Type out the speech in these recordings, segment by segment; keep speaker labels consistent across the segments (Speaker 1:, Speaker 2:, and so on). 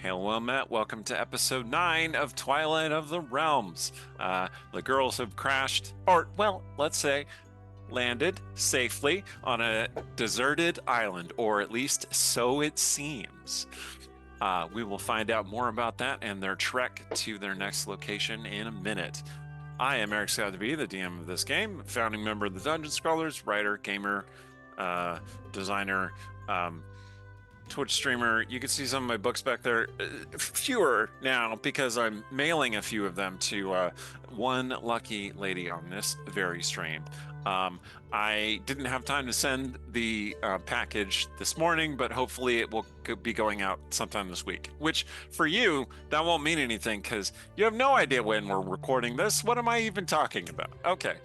Speaker 1: Hail, well met. Welcome to episode 9 of Twilight of the Realms. The girls have crashed, or, well, let's say, landed safely on a deserted island, or at least so it seems. We will find out more about that and their trek to their next location in a minute. I am Eric Scott, the DM of this game, founding member of the Dungeon Scrawlers, writer, gamer, designer, Twitch streamer. You can see some of my books back there. Fewer now because I'm mailing a few of them to one lucky lady on this very stream. I didn't have time to send the package this morning, but hopefully it will be going out sometime this week, which for you, that won't mean anything because you have no idea when we're recording this. What am I even talking about? Okay.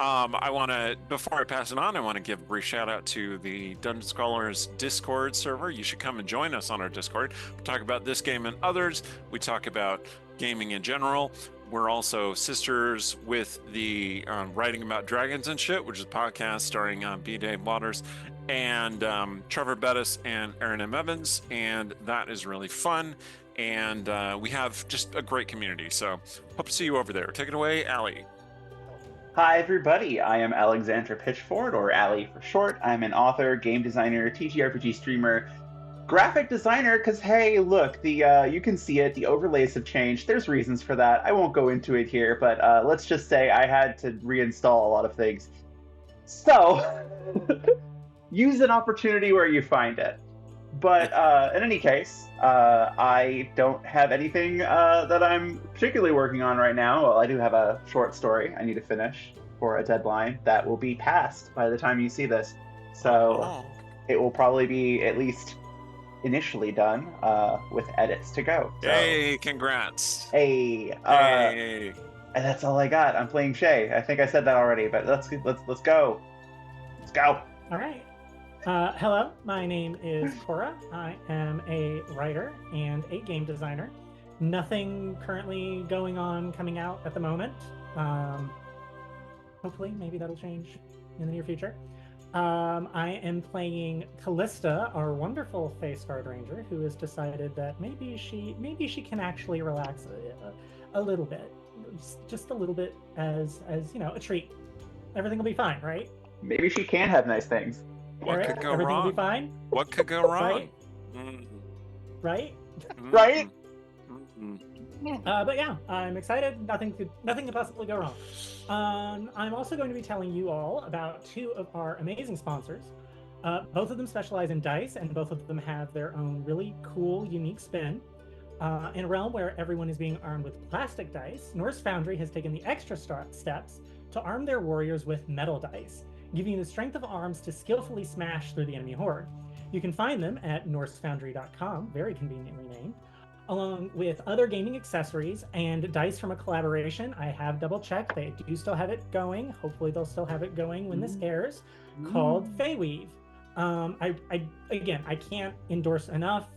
Speaker 1: I want to, before I pass it on, I want to give a brief shout out to the Dungeon Scholars Discord server. You should come and join us on our Discord. We talk about this game and others. We talk about gaming in general. We're also sisters with the Writing About Dragons and Shit, which is a podcast starring B. Dave Waters and Trevor Bettis and Aaron M. Evans. And that is really fun. And we have just a great community. So hope to see you over there. Take it away, Allie.
Speaker 2: Hi, everybody. I am Alexandra Pitchford, or Allie for short. I'm an author, game designer, TTRPG streamer, graphic designer, because, hey, look, you can see it. The overlays have changed. There's reasons for that. I won't go into it here, but let's just say I had to reinstall a lot of things. So, use an opportunity where you find it. But in any case, I don't have anything that I'm particularly working on right now. Well, I do have a short story I need to finish for a deadline that will be passed by the time you see this. So it will probably be at least initially done with edits to go. So,
Speaker 1: hey, congrats.
Speaker 2: Hey. And that's all I got. I'm playing Shay. I think I said that already, but let's go. Let's go.
Speaker 3: All right. Hello, my name is Cora. I am a writer and a game designer. Nothing currently coming out at the moment. Hopefully, maybe that'll change in the near future. I am playing Callista, our wonderful Face Guard Ranger, who has decided that maybe she can actually relax a little bit, just a little bit, as a treat. Everything will be fine, right?
Speaker 2: Maybe she can have nice things.
Speaker 1: What could go
Speaker 3: Everything
Speaker 1: wrong?
Speaker 3: will be fine.
Speaker 1: What could go wrong?
Speaker 3: Right? Right?
Speaker 2: Right?
Speaker 3: But yeah, I'm excited. Nothing could possibly go wrong. I'm also going to be telling you all about two of our amazing sponsors. Both of them specialize in dice, and both of them have their own really cool, unique spin. In a realm where everyone is being armed with plastic dice, Norse Foundry has taken the extra steps to arm their warriors with metal dice, giving you the strength of arms to skillfully smash through the enemy horde. You can find them at norsefoundry.com, very conveniently named, along with other gaming accessories and dice from a collaboration. I have double-checked. They do still have it going. Hopefully they'll still have it going when this airs, called Feyweave. I can't endorse enough.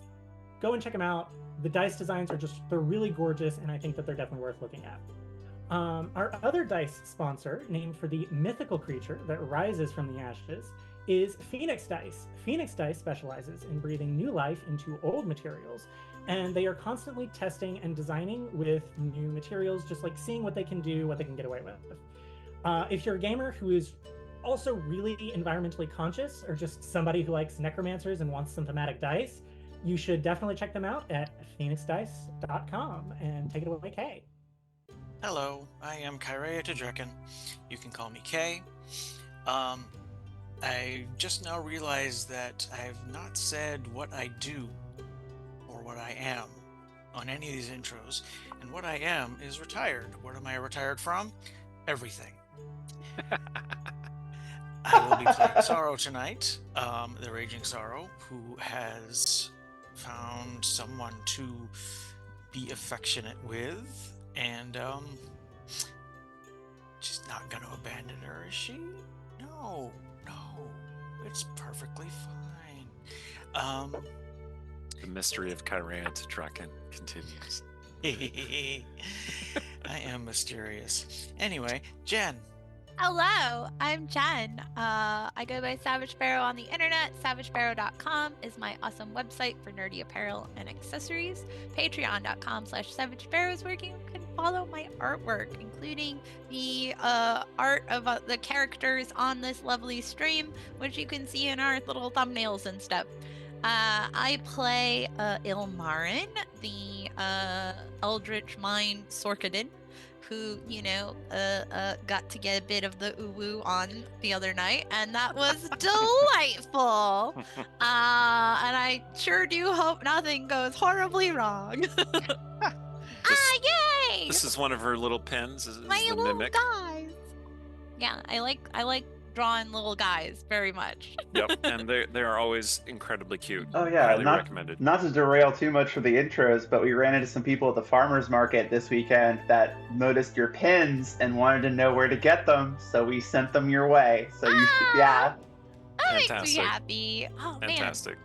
Speaker 3: Go and check them out. The dice designs they're really gorgeous, and I think that they're definitely worth looking at. Our other dice sponsor, named for the mythical creature that rises from the ashes, is Phoenix Dice. Phoenix Dice specializes in breathing new life into old materials, and they are constantly testing and designing with new materials, just like seeing what they can do, what they can get away with. If you're a gamer who is also really environmentally conscious, or just somebody who likes necromancers and wants some thematic dice, you should definitely check them out at phoenixdice.com. And take it away, Kay.
Speaker 4: Hello, I am Kyrea Tedrekin. You can call me Kay. I just now realized that I have not said what I do or what I am on any of these intros, and what I am is retired. What am I retired from? Everything. I will be playing Sorrow tonight, the Raging Sorrow, who has found someone to be affectionate with. And, she's not gonna abandon her, is she? No, it's perfectly fine.
Speaker 1: The mystery of Kyrea Tedrekin continues.
Speaker 4: I am mysterious. Anyway, Jen,
Speaker 5: Hello, I'm Jen. I go by Savage Sparrow on the internet. SavageSparrow.com is my awesome website for nerdy apparel and accessories. Patreon.com/SavageSparrow is where you can follow my artwork, including the art of the characters on this lovely stream, which you can see in our little thumbnails and stuff. I play Ilmarin, the Eldritch Mind Sorkadin, who, got to get a bit of the uwu on the other night, and that was delightful. And I sure do hope nothing goes horribly wrong. Yay!
Speaker 1: This is one of her little pins. Is
Speaker 5: My
Speaker 1: the
Speaker 5: little
Speaker 1: mimic.
Speaker 5: guys. Yeah, I like drawing little guys very much.
Speaker 1: Yep, and they are always incredibly cute.
Speaker 2: Oh yeah,
Speaker 1: Highly recommended.
Speaker 2: not to derail too much for the intros, but we ran into some people at the farmers market this weekend that noticed your pins and wanted to know where to get them, so we sent them your way. So you should, yeah.
Speaker 5: That makes me
Speaker 1: Fantastic.
Speaker 5: happy. Oh man.
Speaker 1: Fantastic.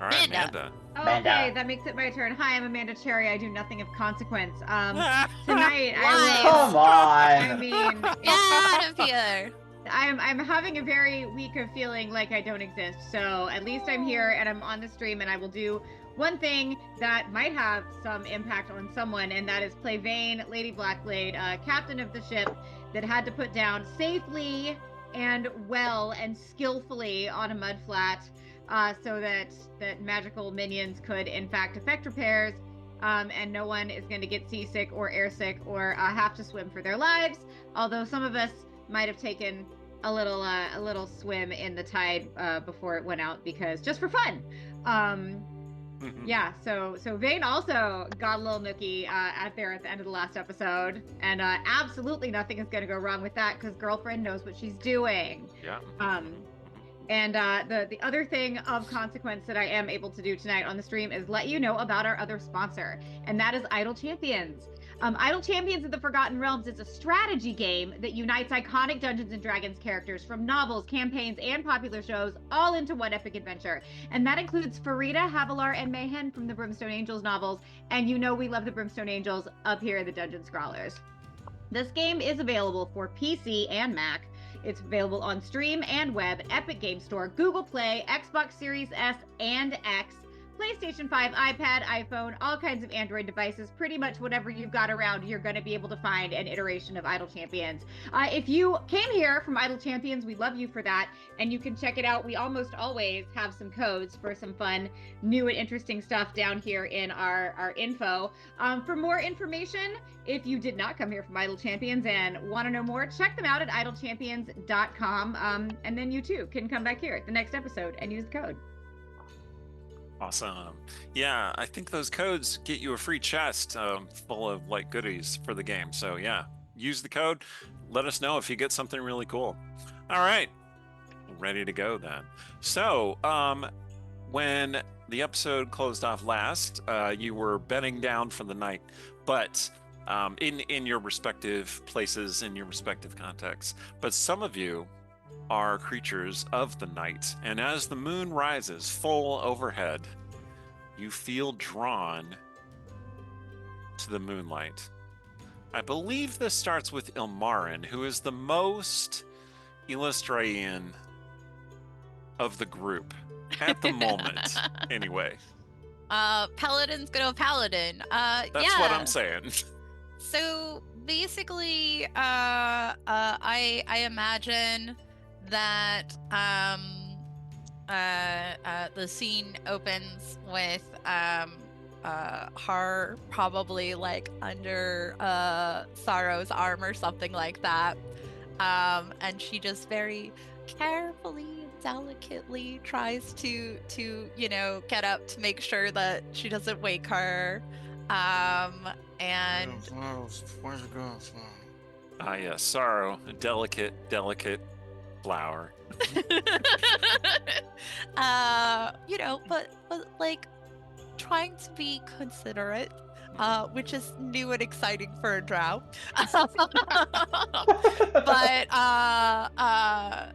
Speaker 1: All right,
Speaker 5: Amanda.
Speaker 1: Amanda.
Speaker 2: Amanda.
Speaker 6: Okay, that makes it my turn. Hi, I'm Amanda Cherry. I do nothing of consequence.
Speaker 5: Nice.
Speaker 6: Tonight
Speaker 2: Come
Speaker 6: I
Speaker 2: on.
Speaker 6: mean,
Speaker 5: Get out of here.
Speaker 6: I'm having a very week of feeling like I don't exist. So at least I'm here and I'm on the stream, and I will do one thing that might have some impact on someone, and that is play Vane, Lady Blackblade, captain of the ship that had to put down safely and well and skillfully on a mud flat, so that magical minions could in fact effect repairs, and no one is going to get seasick or airsick or have to swim for their lives. Although some of us might have taken a little swim in the tide before it went out, because just for fun. Yeah, so Vane also got a little nookie at the end of the last episode, and absolutely nothing is going to go wrong with that, because girlfriend knows what she's doing.
Speaker 1: Yeah.
Speaker 6: And the other thing of consequence that I am able to do tonight on the stream is let you know about our other sponsor, and that is Idle Champions. Idle Champions of the Forgotten Realms is a strategy game that unites iconic Dungeons & Dragons characters from novels, campaigns, and popular shows all into one epic adventure. And that includes Farida, Havilar, and Mayhen from the Brimstone Angels novels, and you know we love the Brimstone Angels up here in the Dungeon Scrawlers. This game is available for PC and Mac. It's available on Stream and Web, Epic Game Store, Google Play, Xbox Series S and X, PlayStation 5, iPad, iPhone, all kinds of Android devices. Pretty much whatever you've got around, you're going to be able to find an iteration of Idle Champions. If you came here from Idle Champions, we love you for that, and you can check it out. We almost always have some codes for some fun, new and interesting stuff down here in our info. For more information, if you did not come here from Idle Champions and want to know more, check them out at idlechampions.com, and then you too can come back here at the next episode and use the code.
Speaker 1: Awesome. Yeah, I think those codes get you a free chest full of like goodies for the game. So yeah, use the code. Let us know if you get something really cool. All right, ready to go then. So when the episode closed off last, you were bedding down for the night, but in your respective places, in your respective contexts. But some of you are creatures of the night, and as the moon rises full overhead, you feel drawn to the moonlight. I believe this starts with Ilmarin, who is the most Illustrian of the group at the moment. Anyway,
Speaker 5: Paladin's gonna paladin.
Speaker 1: that's
Speaker 5: yeah.
Speaker 1: what I'm saying.
Speaker 5: So basically, I imagine that the scene opens with her probably like under Sorrow's arm or something like that, and she just very carefully and delicately tries to get up to make sure that she doesn't wake her, and
Speaker 4: Where's it going?
Speaker 1: Ah, yes, Sorrow, a delicate flower.
Speaker 5: but like trying to be considerate, which is new and exciting for a drow. But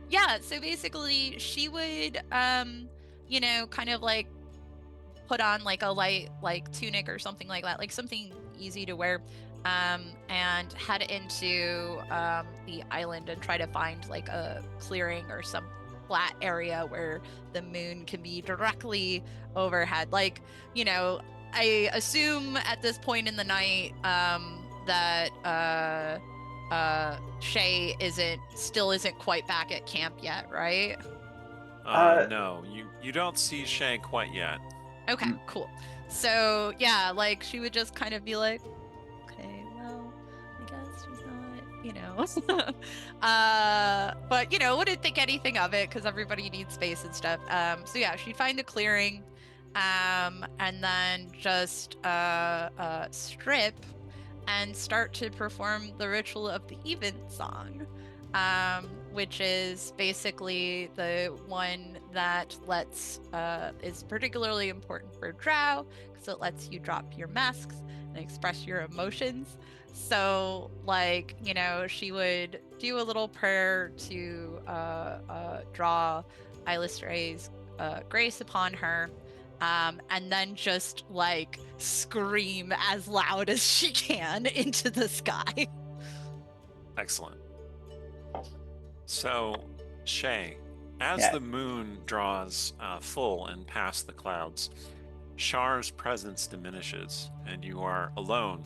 Speaker 5: yeah, so basically she would kind of like put on like a light like tunic or something like that, like something easy to wear, and head into the island and try to find like a clearing or some flat area where the moon can be directly overhead. Like, you know, I assume at this point in the night that Shay still isn't quite back at camp yet, right?
Speaker 1: No, you don't see Shay quite yet.
Speaker 5: Okay, cool. So yeah, like she would just kind of be like, okay, well, I guess she's not, you know. But you know, wouldn't think anything of it because everybody needs space and stuff. So yeah, she'd find a clearing, and then just strip and start to perform the ritual of the even song, which is basically the one that is particularly important for Drow because it lets you drop your masks and express your emotions. So, like, you know, she would do a little prayer to draw Ilistray's grace upon her, and then just like scream as loud as she can into the sky.
Speaker 1: Excellent. So, Shay, as the moon draws full and past the clouds, Shar's presence diminishes, and you are alone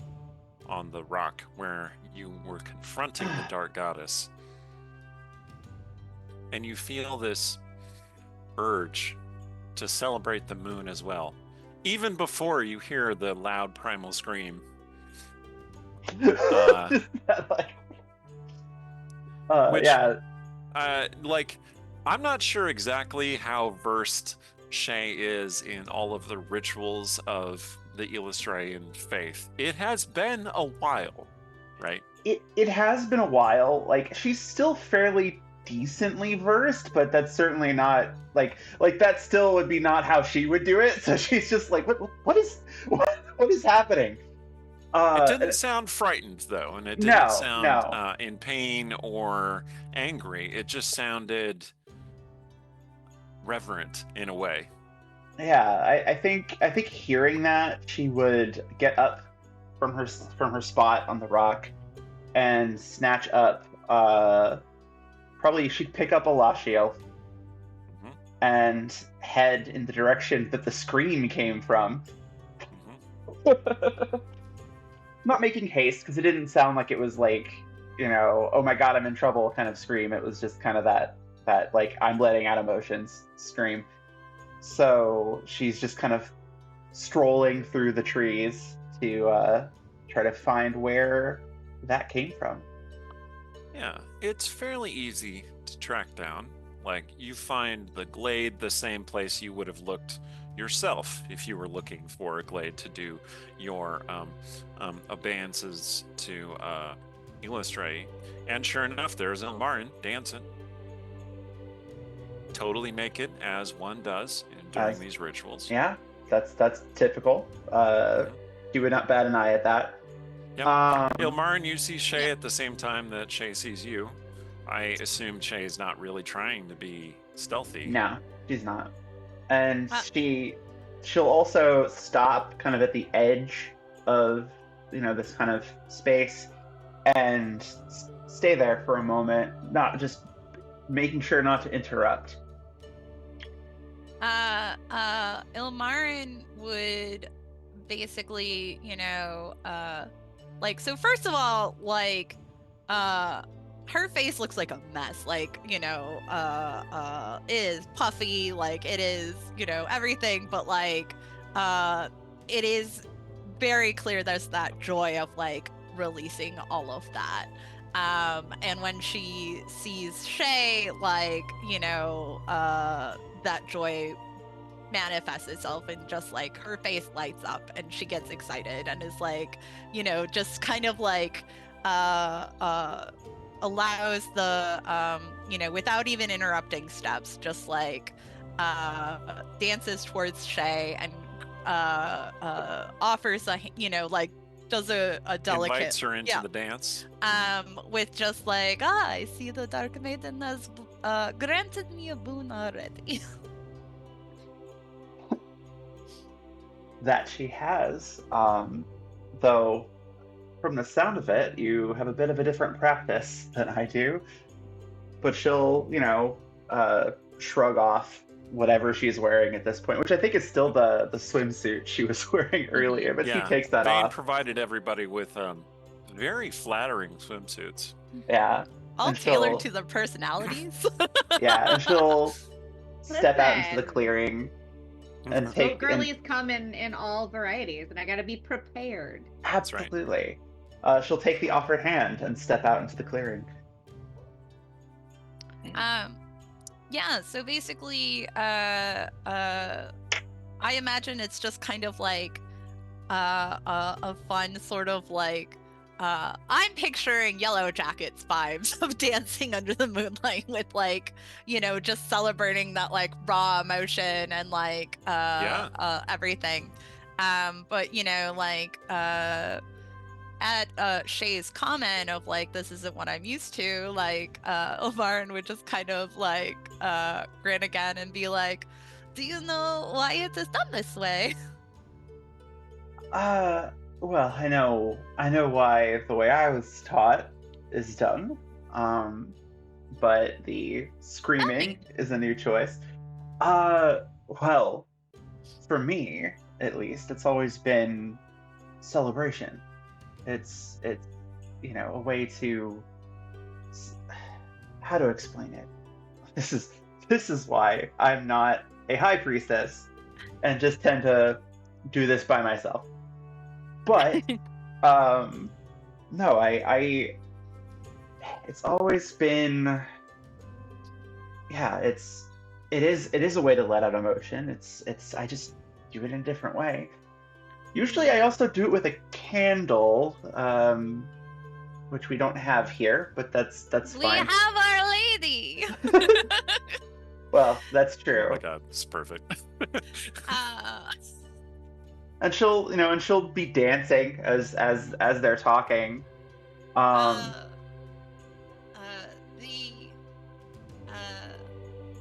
Speaker 1: on the rock where you were confronting the Dark Goddess. And you feel this urge to celebrate the moon as well, even before you hear the loud primal scream. Like, I'm not sure exactly how versed Shay is in all of the rituals of the Illustrayan faith. It has been a while, right?
Speaker 2: It has been a while. Like, she's still fairly decently versed, but that's certainly not like that still would be not how she would do it. So she's just like, what is happening?
Speaker 1: It didn't sound frightened though, and it didn't sound in pain or angry. It just sounded reverent in a way.
Speaker 2: Yeah, I think hearing that, she would get up from her spot on the rock and snatch up. Probably she'd pick up a Lashiel and head in the direction that the scream came from. Not making haste, because it didn't sound like it was like, you know, oh my god, I'm in trouble kind of scream. It was just kind of that like, I'm letting out emotions scream. So she's just kind of strolling through the trees to try to find where that came from.
Speaker 1: Yeah, it's fairly easy to track down. Like, you find the glade the same place you would have looked yourself if you were looking for a glade to do your obeisances to Illustray. And sure enough, there's Ilmarin dancing. Totally make it as one does during these rituals.
Speaker 2: Yeah, that's typical. She would not bat an eye at that.
Speaker 1: Yep. Ilmarin, you see Shay at the same time that Shay sees you. I assume Shay is not really trying to be stealthy.
Speaker 2: No, she's not. And she'll also stop kind of at the edge of, you know, this kind of space and stay there for a moment, not just making sure not to interrupt.
Speaker 5: Ilmarin would basically, you know, like, so first of all, like, her face looks like a mess, like, you know, it is puffy, like, it is, you know, everything, but, like, it is very clear there's that joy of, like, releasing all of that. And when she sees Shay, like, you know, that joy manifests itself and just like her face lights up and she gets excited and is like, you know, just kind of like allows the you know, without even interrupting steps, just like dances towards Shay and offers a, you know, like does a delicate,
Speaker 1: invites her into the dance,
Speaker 5: with just like, I see the Dark Maiden has granted me a boon already.
Speaker 2: That she has, though from the sound of it, you have a bit of a different practice than I do. But she'll, shrug off whatever she's wearing at this point, which I think is still the swimsuit she was wearing earlier, but she takes that
Speaker 1: Vane
Speaker 2: off.
Speaker 1: provided everybody with very flattering swimsuits.
Speaker 2: Yeah.
Speaker 5: All
Speaker 2: And
Speaker 5: tailored
Speaker 2: she'll-
Speaker 5: to their personalities.
Speaker 2: Yeah, and she'll step out into the
Speaker 6: Listen.
Speaker 2: clearing and
Speaker 6: Boat
Speaker 2: take.
Speaker 6: girlies come in all varieties, and I gotta be prepared.
Speaker 1: That's right.
Speaker 2: Absolutely. She'll take the offered hand and step out into the clearing.
Speaker 5: Yeah, so basically, I imagine it's just kind of like a fun sort of like, I'm picturing Yellow Jackets vibes of dancing under the moonlight with like, just celebrating that like raw emotion and like everything. But at Shay's comment of like, this isn't what I'm used to, like Ilvarin would just kind of like grin again and be like, do you know why it is done this way?
Speaker 2: Well, I know why the way I was taught is done. But the screaming is a new choice. Well, for me, at least, it's always been celebration. It's a way to, how to explain it. This is why I'm not a high priestess and just tend to do this by myself. But no, I it's always been, it is a way to let out emotion. It's I just do it in a different way. Usually I also do it with a candle, which we don't have here, but that's
Speaker 5: We
Speaker 2: fine.
Speaker 5: have Our Lady.
Speaker 2: Well, that's true.
Speaker 1: Oh my god, it's perfect.
Speaker 2: And she'll be dancing as they're talking.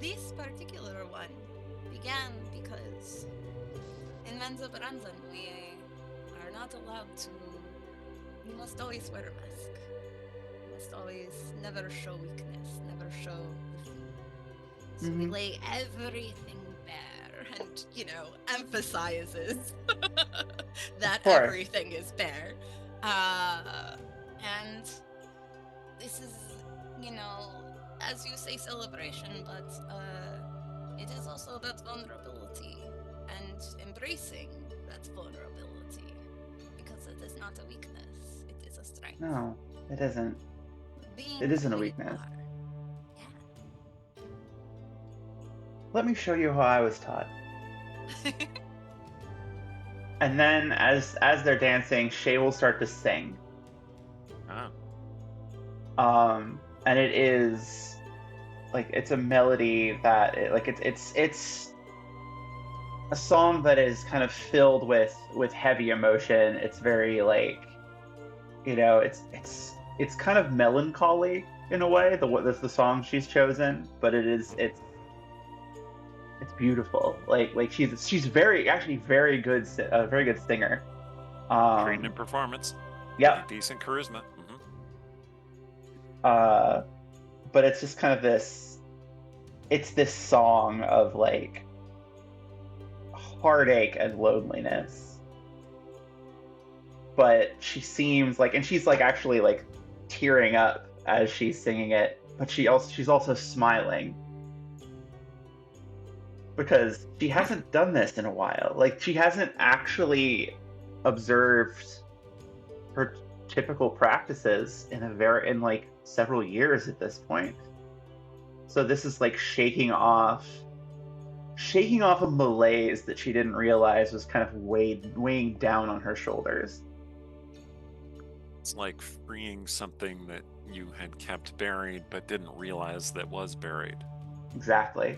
Speaker 5: This particular one began because in Menzoberranzan we are not allowed to. We must always wear a mask. We must always never show weakness, never show defeat. So we lay everything bare and, emphasizes that
Speaker 2: course.
Speaker 5: everything is bare. And this is, as you say, celebration, but it is also that vulnerability and embracing that vulnerability, because it is not a weakness, it is a strength.
Speaker 2: No, it isn't.
Speaker 5: Being
Speaker 2: It isn't a
Speaker 5: who you
Speaker 2: weakness.
Speaker 5: are.
Speaker 2: Let me show you how I was taught.
Speaker 5: Yeah.
Speaker 2: And then as they're dancing, Shay will start to sing.
Speaker 1: Oh.
Speaker 2: And it is like, it's a melody that it's a song that is kind of filled with heavy emotion. It's very like, it's kind of melancholy in a way. The song she's chosen, but it's beautiful. Like she's very good, a very good singer.
Speaker 1: Trained in performance.
Speaker 2: Yeah.
Speaker 1: Decent charisma.
Speaker 2: But it's just kind of this song of like heartache and loneliness. But she seems like, and she's like actually like tearing up as she's singing it, but she's also smiling. Because she hasn't done this in a while. Like, she hasn't actually observed her typical practices in like several years at this point. So this is like shaking off a malaise that she didn't realize was kind of weighing down on her shoulders.
Speaker 1: It's like freeing something that you had kept buried but didn't realize that was buried.
Speaker 2: Exactly.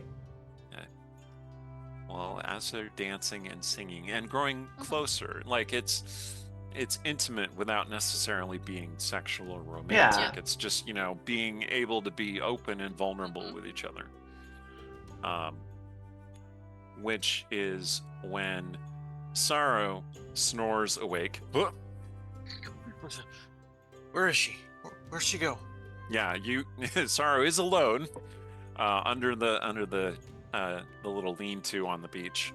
Speaker 1: Well, as they're dancing and singing and growing closer, like it's intimate without necessarily being sexual or romantic.
Speaker 2: Yeah.
Speaker 1: It's just, being able to be open and vulnerable with each other. Which is when Sorrow snores awake.
Speaker 4: Where is she? Where'd she go?
Speaker 1: Yeah, Sorrow is alone under the little lean-to on the beach.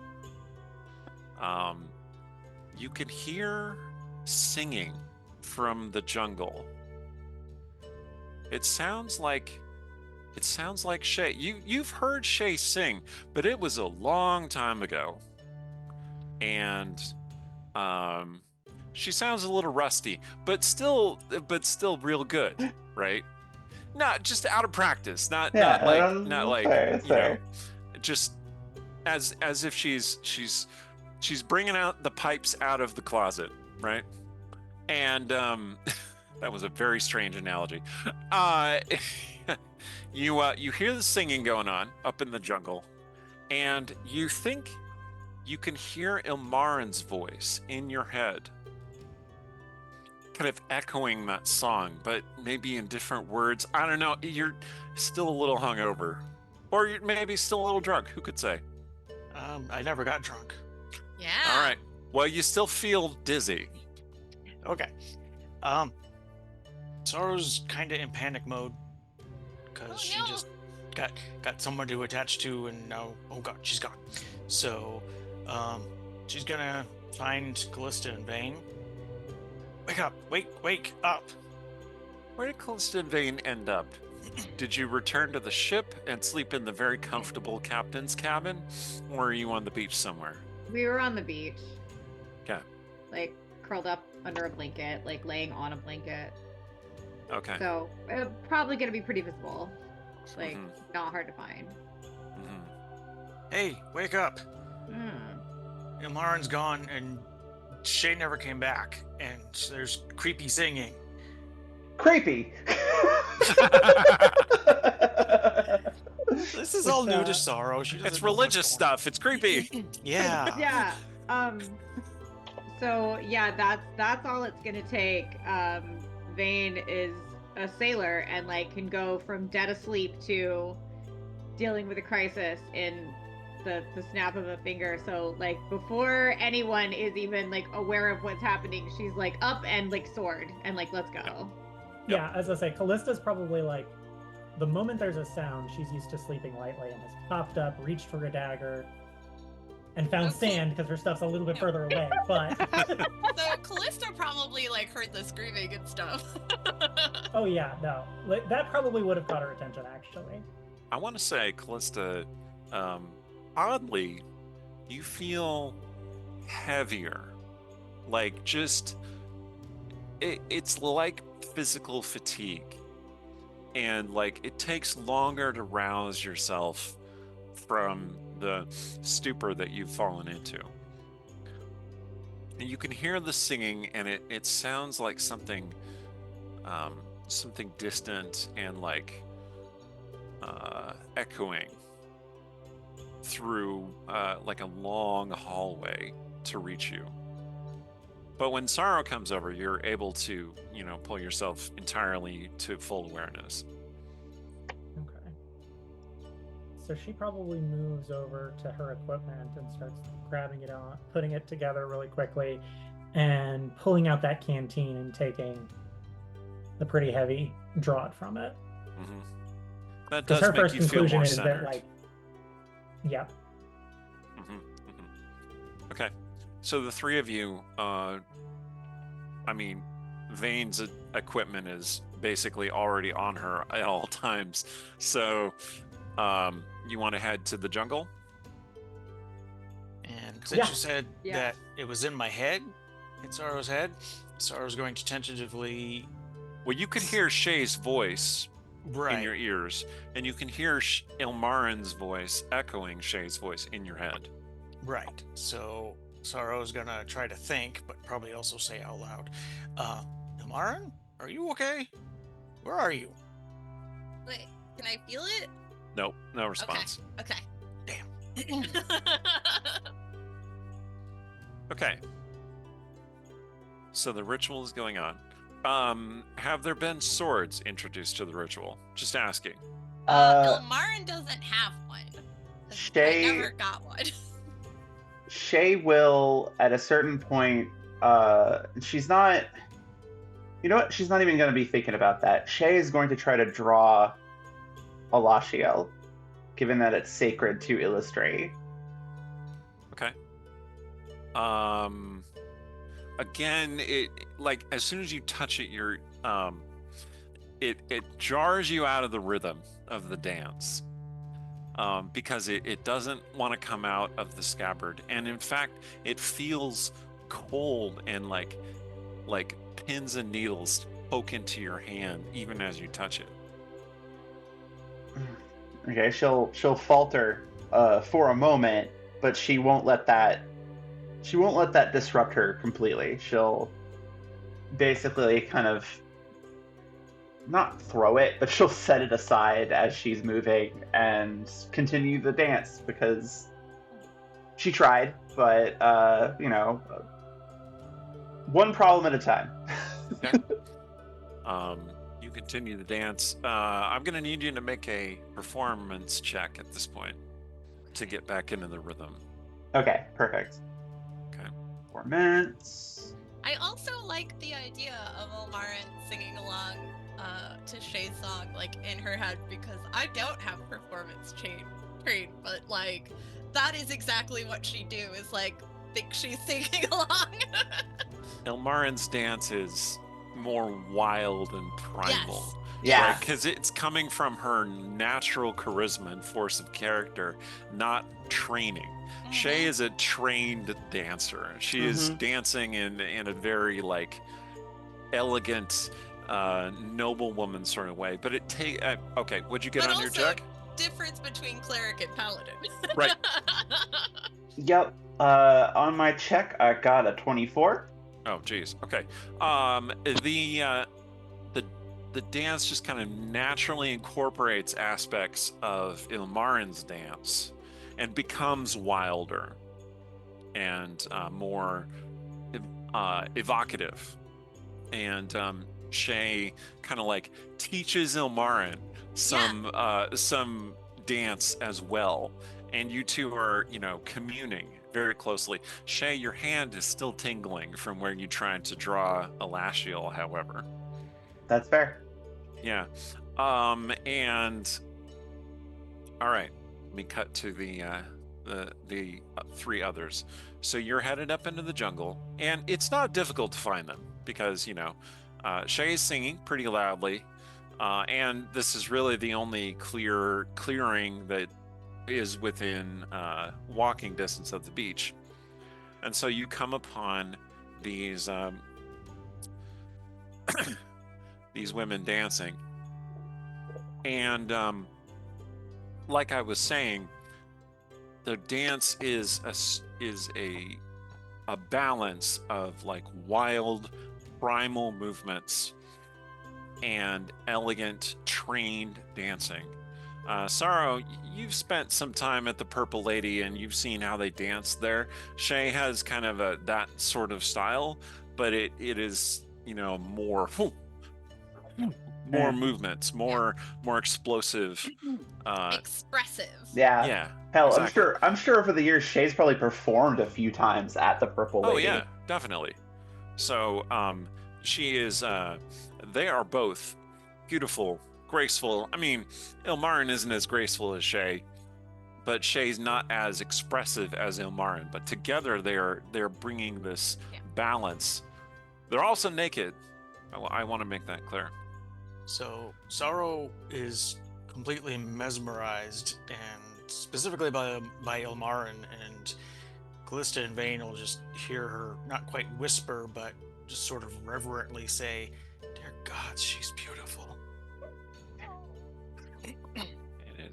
Speaker 1: You can hear singing from the jungle. It sounds like Shay. You've heard Shay sing, but it was a long time ago. And she sounds a little rusty, but still real good, right? Not just out of practice, not like
Speaker 2: fair,
Speaker 1: you know, just as if she's bringing out the pipes out of the closet, right? And that was a very strange analogy. You hear the singing going on up in the jungle, and you think you can hear Ilmarin's voice in your head, kind of echoing that song, but maybe in different words. I don't know. You're still a little hungover, or you're maybe still a little drunk. Who could say?
Speaker 4: I never got drunk.
Speaker 5: Yeah.
Speaker 1: All right. Well, you still feel dizzy.
Speaker 4: Okay. Sorrow's kind of in panic mode because she just got someone to attach to, and now, oh god, she's gone. So, she's gonna find Callista and Vane. Wake up! Wake up!
Speaker 1: Where did Callista and Vane end up? Did you return to the ship and sleep in the very comfortable captain's cabin, or are you on the beach somewhere?
Speaker 6: We were on the beach.
Speaker 1: Okay.
Speaker 6: Like, curled up under a blanket, like laying on a blanket.
Speaker 1: Okay.
Speaker 6: So, probably gonna be pretty visible. Like,
Speaker 1: Mhm.
Speaker 6: not hard to find.
Speaker 1: Mhm.
Speaker 4: Hey, wake up!
Speaker 6: Hmm.
Speaker 4: Ilmarin's gone, and Shay never came back, and there's creepy singing.
Speaker 2: Creepy.
Speaker 4: This is all new to Sorrow. She doesn't
Speaker 1: It's
Speaker 4: know what's
Speaker 1: religious
Speaker 4: going
Speaker 1: stuff. It's creepy.
Speaker 4: on. Yeah.
Speaker 6: Yeah. So yeah, that's all it's gonna take. Vane is a sailor and like can go from dead asleep to dealing with a crisis in the snap of a finger. So like before anyone is even like aware of what's happening, she's like up and like sword and like let's go.
Speaker 3: Yeah, as I say, Callista's probably like, the moment there's a sound, she's used to sleeping lightly and has popped up, reached for a dagger, and found sand because her stuff's a little bit further away. But
Speaker 5: So Callista probably like heard the screaming and stuff.
Speaker 3: oh yeah, no, that probably would have caught her attention actually.
Speaker 1: I want to say, Callista, oddly, you feel heavier. Like, just, it's like physical fatigue. And, like, it takes longer to rouse yourself from the stupor that you've fallen into. And you can hear the singing, and it sounds like something distant and, like, echoing through like a long hallway to reach you. But when Sorrow comes over, you're able to, pull yourself entirely to full awareness.
Speaker 3: Okay. So she probably moves over to her equipment and starts grabbing it on, putting it together really quickly, and pulling out that canteen and taking the pretty heavy draught from it.
Speaker 1: Mm-hmm. That
Speaker 3: Because
Speaker 1: does
Speaker 3: her
Speaker 1: make
Speaker 3: first
Speaker 1: you feel
Speaker 3: conclusion
Speaker 1: more
Speaker 3: is
Speaker 1: centered.
Speaker 3: that, like, yeah.
Speaker 1: Okay, so the three of you, Vane's equipment is basically already on her at all times. So, you want to head to the jungle?
Speaker 4: And since
Speaker 3: Yeah.
Speaker 4: you said
Speaker 6: Yeah.
Speaker 4: that it was in my head, in Sorrow's head, Sorrow's going to tentatively.
Speaker 1: Well, you could hear Shay's voice
Speaker 4: Right.
Speaker 1: in your ears, and you can hear Ilmarin's voice echoing Shay's voice in your head.
Speaker 4: Right. So Sorrow's gonna try to think, but probably also say out loud, Ilmarin, are you okay? Where are you?
Speaker 5: Wait, can I feel it?
Speaker 1: Nope, no response.
Speaker 5: Okay.
Speaker 4: Damn.
Speaker 1: Okay. So the ritual is going on. Have there been swords introduced to the ritual? Just asking.
Speaker 5: Ilmarin doesn't have one. 'Cause
Speaker 2: Shay-
Speaker 5: I never got one.
Speaker 2: Shay will, at a certain point, she's not You know what? She's not even going to be thinking about that. Shay is going to try to draw Alashiel, given that it's sacred to illustrate.
Speaker 1: Okay. Again, it like as soon as you touch it, it jars you out of the rhythm of the dance. Because it doesn't want to come out of the scabbard, and in fact, it feels cold and like pins and needles poke into your hand even as you touch it.
Speaker 2: Okay, she'll falter for a moment, but she won't let that disrupt her completely. She'll basically kind of not throw it, but she'll set it aside as she's moving and continue the dance because she tried, but one problem at a time.
Speaker 1: Okay. You continue the dance. I'm gonna need you to make a performance check at this point to get back into the rhythm.
Speaker 2: Okay, perfect.
Speaker 1: Okay.
Speaker 2: Performance.
Speaker 5: I also like the idea of Ilmarin singing along to Shay's song, like in her head, because I don't have performance trained, but like that is exactly what she do. Is like think she's singing along.
Speaker 1: Ilmarin's dance is more wild and primal.
Speaker 5: Yes.
Speaker 2: Yeah.
Speaker 1: Because it's coming from her natural charisma and force of character, not training. Shay is a trained dancer. She is dancing in a very like elegant, noblewoman sort of way. But it take okay. What'd you get
Speaker 5: But
Speaker 1: on your
Speaker 5: also,
Speaker 1: check?
Speaker 5: difference between cleric and paladin.
Speaker 1: Right.
Speaker 2: Yep. On my check, I got a 24.
Speaker 1: Oh, geez. Okay. The dance just kind of naturally incorporates aspects of Ilmarin's dance and becomes wilder and more evocative. And Shay kind of like teaches Ilmarin some dance as well. And you two are, communing very closely. Shay, your hand is still tingling from where you tried to draw Alashiel, however.
Speaker 2: That's fair.
Speaker 1: Yeah. And all right, let me cut to the three others. So you're headed up into the jungle, and it's not difficult to find them because Shay is singing pretty loudly, and this is really the only clearing that is within walking distance of the beach. And so you come upon these these women dancing, and like I was saying, the dance is a balance of like wild primal movements and elegant trained dancing. Sorrow, you've spent some time at the Purple Lady and you've seen how they dance there. Shay has kind of that sort of style, but it is more movements, more explosive,
Speaker 5: Expressive.
Speaker 2: Yeah. Hell,
Speaker 1: exactly.
Speaker 2: I'm sure over the years Shay's probably performed a few times at the Purple Lady.
Speaker 1: Oh yeah, definitely. So she is they are both beautiful, graceful. I mean, Ilmarin isn't as graceful as Shay, but Shay's not as expressive as Ilmarin, but together they're bringing this balance. They're also naked. I want to make that clear.
Speaker 4: So Sorrow is completely mesmerized, and specifically by Ilmarin, and Callista and Vane will just hear her not quite whisper, but just sort of reverently say, "Dear God, she's beautiful."
Speaker 1: It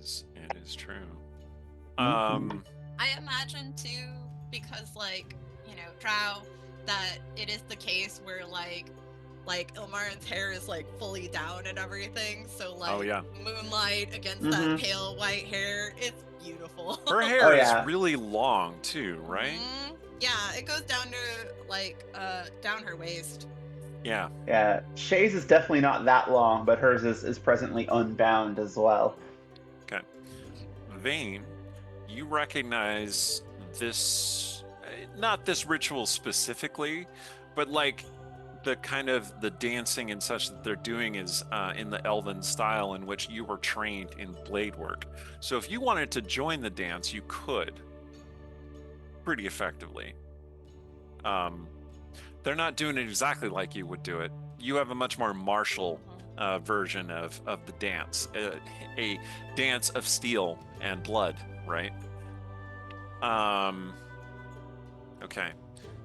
Speaker 1: is true.
Speaker 5: I imagine too, because Drow, that it is the case where like Ilmarin's hair is like fully down and everything, so moonlight against that pale white hair, it's beautiful.
Speaker 1: Her hair is really long too, right?
Speaker 5: Yeah, it goes down to down her waist.
Speaker 1: Yeah.
Speaker 2: Yeah, Shay's is definitely not that long, but hers is presently unbound as well.
Speaker 1: Okay. Vane, you recognize this, not this ritual specifically, but like the kind of the dancing and such that they're doing is in the elven style in which you were trained in blade work. So if you wanted to join the dance, you could pretty effectively. They're not doing it exactly like you would do it. You have a much more martial version of the dance, a dance of steel and blood, right? Okay.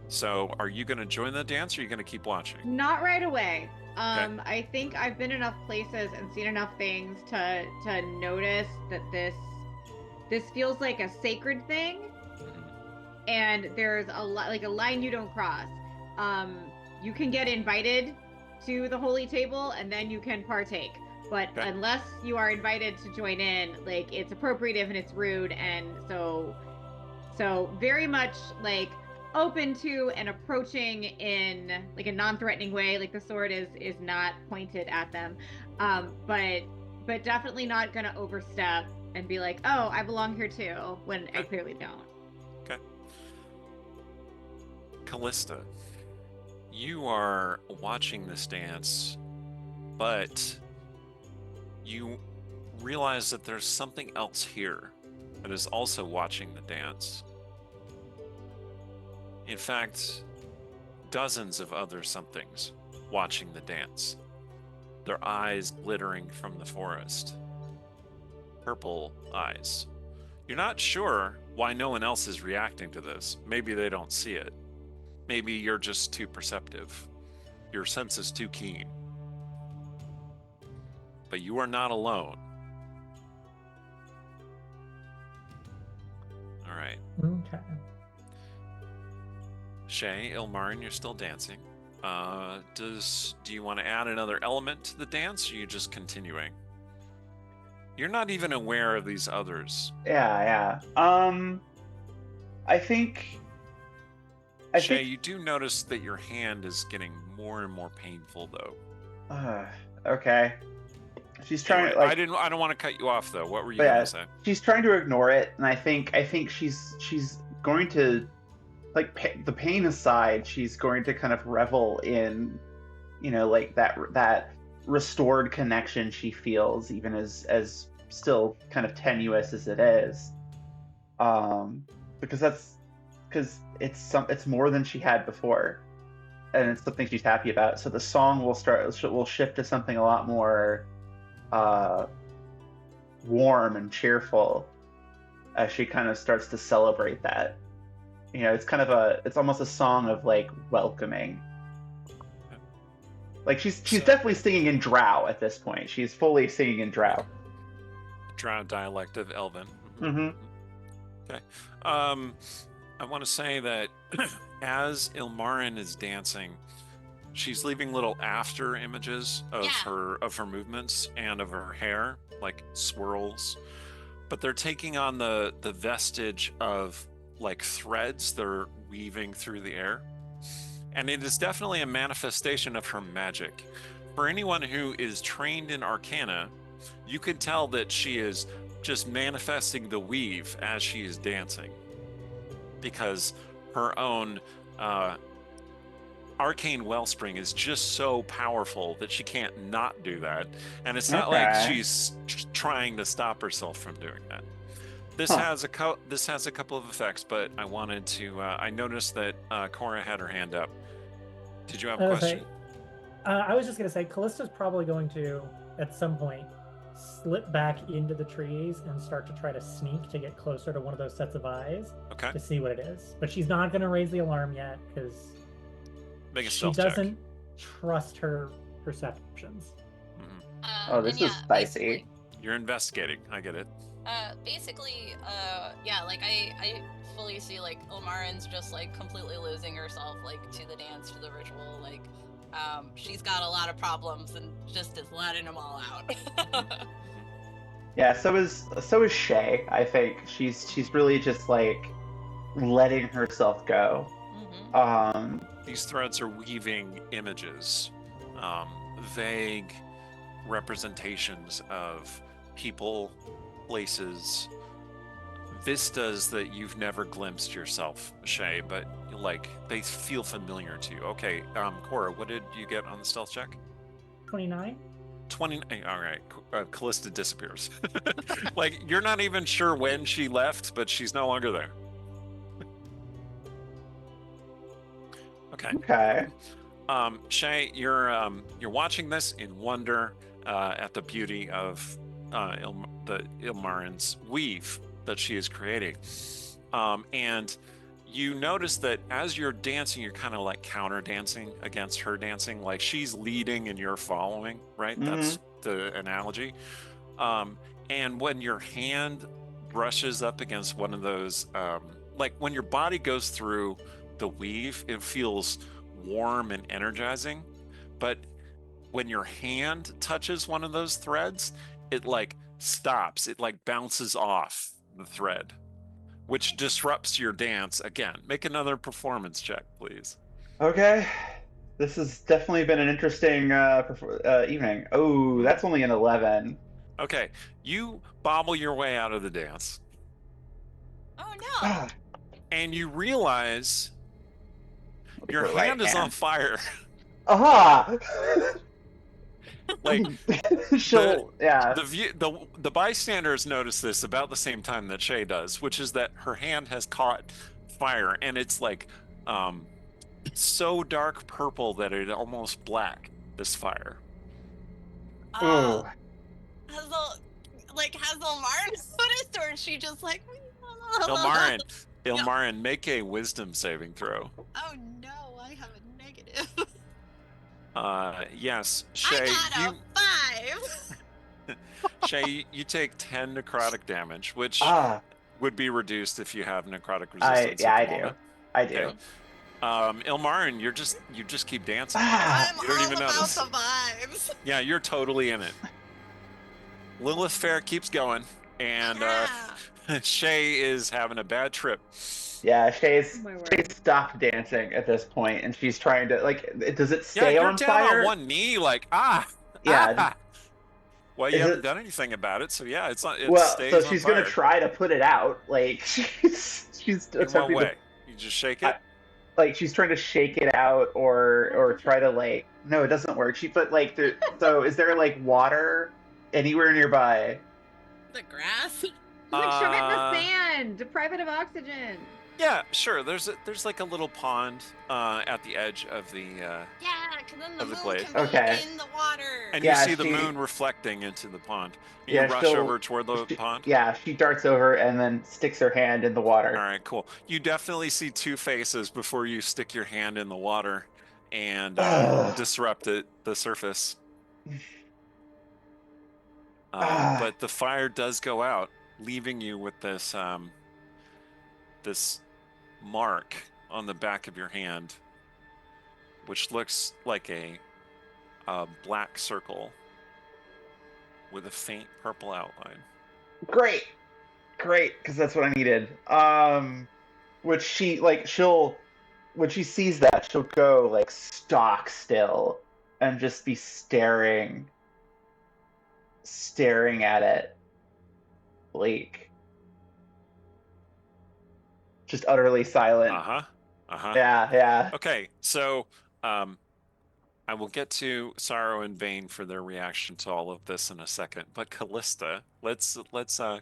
Speaker 1: So are you going to join the dance, or are you going to keep watching?
Speaker 6: Not right away.
Speaker 1: Okay.
Speaker 6: I think I've been enough places and seen enough things to notice that this feels like a sacred thing, and there's a line you don't cross. You can get invited to the holy table, and then you can partake. But unless you are invited to join in, like, it's appropriative and it's rude, and so very much like open to and approaching in like a non-threatening way. Like the sword is not pointed at them, but definitely not gonna overstep and be like, oh, I belong here too, when I clearly don't.
Speaker 1: Okay. Callista, you are watching this dance, but you realize that there's something else here that is also watching the dance. In fact, dozens of other somethings watching the dance, their eyes glittering from the forest. Purple eyes. You're not sure why no one else is reacting to this. Maybe they don't see it. Maybe you're just too perceptive. Your sense is too keen. But you are not alone. All right.
Speaker 3: Okay.
Speaker 1: Shay, Ilmarin, you're still dancing. Do you want to add another element to the dance, or are you just continuing? You're not even aware of these others.
Speaker 2: Yeah. I think.
Speaker 1: Shay, you do notice that your hand is getting more and more painful, though.
Speaker 2: Okay. She's trying
Speaker 1: Anyway,
Speaker 2: to like.
Speaker 1: I don't want to cut you off, though. What were you going to say?
Speaker 2: She's trying to ignore it, and I think she's going to, like, the pain aside, she's going to kind of revel in, like that restored connection she feels, even as still kind of tenuous as it is, because it's more than she had before, and it's something she's happy about. So the song will shift to something a lot more warm and cheerful as she kind of starts to celebrate that. It's almost a song of like welcoming. Like she's definitely singing in Drow at this point. She's fully singing in Drow.
Speaker 1: Drow dialect of Elven.
Speaker 2: Mm-hmm.
Speaker 1: Okay. I want to say that as Ilmarin is dancing, she's leaving little after images of her movements and of her hair, like swirls, but they're taking on the vestige of like threads they're weaving through the air, and it is definitely a manifestation of her magic. For anyone who is trained in Arcana, you can tell that she is just manifesting the weave as she is dancing, because her own arcane wellspring is just so powerful that she can't not do that, and it's not like she's trying to stop herself from doing that. This has a couple of effects, but I wanted to. I noticed that Cora had her hand up. Did you have a question?
Speaker 3: I was just gonna say, Callista's probably going to, at some point, slip back into the trees and start to try to sneak to get closer to one of those sets of eyes to see what it is. But she's not gonna raise the alarm yet because she doesn't trust her perceptions.
Speaker 2: Oh, this is spicy.
Speaker 1: You're investigating. I get it.
Speaker 5: Basically, like I fully see like Ilmarin's just like completely losing herself, like to the dance, to the ritual, like she's got a lot of problems and just is letting them all out.
Speaker 2: Yeah, so is Shay. I think she's really just like letting herself go.
Speaker 1: These threads are weaving images, vague representations of people, places, vistas that you've never glimpsed yourself, Shay, but like they feel familiar to you. Okay, Cora, what did you get on the stealth check?
Speaker 3: 29.
Speaker 1: 20. All right, Callista disappears. Like you're not even sure when she left, but she's no longer there. Okay.
Speaker 2: Okay.
Speaker 1: Shay, you're watching this in wonder at the beauty of the Ilmarin's weave that she is creating, and you notice that as you're dancing, you're kind of like counter dancing against her dancing, like she's leading and you're following, right? That's the analogy. And when your hand brushes up against one of those, like when your body goes through the weave, it feels warm and energizing. But when your hand touches one of those threads, it like stops, it like bounces off the thread, which disrupts your dance again. Make another performance check, please.
Speaker 2: Okay. This has definitely been an interesting evening. Oh, that's only an 11.
Speaker 1: Okay, you bobble your way out of the dance,
Speaker 5: Oh no!
Speaker 2: Ah,
Speaker 1: and you realize your
Speaker 2: her right
Speaker 1: hand is on fire.
Speaker 2: Aha!
Speaker 1: Like
Speaker 2: She'll, yeah.
Speaker 1: the bystanders notice this about the same time that Shay does, which is that her hand has caught fire, and it's like so dark purple that it almost black, this fire.
Speaker 2: Ooh.
Speaker 5: Has Ilmarin noticed, or is she just like?
Speaker 1: Ilmarin, make a wisdom saving throw.
Speaker 5: Oh no, I have a negative.
Speaker 1: Yes, Shay,
Speaker 5: I got a 5.
Speaker 1: Shay, you take 10 necrotic damage, which would be reduced if you have necrotic resistance.
Speaker 2: I do.
Speaker 1: Okay. Ilmarin, you just keep dancing.
Speaker 5: I'm
Speaker 1: You don't
Speaker 5: all
Speaker 1: even
Speaker 5: about
Speaker 1: notice.
Speaker 5: the vibes.
Speaker 1: Yeah, you're totally in it. Lilith Fair keeps going, and Shay is having a bad trip.
Speaker 2: Yeah, Shay's
Speaker 6: Oh my word.
Speaker 2: stopped dancing at this point, and she's trying to, like, does it stay
Speaker 1: you're
Speaker 2: on
Speaker 1: down
Speaker 2: fire?
Speaker 1: on one knee, like,
Speaker 2: Yeah.
Speaker 1: Well, you
Speaker 2: Is
Speaker 1: haven't
Speaker 2: it-
Speaker 1: done anything about it, so yeah, it
Speaker 2: Well,
Speaker 1: stays
Speaker 2: so
Speaker 1: on
Speaker 2: she's
Speaker 1: fire.
Speaker 2: gonna try to put it out. Like, she's
Speaker 1: In what
Speaker 2: attempting
Speaker 1: way? You just shake it?
Speaker 2: like, she's trying to shake it out or try to, like, no, it doesn't work. So is there, like, water anywhere nearby?
Speaker 5: The grass.
Speaker 6: Like, shove it in the sand. Deprive it of oxygen.
Speaker 1: Yeah, sure. There's like a little pond at the edge of the
Speaker 5: Yeah, because then the
Speaker 1: Of the
Speaker 5: moon
Speaker 1: glade.
Speaker 5: can be
Speaker 2: Okay.
Speaker 5: in the water.
Speaker 1: and
Speaker 2: Yeah,
Speaker 1: you see the
Speaker 2: she-
Speaker 1: moon reflecting into the pond. And
Speaker 2: Yeah,
Speaker 1: you rush
Speaker 2: she'll-
Speaker 1: over toward the pond.
Speaker 2: Yeah, she darts over and then sticks her hand in the water.
Speaker 1: All right, cool. You definitely see two faces before you stick your hand in the water and disrupt the surface. But the fire does go out, leaving you with this this mark on the back of your hand, which looks like a black circle with a faint purple outline.
Speaker 2: Great, because that's what I needed. Which she'll when she sees that, she'll go like stock still and just be staring at it, like just utterly silent. Yeah.
Speaker 1: Okay, so I will get to Sorrow and Bane for their reaction to all of this in a second. But Callista, let's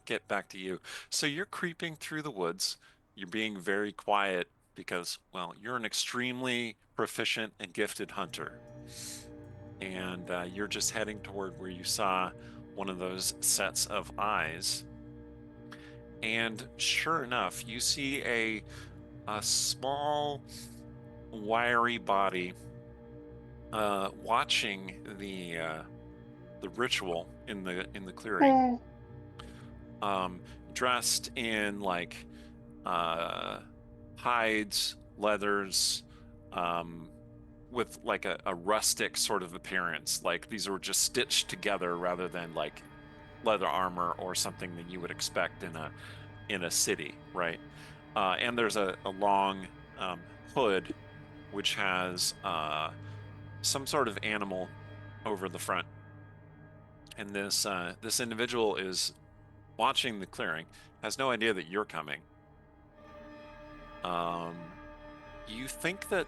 Speaker 1: get back to you. So you're creeping through the woods. You're being very quiet because, well, you're an extremely proficient and gifted hunter. And you're just heading toward where you saw one of those sets of eyes. And sure enough, you see a small, wiry body watching the ritual in the clearing, dressed in like hides, leathers, with like a rustic sort of appearance. Like these were just stitched together rather than like leather armor or something that you would expect in a city, right? And there's a long hood which has some sort of animal over the front. And this individual is watching the clearing, has no idea that you're coming. you think that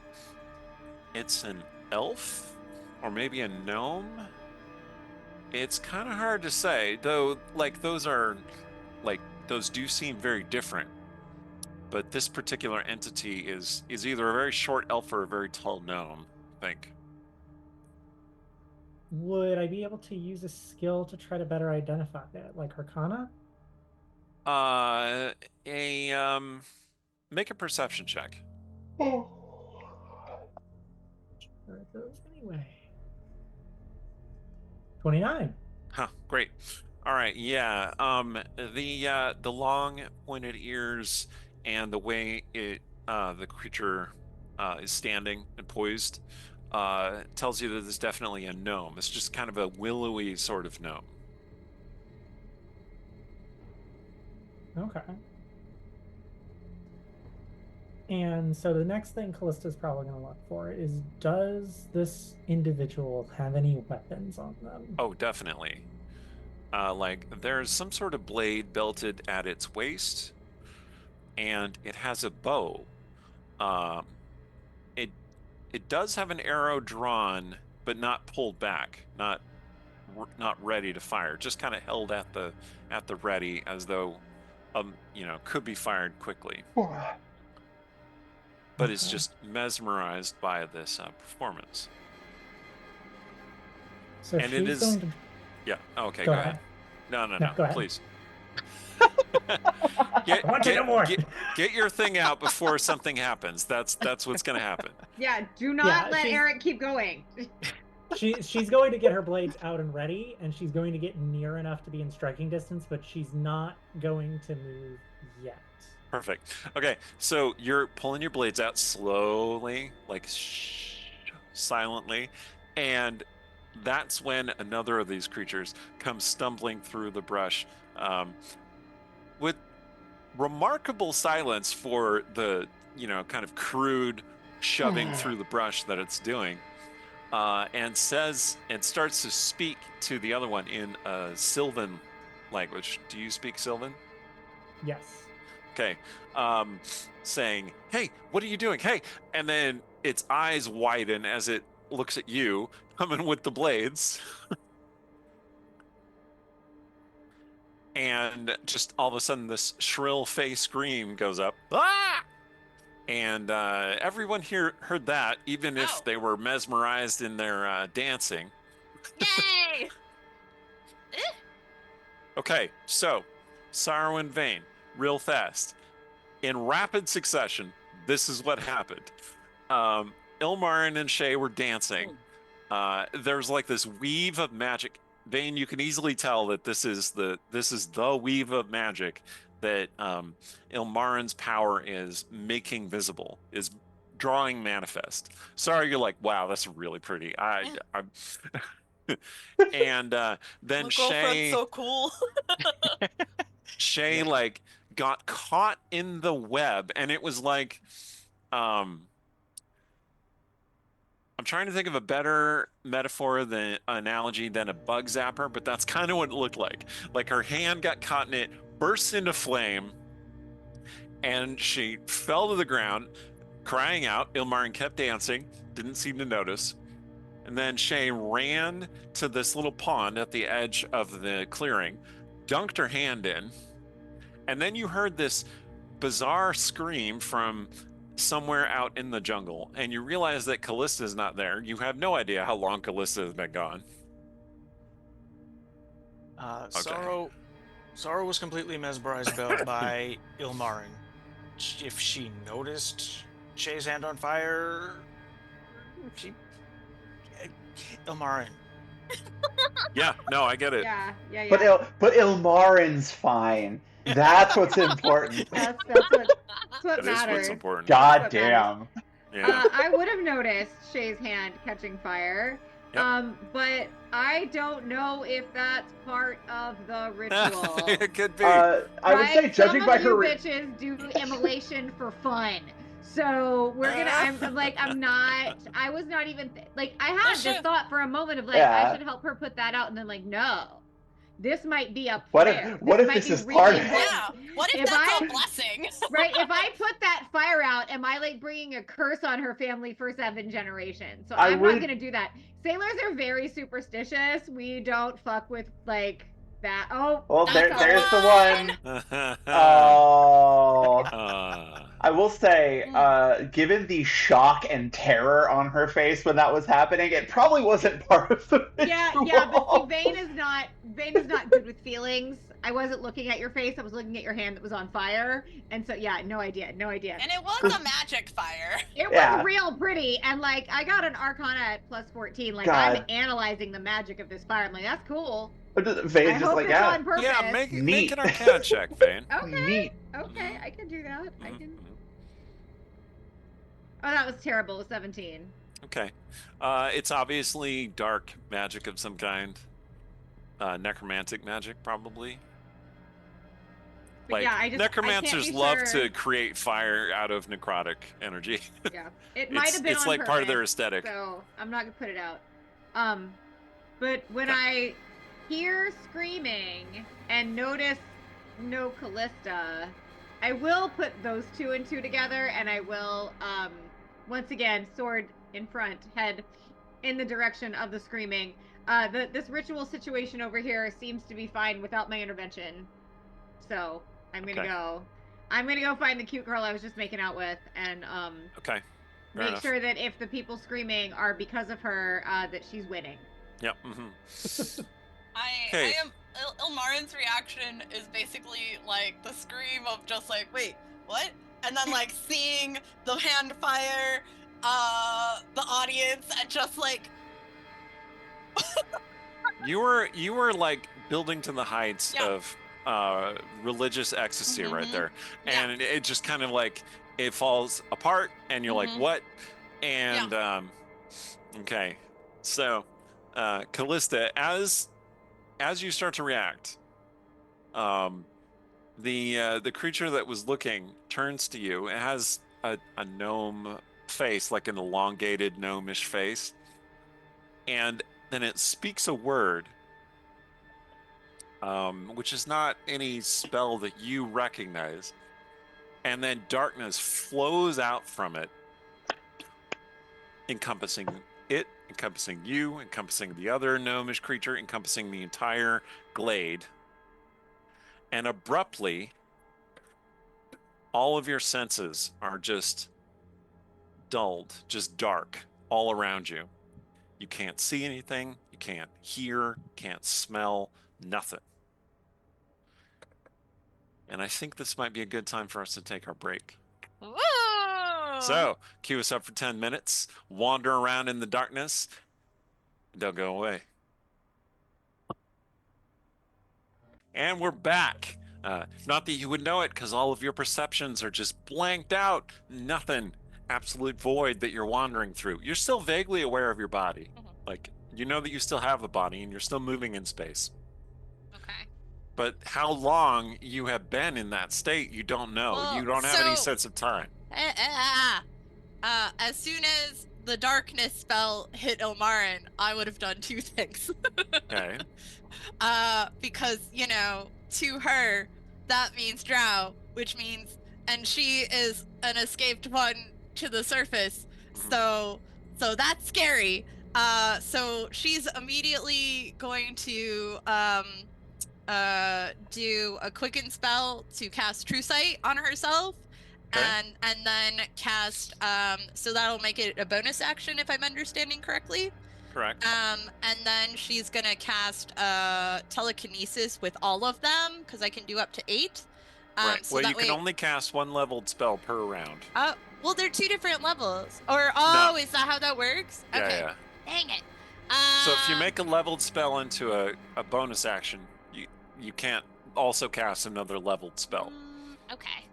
Speaker 1: it's an elf or maybe a gnome. It's kind of hard to say, though. Like those do seem very different. But this particular entity is either a very short elf or a very tall gnome, I think.
Speaker 3: Would I be able to use a skill to try to better identify that, like Arcana?
Speaker 1: Make a perception check.
Speaker 3: There it goes anyway. 29.
Speaker 1: Huh, great. All right, yeah. The long pointed ears and the way the creature is standing and poised tells you that it's definitely a gnome. It's just kind of a willowy sort of gnome.
Speaker 3: Okay. And so the next thing Callista's probably going to look for is, does this individual have any weapons on them?
Speaker 1: Oh, definitely. Like there's some sort of blade belted at its waist, and it has a bow. It does have an arrow drawn, but not pulled back, not ready to fire, just kind of held at the ready, as though could be fired quickly. But it's just mesmerized by this performance.
Speaker 3: So
Speaker 1: and it is.
Speaker 3: going to...
Speaker 1: Yeah. Okay.
Speaker 3: Go
Speaker 1: Go
Speaker 3: ahead.
Speaker 1: ahead. No.
Speaker 3: Go ahead.
Speaker 1: Please.
Speaker 3: I want to know more.
Speaker 1: Get your thing out before something happens. That's what's going to happen.
Speaker 6: Yeah, do not let
Speaker 3: she's-
Speaker 6: Eric keep going.
Speaker 3: She's going to get her blades out and ready, and she's going to get near enough to be in striking distance, but she's not going to move yet.
Speaker 1: Perfect. Okay, so you're pulling your blades out slowly, like silently, and that's when another of these creatures comes stumbling through the brush with remarkable silence for the, kind of crude shoving through the brush that it's doing, and starts to speak to the other one in a Sylvan language. Do you speak Sylvan?
Speaker 3: Yes.
Speaker 1: Okay. Saying, "Hey, what are you doing? Hey!" And then its eyes widen as it looks at you, coming with the blades. And just all of a sudden, this shrill face scream goes up. Ah! And everyone here heard that, even if they were mesmerized in their dancing.
Speaker 5: Yay!
Speaker 1: Okay, so Sorrow and Vane, real fast. In rapid succession, this is what happened. Ilmarin and Shay were dancing. There's like this weave of magic. Vane, you can easily tell that this is the weave of magic that Ilmarin's power is making visible, is drawing manifest. Sorry, you're like, wow, that's really pretty. I'm and then
Speaker 7: My
Speaker 1: Shay,
Speaker 7: girlfriend's so cool.
Speaker 1: Shay like got caught in the web, and it was like, I'm trying to think of a better metaphor than analogy than a bug zapper, but that's kind of what it looked like. Like her hand got caught in it, burst into flame, and she fell to the ground, crying out. Ilmarin kept dancing, didn't seem to notice. And then Shay ran to this little pond at the edge of the clearing, dunked her hand in, and then you heard this bizarre scream from somewhere out in the jungle, and you realize that Callista is not there. You have no idea how long Callista has been gone.
Speaker 4: Sorrow was completely mesmerized by Ilmarin. If she noticed Shay's hand on fire, Ilmarin.
Speaker 1: Yeah, no, I get it.
Speaker 6: Yeah.
Speaker 2: But Ilmarin's fine. That's what's important.
Speaker 6: That's what
Speaker 1: That is
Speaker 6: matters.
Speaker 1: what's important.
Speaker 2: God
Speaker 6: What
Speaker 2: damn.
Speaker 1: Yeah.
Speaker 6: I would have noticed Shay's hand catching fire.
Speaker 1: Yep.
Speaker 6: But I don't know if that's part of the ritual.
Speaker 1: It could be.
Speaker 2: I would say, judging by her,
Speaker 6: Some of you bitches do immolation for fun. So we're gonna. I was not even like. I had this thought for a moment of like,
Speaker 2: Yeah.
Speaker 6: I should help her put that out, and then like, no, this might be a
Speaker 2: What
Speaker 6: prayer.
Speaker 2: if
Speaker 6: might
Speaker 2: this
Speaker 6: be
Speaker 2: is
Speaker 6: really
Speaker 2: part of
Speaker 6: important.
Speaker 7: Yeah. What if
Speaker 6: If
Speaker 7: that's
Speaker 6: I-
Speaker 7: a blessing?
Speaker 6: Right, if I put that fire out, am I like bringing a curse on her family for 7 generations? So I'm not gonna do that. Sailors are very superstitious. We don't fuck with like that. Oh,
Speaker 2: Well,
Speaker 6: that's
Speaker 2: there's the
Speaker 6: all.
Speaker 2: one. Oh.
Speaker 1: Uh,
Speaker 2: I will say, given the shock and terror on her face when that was happening, it probably wasn't part of the
Speaker 6: Yeah, but see, Vayne is not good with feelings. I wasn't looking at your face. I was looking at your hand that was on fire. And so, yeah, no idea.
Speaker 7: And it was a magic fire.
Speaker 6: It
Speaker 2: Yeah.
Speaker 6: was real pretty. And like, I got an Arcana at +14. Like,
Speaker 2: God.
Speaker 6: I'm analyzing the magic of this fire. I'm like, that's cool.
Speaker 2: But
Speaker 6: I
Speaker 2: Vayne's just
Speaker 6: hope
Speaker 2: like,
Speaker 6: it's
Speaker 2: yeah,
Speaker 6: on purpose.
Speaker 1: yeah, make
Speaker 2: Neat.
Speaker 1: an Arcana check, Vane.
Speaker 6: Okay.
Speaker 2: neat.
Speaker 6: Okay, I can do that. I
Speaker 1: Mhm,
Speaker 6: can.
Speaker 1: mhm.
Speaker 6: Oh, that was terrible. It was 17.
Speaker 1: Okay. It's obviously dark magic of some kind. Necromantic magic, probably.
Speaker 6: But
Speaker 1: Like,
Speaker 6: yeah, I can't
Speaker 1: necromancers
Speaker 6: be
Speaker 1: love
Speaker 6: sure.
Speaker 1: to create fire out of necrotic energy.
Speaker 6: Yeah, it might have been
Speaker 1: it's
Speaker 6: on
Speaker 1: like part of their
Speaker 6: purpose,
Speaker 1: aesthetic.
Speaker 6: So I'm not gonna put it out. But when
Speaker 1: Okay.
Speaker 6: I hear screaming and notice no Callista, I will put those 2 and 2 together, and I will once again sword in front, head in the direction of the screaming. This ritual situation over here seems to be fine without my intervention, so I'm gonna
Speaker 1: Okay.
Speaker 6: go. I'm gonna go find the cute girl I was just making out with, and
Speaker 1: Okay. Fair
Speaker 6: make
Speaker 1: enough.
Speaker 6: sure that if the people screaming are because of her, that she's winning.
Speaker 1: Yep. Mm-hmm.
Speaker 7: I am Ilmarin's reaction is basically like the scream of just like, wait, what? And then like seeing the hand fire, the audience, and just like
Speaker 1: You were like building to the heights
Speaker 7: Yeah.
Speaker 1: of religious ecstasy right
Speaker 7: Mhm.
Speaker 1: there,
Speaker 7: Yeah.
Speaker 1: and it just kind of like it falls apart, and you're like,
Speaker 7: Mhm.
Speaker 1: what? And okay, so Callista, as you start to react, the creature that was looking turns to you. It has a gnome face, like an elongated gnomish face, and then it speaks a word, which is not any spell that you recognize, and then darkness flows out from it, encompassing it, encompassing you, encompassing the other gnomish creature, encompassing the entire glade. And abruptly, all of your senses are just dulled, just dark all around you. You can't see anything, you can't hear, can't smell, nothing. And I think this might be a good time for us to take our break.
Speaker 7: whoa.
Speaker 1: So, cue us up for 10 minutes, wander around in the darkness, they'll go away. And we're back. Not that you would know it, because all of your perceptions are just blanked out. Nothing. Absolute void that you're wandering through. You're still vaguely aware of your body.
Speaker 7: Mhm.
Speaker 1: Like, you know that you still have a body and you're still moving in space.
Speaker 7: Okay.
Speaker 1: But how long you have been in that state, you don't know.
Speaker 7: Well,
Speaker 1: You don't have any
Speaker 7: so-
Speaker 1: sense of time.
Speaker 7: As soon as the darkness spell hit Ilmarin, I would have done 2 things.
Speaker 1: Okay.
Speaker 7: Because, to her, that means drow, which means, and she is an escaped one to the surface, so that's scary. So she's immediately going to do a quicken spell to cast True Sight on herself.
Speaker 1: Okay.
Speaker 7: And then cast so that'll make it a bonus action if I'm understanding correctly.
Speaker 1: Correct.
Speaker 7: And then she's gonna cast telekinesis with all of them because I can do up to 8.
Speaker 1: Right.
Speaker 7: So
Speaker 1: Well,
Speaker 7: that
Speaker 1: you can
Speaker 7: way,
Speaker 1: only cast 1 leveled spell per round.
Speaker 7: well, they're 2 different levels. Or
Speaker 1: No.
Speaker 7: is that how that works?
Speaker 1: Yeah,
Speaker 7: Okay.
Speaker 1: yeah.
Speaker 7: Dang it.
Speaker 1: So if you make a leveled spell into a bonus action, you can't also cast another leveled spell.
Speaker 7: Okay.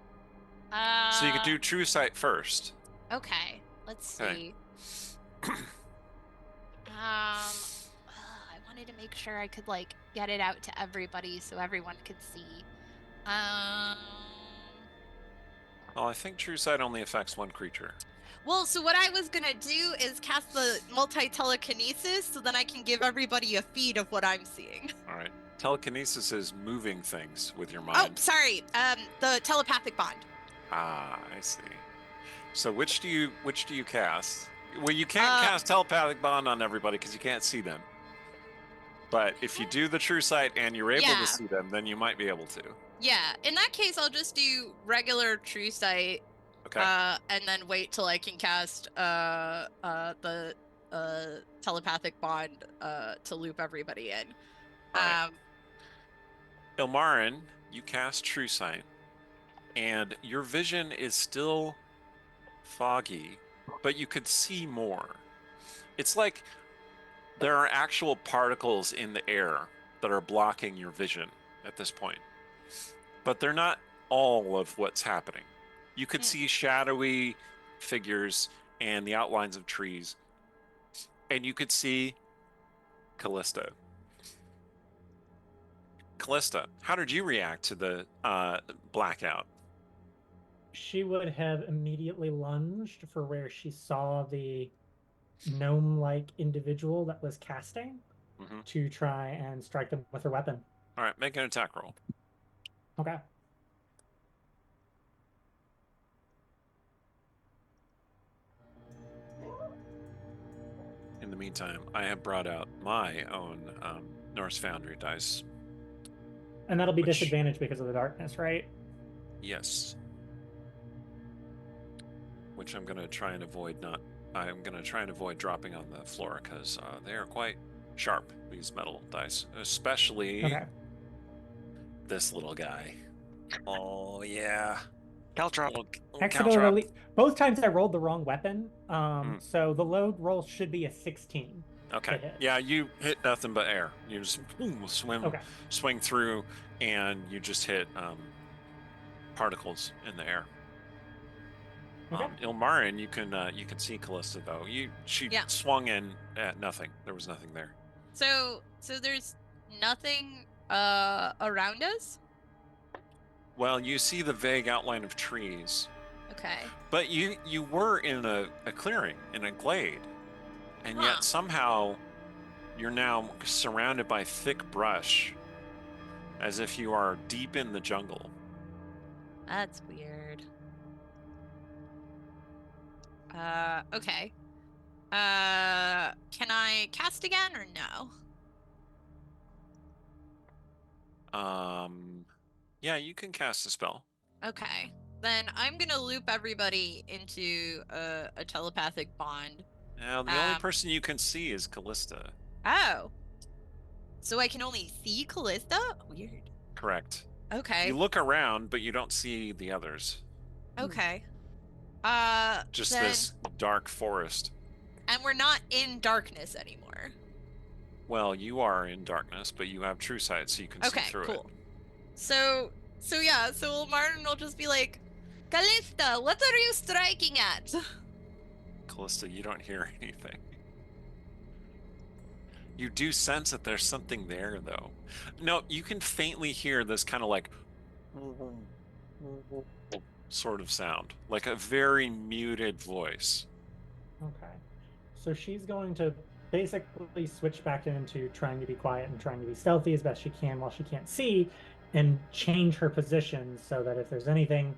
Speaker 1: So you could do True Sight first.
Speaker 7: Okay. Let's
Speaker 1: Okay.
Speaker 7: see. I wanted to make sure I could get it out to everybody so everyone could see.
Speaker 1: Well, I think True Sight only affects 1 creature.
Speaker 7: Well, so what I was gonna do is cast the multi-telekinesis so then I can give everybody a feed of what I'm seeing.
Speaker 1: All right. Telekinesis is moving things with your
Speaker 7: Oh,
Speaker 1: mind.
Speaker 7: sorry. The telepathic bond.
Speaker 1: Ah, I see. So which do you cast? Well, you can't cast telepathic bond on everybody because you can't see them. But if you do the true sight and you're able
Speaker 7: Yeah.
Speaker 1: to see them, then you might be able to.
Speaker 7: Yeah. In that case, I'll just do regular true sight.
Speaker 1: Okay.
Speaker 7: And then wait till I can cast the telepathic bond to loop everybody in.
Speaker 1: Right. Ilmarin, you cast True Sight, and your vision is still foggy, but you could see more. It's like there are actual particles in the air that are blocking your vision at this point. But they're not all of what's happening. You could see shadowy figures and the outlines of trees, and you could see Callista. Callista, how did you react to the blackout?
Speaker 3: She would have immediately lunged for where she saw the gnome-like individual that was casting to try and strike them with her weapon.
Speaker 1: All right, make an attack roll.
Speaker 3: Okay.
Speaker 1: In the meantime, I have brought out my own Norse Foundry dice.
Speaker 3: And that'll be disadvantaged because of the darkness, right?
Speaker 1: Yes. Which I'm going to try and avoid I'm going to try and avoid dropping on the floor because they are quite sharp, these metal dice. Especially this little guy. Oh, yeah.
Speaker 4: Caltrop.
Speaker 3: Accidentally, both times I rolled the wrong weapon, so the load roll should be a 16.
Speaker 1: Okay. Yeah, you hit nothing but air. You just swing through, and you just hit particles in the air. Ilmarin, you can see Callista though. She swung in at nothing. There was nothing there.
Speaker 7: So there's nothing around us?
Speaker 1: Well, you see the vague outline of trees.
Speaker 7: Okay.
Speaker 1: But you were in a clearing, in a glade. And yet somehow you're now surrounded by thick brush, as if you are deep in the jungle.
Speaker 7: That's weird. Okay. Can I cast again or no?
Speaker 1: Yeah, you can cast a spell.
Speaker 7: Okay. Then I'm gonna loop everybody into a telepathic bond.
Speaker 1: Now, the only person you can see is Callista.
Speaker 7: Oh. So I can only see Callista? Weird.
Speaker 1: Correct.
Speaker 7: Okay.
Speaker 1: You look around, but you don't see the others.
Speaker 7: Okay.
Speaker 1: Just this dark forest.
Speaker 7: And we're not in darkness anymore.
Speaker 1: Well, you are in darkness, but you have true sight, so you can see through it.
Speaker 7: So Martin will just be like, Callista, what are you striking at?
Speaker 1: Callista, you don't hear anything. You do sense that there's something there, though. No, you can faintly hear this kind of like sort of sound, like a very muted voice.
Speaker 3: Okay. So she's going to basically switch back into trying to be quiet and trying to be stealthy as best she can while she can't see, and change her position so that if there's anything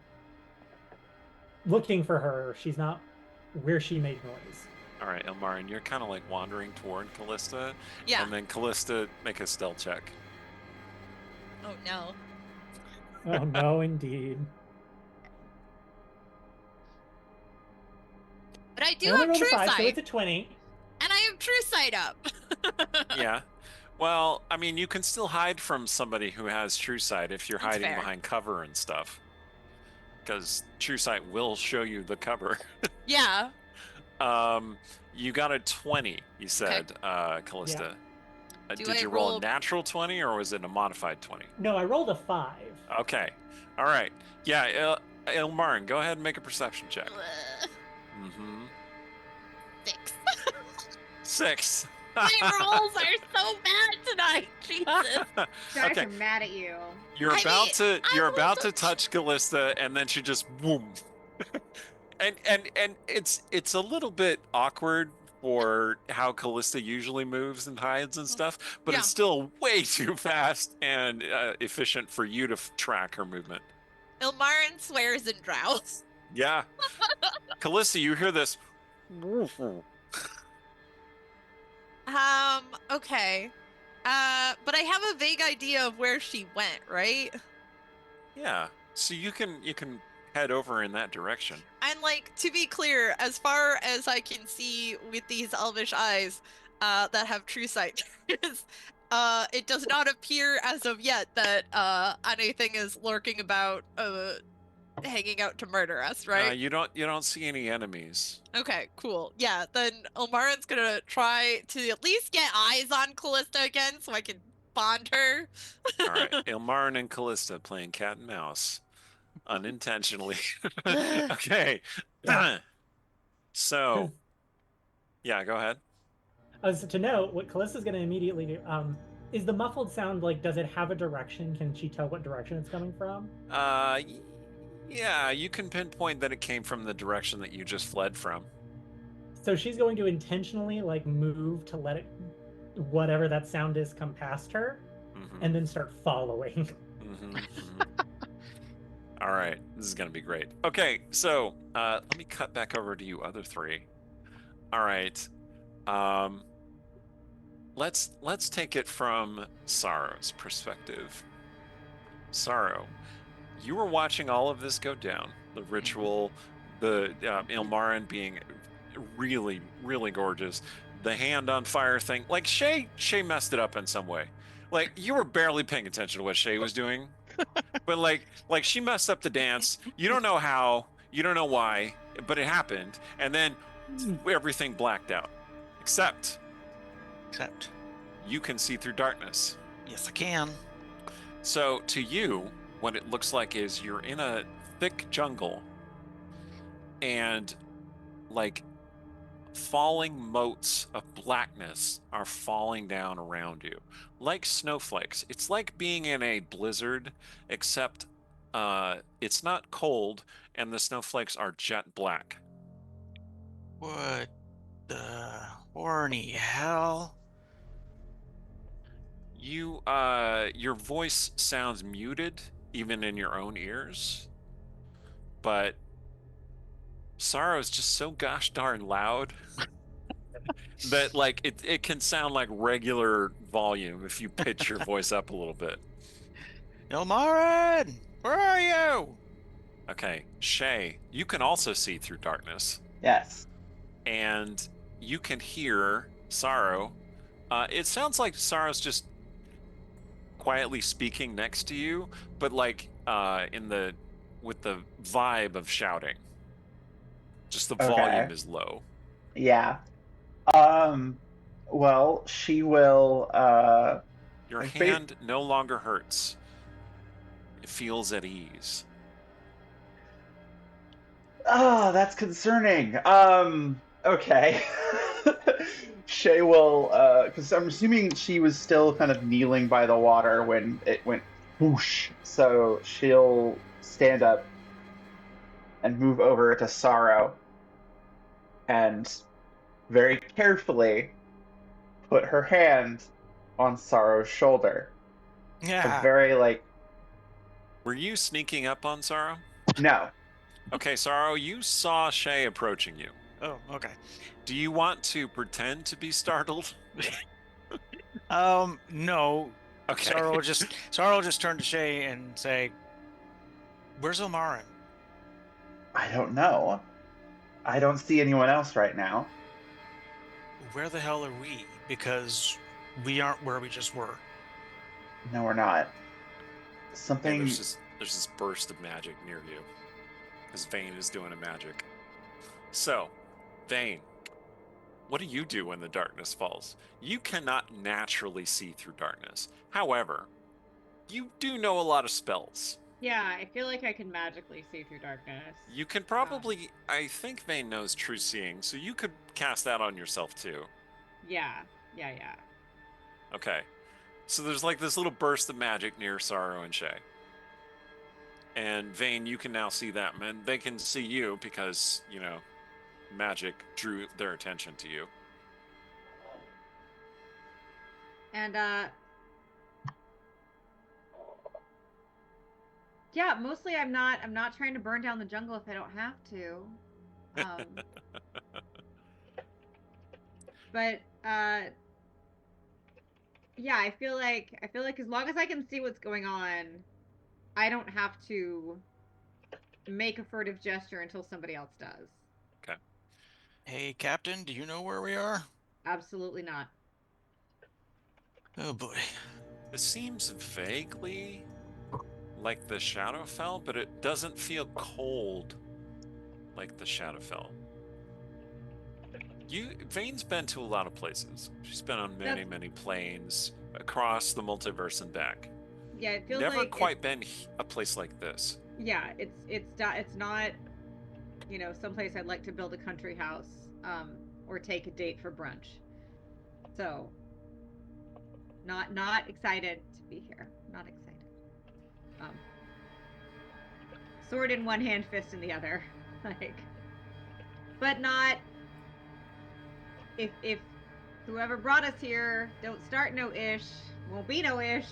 Speaker 3: looking for her, she's not where she made noise.
Speaker 1: All right, Ilmarin, you're kind of like wandering toward Callista.
Speaker 7: Yeah.
Speaker 1: And then Callista, make a stealth check.
Speaker 7: Oh no.
Speaker 3: Oh no, indeed.
Speaker 7: But I do have true sight.
Speaker 3: So it's a 20.
Speaker 7: And I have true sight up.
Speaker 1: Yeah. Well, I mean, you can still hide from somebody who has true sight if you're hiding behind cover and stuff. Because true sight will show you the cover.
Speaker 7: Yeah.
Speaker 1: You got a 20, you said, Callista.
Speaker 3: Yeah.
Speaker 1: Did you roll a natural 20 or was it a modified 20?
Speaker 3: No, I rolled a 5.
Speaker 1: Okay. All right. Yeah, Ilmarin, go ahead and make a perception check.
Speaker 7: 6.
Speaker 1: 6.
Speaker 7: My rolls are so bad tonight. Jesus.
Speaker 6: Guys are mad at you.
Speaker 1: You're about to touch Callista, and then she just boom. and it's a little bit awkward for how Callista usually moves and hides and stuff, but
Speaker 7: Yeah.
Speaker 1: it's still way too fast and efficient for you to track her movement.
Speaker 7: Ilmarin swears and drowls.
Speaker 1: Yeah. Callista, you hear this.
Speaker 7: Okay. But I have a vague idea of where she went, right?
Speaker 1: Yeah. So you can head over in that direction.
Speaker 7: And like, to be clear, as far as I can see with these elvish eyes that have true sight, it does not appear as of yet that anything is lurking about hanging out to murder us, right?
Speaker 1: You don't see any enemies.
Speaker 7: Okay, cool. Yeah, then Ilmarin's gonna try to at least get eyes on Callista again so I can bond her.
Speaker 1: All right. Ilmarin and Callista playing cat and mouse unintentionally. Okay. So, yeah, go ahead.
Speaker 3: To note, what Callista's going to immediately do is the muffled sound, like, does it have a direction? Can she tell what direction it's coming from?
Speaker 1: Yeah, you can pinpoint that it came from the direction that you just fled from.
Speaker 3: So she's going to intentionally, like, move to let it, whatever that sound is, come past her, and then start following.
Speaker 1: All right, this is gonna be great. Okay, so let me cut back over to you other three. All right, let's take it from Sorrow's perspective. Sorrow, you were watching all of this go down. The ritual, the Ilmarin being really, really gorgeous. The hand on fire thing. Like Shay messed it up in some way. Like you were barely paying attention to what Shay was doing. But like she messed up the dance. You don't know how, you don't know why, but it happened. And then everything blacked out. Except you can see through darkness.
Speaker 4: Yes, I can.
Speaker 1: So to you, what it looks like is you're in a thick jungle and like falling motes of blackness are falling down around you like snowflakes. It's like being in a blizzard, except it's not cold and the snowflakes are jet black.
Speaker 4: What the horny hell?
Speaker 1: You your voice sounds muted even in your own ears, but Sorrow's just so gosh darn loud that like it can sound like regular volume if you pitch your voice up a little bit.
Speaker 4: Ilmarin, where are you?
Speaker 1: Okay, Shay, you can also see through darkness.
Speaker 2: Yes.
Speaker 1: And you can hear Sorrow. It sounds like Sorrow's just quietly speaking next to you, but like with the vibe of shouting. Just the volume is low.
Speaker 2: Yeah. Well, she will
Speaker 1: Your hand no longer hurts. It feels at ease.
Speaker 2: Oh, that's concerning. Okay. Shay will, because I'm assuming she was still kind of kneeling by the water when it went whoosh. So she'll stand up and move over to Sorrow and very carefully put her hand on Sorrow's shoulder.
Speaker 4: Yeah.
Speaker 2: Very like.
Speaker 1: Were you sneaking up on Sorrow?
Speaker 2: No.
Speaker 1: Okay, Sorrow, you saw Shay approaching you.
Speaker 4: Oh, okay.
Speaker 1: Do you want to pretend to be startled?
Speaker 4: No.
Speaker 1: Okay.
Speaker 4: Sorrow will just turn to Shay and say, "Where's Ilmarin?"
Speaker 2: I don't know. I don't see anyone else right now.
Speaker 4: Where the hell are we? Because we aren't where we just were.
Speaker 2: No, we're not.
Speaker 1: Yeah,
Speaker 2: Something.
Speaker 1: there's this burst of magic near you. Because Vane is doing a magic. So, Vane, what do you do when the darkness falls? You cannot naturally see through darkness. However, you do know a lot of spells.
Speaker 6: Yeah, I feel like I can magically see through darkness.
Speaker 1: You can probably, I think Vane knows True Seeing, so you could cast that on yourself too.
Speaker 6: Yeah.
Speaker 1: Okay. So there's like this little burst of magic near Sorrow and Shay. And Vane, you can now see them, and they can see you because, magic drew their attention to you.
Speaker 6: And yeah, mostly I'm not trying to burn down the jungle if I don't have to. But yeah, I feel like as long as I can see what's going on, I don't have to make a furtive gesture until somebody else does.
Speaker 1: Okay.
Speaker 4: Hey, Captain, do you know where we are?
Speaker 6: Absolutely not.
Speaker 4: Oh boy.
Speaker 1: This seems vaguely like the Shadowfell, but it doesn't feel cold like the Shadowfell. Vane's been to a lot of places. She's been on many planes across the multiverse and back.
Speaker 6: Yeah, it feels
Speaker 1: Never
Speaker 6: like
Speaker 1: quite been a place like this.
Speaker 6: Yeah, it's not, someplace I'd like to build a country house, or take a date for brunch. So, not excited to be here. Not excited. Sword in one hand, fist in the other, but not. If whoever brought us here don't start no ish, won't be no ish.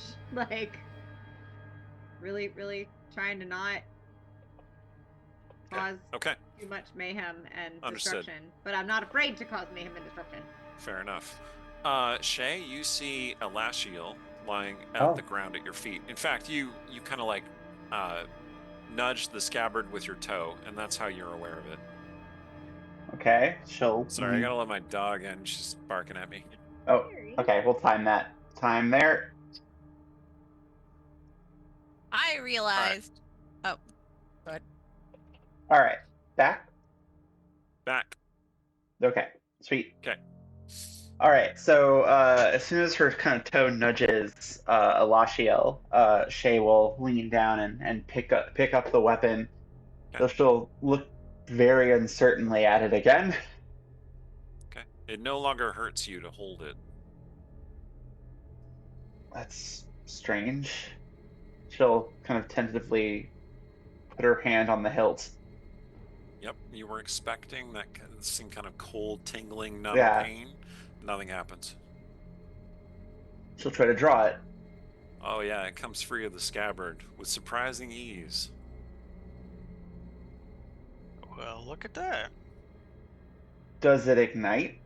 Speaker 6: Really trying to not cause too much mayhem and destruction. But I'm not afraid to cause mayhem and destruction.
Speaker 1: Fair enough. Shay, you see a Lashiel lying at the ground at your feet. In fact, you kind of nudge the scabbard with your toe, and that's how you're aware of it.
Speaker 2: Okay, she'll.
Speaker 1: Sorry, I gotta let my dog in. She's barking at me.
Speaker 2: Oh, okay. We'll time that. Time there.
Speaker 5: I realized.
Speaker 1: All right.
Speaker 5: Oh, good.
Speaker 2: All right. Back. Okay. Sweet.
Speaker 1: Okay.
Speaker 2: All right. So as soon as her kind of toe nudges Elashiel, Shay will lean down and pick up the weapon.
Speaker 1: Okay.
Speaker 2: So she'll look very uncertainly at it again.
Speaker 1: Okay. It no longer hurts you to hold it.
Speaker 2: That's strange. She'll kind of tentatively put her hand on the hilt.
Speaker 1: Yep, you were expecting that same kind of cold, tingling, numb pain. Nothing happens.
Speaker 2: She'll try to draw it.
Speaker 1: Oh yeah, it comes free of the scabbard with surprising ease.
Speaker 4: Well, look at that.
Speaker 2: Does it ignite?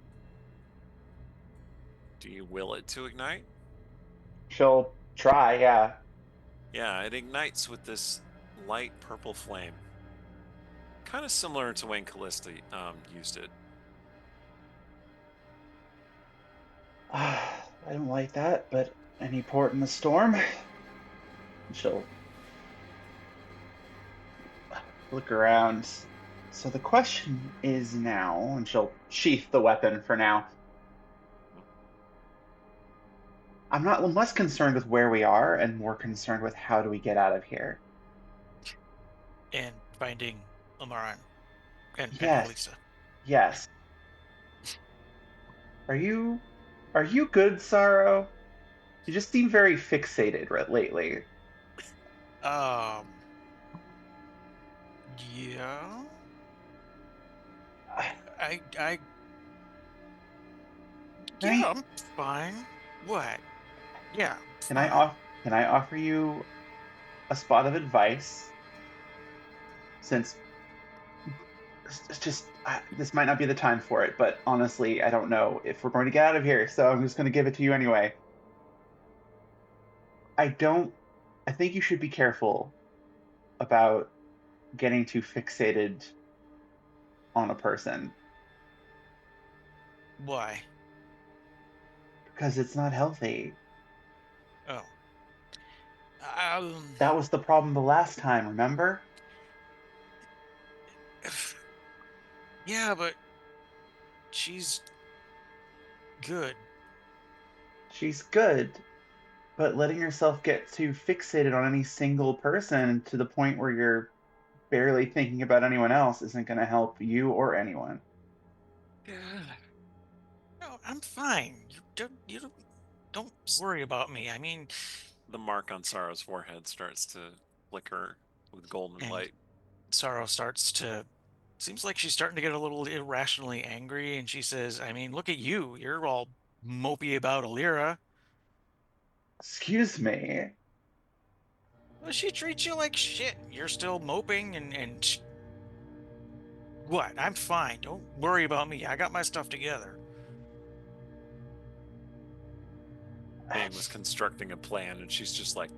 Speaker 1: Do you will it to ignite?
Speaker 2: She'll try, yeah.
Speaker 1: Yeah, it ignites with this light purple flame. Kind of similar to when Callista used it.
Speaker 2: I don't like that, but any port in the storm? She'll look around. So the question is now, and she'll sheath the weapon for now. I'm less concerned with where we are and more concerned with how do we get out of here.
Speaker 4: And finding Amaran and Lisa.
Speaker 2: Yes. Are you good, Sorrow? You just seem very fixated lately.
Speaker 4: Yeah. I'm fine. What? Yeah.
Speaker 2: Can I offer you a spot of advice? Since it's just this might not be the time for it, but honestly, I don't know if we're going to get out of here, so I'm just going to give it to you anyway. I think you should be careful about getting too fixated on a person.
Speaker 4: Why?
Speaker 2: Because it's not healthy.
Speaker 4: Oh.
Speaker 2: That was the problem the last time, remember?
Speaker 4: Yeah, but she's good.
Speaker 2: She's good, but letting yourself get too fixated on any single person to the point where you're barely thinking about anyone else isn't going to help you or anyone.
Speaker 4: No, I'm fine. You don't worry about me. I mean,
Speaker 1: the mark on Sorrow's forehead starts to flicker with golden light.
Speaker 4: Sorrow seems like she's starting to get a little irrationally angry, and she says, I mean, look at you. You're all mopey about Alira.
Speaker 2: Excuse me.
Speaker 4: Well, she treats you like shit. You're still moping and what? I'm fine. Don't worry about me. I got my stuff together.
Speaker 1: Bane was constructing a plan, and she's just like,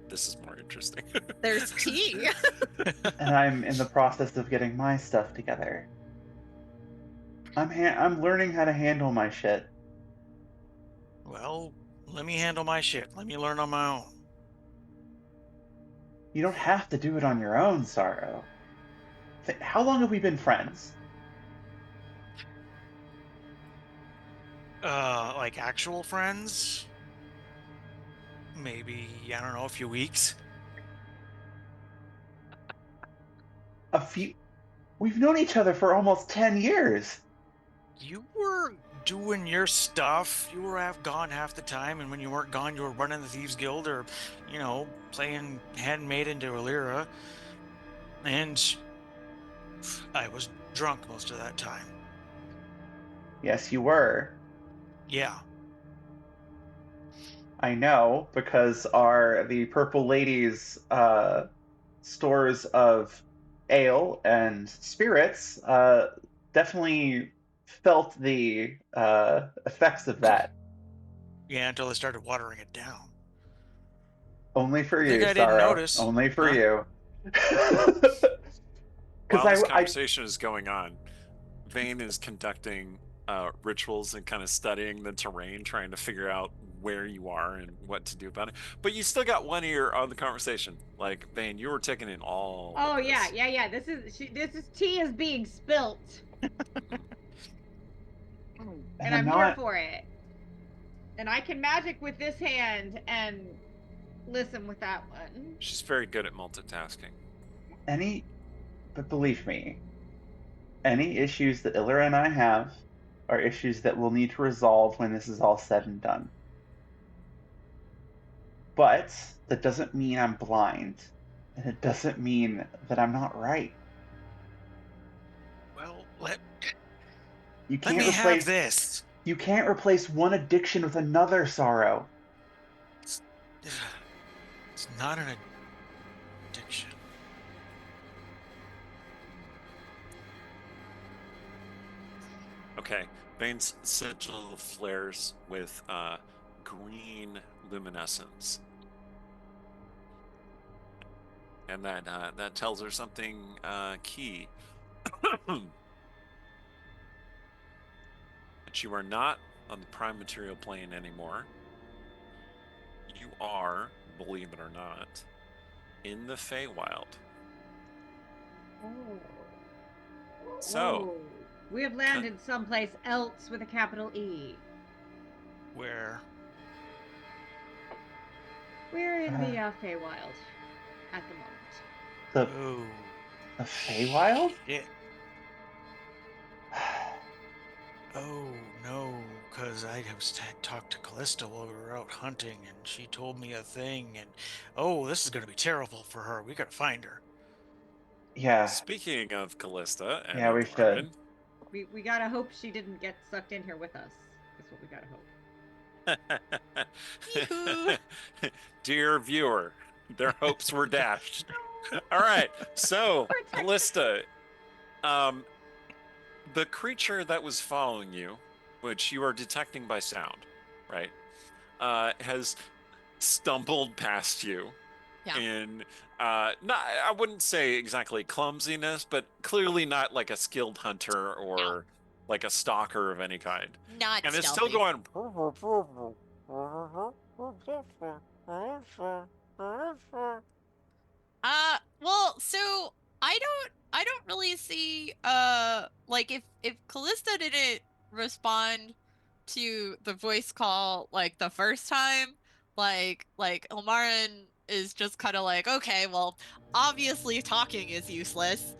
Speaker 1: this is more interesting.
Speaker 7: There's tea.
Speaker 2: And I'm in the process of getting my stuff together. I'm learning how to handle my shit.
Speaker 4: Well, let me handle my shit. Let me learn on my own.
Speaker 2: You don't have to do it on your own, Sorrow. How long have we been friends?
Speaker 4: Like actual friends? Maybe, I don't know, a few weeks.
Speaker 2: We've known each other for almost 10 years.
Speaker 4: You were doing your stuff. You were gone half the time, and when you weren't gone, you were running the Thieves Guild or, playing handmaiden to Orkira. And I was drunk most of that time.
Speaker 2: Yes, you were.
Speaker 4: Yeah.
Speaker 2: I know, because the Purple Lady's stores of ale and spirits definitely felt the effects of that.
Speaker 4: Yeah, until they started watering it down.
Speaker 2: Only for you,
Speaker 4: I didn't
Speaker 2: Sorrow.
Speaker 4: notice.
Speaker 2: Only for
Speaker 4: Huh?
Speaker 2: you.
Speaker 1: While this
Speaker 2: I
Speaker 1: conversation is going on, Vane is conducting rituals and kind of studying the terrain, trying to figure out where you are and what to do about it. But you still got one ear on the conversation. Like, Vane, you were taking in all.
Speaker 6: Oh
Speaker 1: of
Speaker 6: yeah,
Speaker 1: this.
Speaker 6: yeah. This is tea is being spilt, and I'm here for it. And I can magic with this hand and listen with that one.
Speaker 1: She's very good at multitasking.
Speaker 2: But believe me, any issues that Illa and I have are issues that we'll need to resolve when this is all said and done. But that doesn't mean I'm blind, and it doesn't mean that I'm not right.
Speaker 4: Well,
Speaker 2: You
Speaker 4: let
Speaker 2: can't
Speaker 4: me have
Speaker 2: replace
Speaker 4: this.
Speaker 2: You can't replace one addiction with another, Sorrow.
Speaker 4: It's not an addiction.
Speaker 1: Okay, Vane's sigil flares with green luminescence, and that tells her something key. That you are not on the prime material plane anymore. You are, believe it or not, in the Feywild. So,
Speaker 6: we have landed someplace else with a capital E.
Speaker 4: Where?
Speaker 6: We're in the Feywild at the moment.
Speaker 2: The Feywild?
Speaker 4: Shit. Oh, no, because I had talked to Callista while we were out hunting, and she told me a thing, and this is going to be terrible for her. We got to find her.
Speaker 2: Yeah.
Speaker 1: Speaking of Callista and
Speaker 2: yeah, we should.
Speaker 6: We gotta hope she didn't get sucked in here with us. That's what we gotta
Speaker 1: hope. Dear viewer, their hopes were dashed. All right, so Callista, the creature that was following you, which you are detecting by sound, right, has stumbled past you in I wouldn't say exactly clumsiness, but clearly not like a skilled hunter or like a stalker of any kind.
Speaker 5: Not
Speaker 1: and
Speaker 5: stealthy.
Speaker 1: It's still going.
Speaker 5: Well, so I don't really see like if Callista didn't respond to the voice call like the first time, like Ilmarin is just kind of like, okay, well, obviously talking is useless.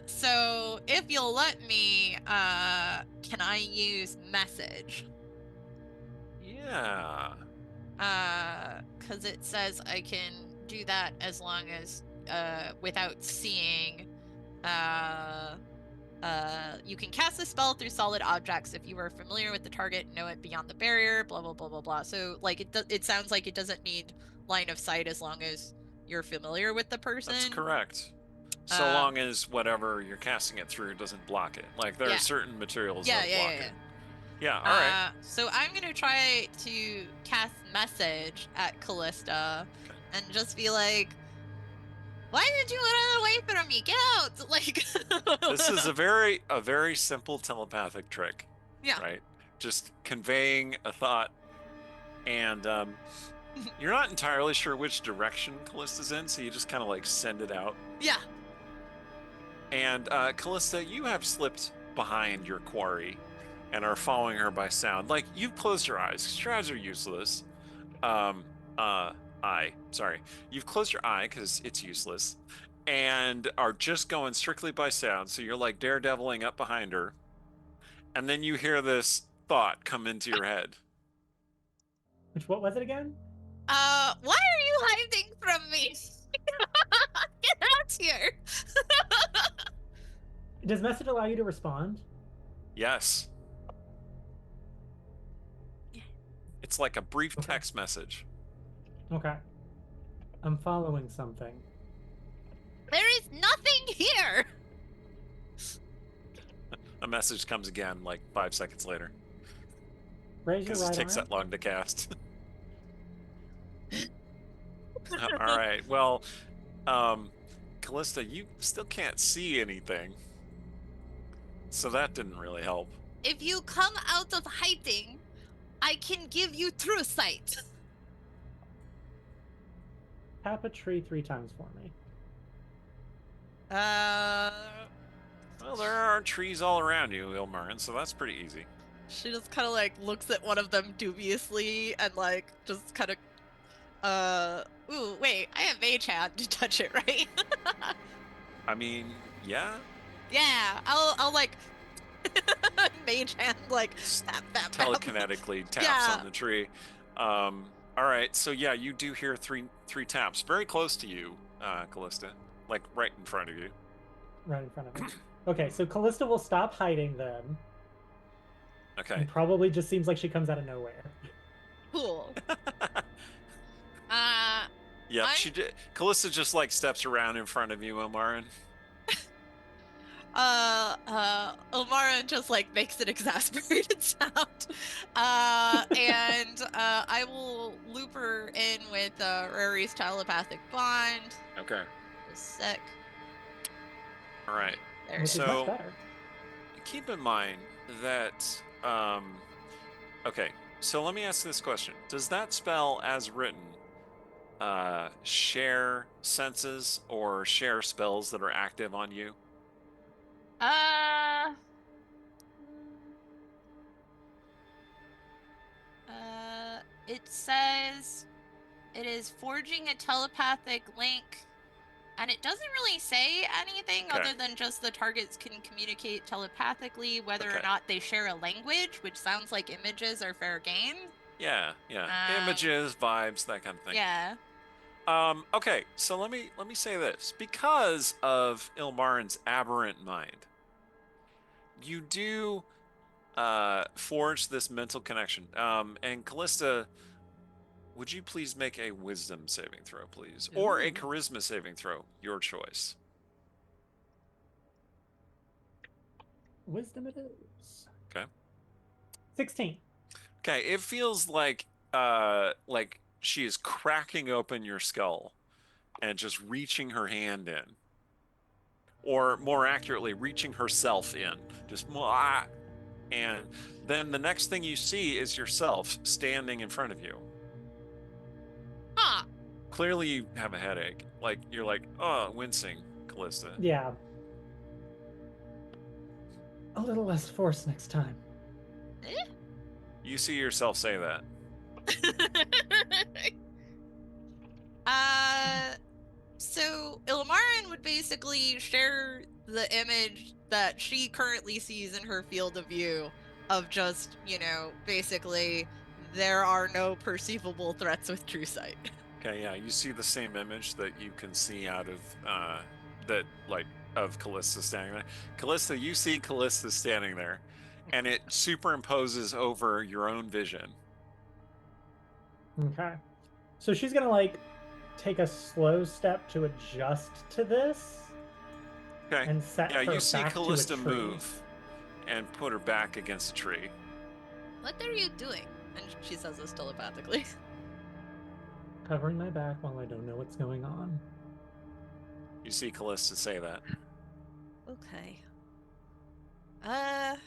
Speaker 5: So if you'll let me, can I use message?
Speaker 1: Yeah.
Speaker 5: Because it says I can do that as long as without seeing You can cast a spell through solid objects if you are familiar with the target, know it beyond the barrier, blah blah blah blah blah. So like it sounds like it doesn't need line of sight as long as you're familiar with the person.
Speaker 1: That's correct. So long as whatever you're casting it through doesn't block it. Like there are certain materials that block it. Yeah, all right.
Speaker 5: So I'm gonna try to cast message at Callista and just be like, why did you run away from me? Get out! Like
Speaker 1: This is a very simple telepathic trick.
Speaker 5: Yeah.
Speaker 1: Right? Just conveying a thought, and you're not entirely sure which direction Callista's in, so you just kind of like send it out.
Speaker 5: Yeah.
Speaker 1: And Callista, you have slipped behind your quarry and are following her by sound. Like, you've closed your eyes, 'cause your eyes are useless. You've closed your eye because it's useless, and are just going strictly by sound, so you're like daredeviling up behind her, and then you hear this thought come into your head.
Speaker 3: What was it again?
Speaker 5: Why are you hiding from me? Get out here!
Speaker 3: Does message allow you to respond?
Speaker 1: Yes. It's like a brief text message.
Speaker 3: Okay. I'm following something.
Speaker 5: There is nothing here!
Speaker 1: A message comes again like 5 seconds later.
Speaker 3: Raise your
Speaker 1: Because
Speaker 3: right
Speaker 1: it takes
Speaker 3: arm.
Speaker 1: that long to cast. All right. Well, Callista, you still can't see anything. So that didn't really help.
Speaker 5: If you come out of hiding, I can give you true sight.
Speaker 3: Tap a tree 3 times for me.
Speaker 1: Well, there are trees all around you, Ilmarin, so that's pretty easy.
Speaker 7: She just kind of like looks at one of them dubiously and like just kind of,
Speaker 5: Ooh, wait, I have mage hand to touch it, right?
Speaker 1: I mean, yeah.
Speaker 5: Yeah, I'll like mage hand like tap.
Speaker 1: Telekinetically taps on the tree. All right, so yeah, you do hear three taps very close to you, Callista, like right in front of you.
Speaker 3: Right in front of me. Okay, so Callista will stop hiding then.
Speaker 1: Okay.
Speaker 3: And probably just seems like she comes out of nowhere.
Speaker 5: Cool.
Speaker 1: Yeah, Callista just like steps around in front of you, Ilmarin.
Speaker 5: Ilmarin just like makes an exasperated sound. And I will loop her in with Rary's telepathic bond.
Speaker 1: Okay.
Speaker 5: Just a sec.
Speaker 1: All right.
Speaker 5: There.
Speaker 3: Which is much
Speaker 1: So
Speaker 3: better.
Speaker 1: keep in mind that okay, so let me ask this question. Does that spell as written share senses or share spells that are active on you?
Speaker 5: It says it is forging a telepathic link, and it doesn't really say anything
Speaker 1: Okay.
Speaker 5: other than just the targets can communicate telepathically, whether or
Speaker 1: Okay.
Speaker 5: not they share a language, which sounds like images are fair game.
Speaker 1: Yeah. Images, vibes, that kind of thing.
Speaker 5: Yeah.
Speaker 1: Okay, so let me say this. Because of Ilmarin's aberrant mind, you do forge this mental connection. And Callista, would you please make a wisdom saving throw, please? Or a charisma saving throw, your choice.
Speaker 3: Wisdom it is.
Speaker 1: Okay.
Speaker 3: 16.
Speaker 1: Okay, it feels like she is cracking open your skull and just reaching her hand in. Or more accurately, reaching herself in. Just mwah. And then the next thing you see is yourself standing in front of you.
Speaker 5: Huh.
Speaker 1: Clearly you have a headache. Like you're like, oh, wincing, Callista.
Speaker 3: Yeah. A little less force next time.
Speaker 1: You see yourself say that.
Speaker 5: So Ilmarin would basically share the image that she currently sees in her field of view of just, basically there are no perceivable threats with true sight.
Speaker 1: Okay, yeah, you see the same image that you can see out of that, like, of Callista standing there. Callista, you see Callista standing there, and it superimposes over your own vision.
Speaker 3: Okay. So she's gonna like take a slow step to adjust to this.
Speaker 1: Okay.
Speaker 3: And set
Speaker 1: Yeah,
Speaker 3: her
Speaker 1: you see
Speaker 3: back
Speaker 1: Callista
Speaker 3: to a tree.
Speaker 1: move and put her back against a tree.
Speaker 7: What are you doing? And she says this telepathically.
Speaker 3: Covering my back while I don't know what's going on.
Speaker 1: You see Callista say that.
Speaker 7: Okay. I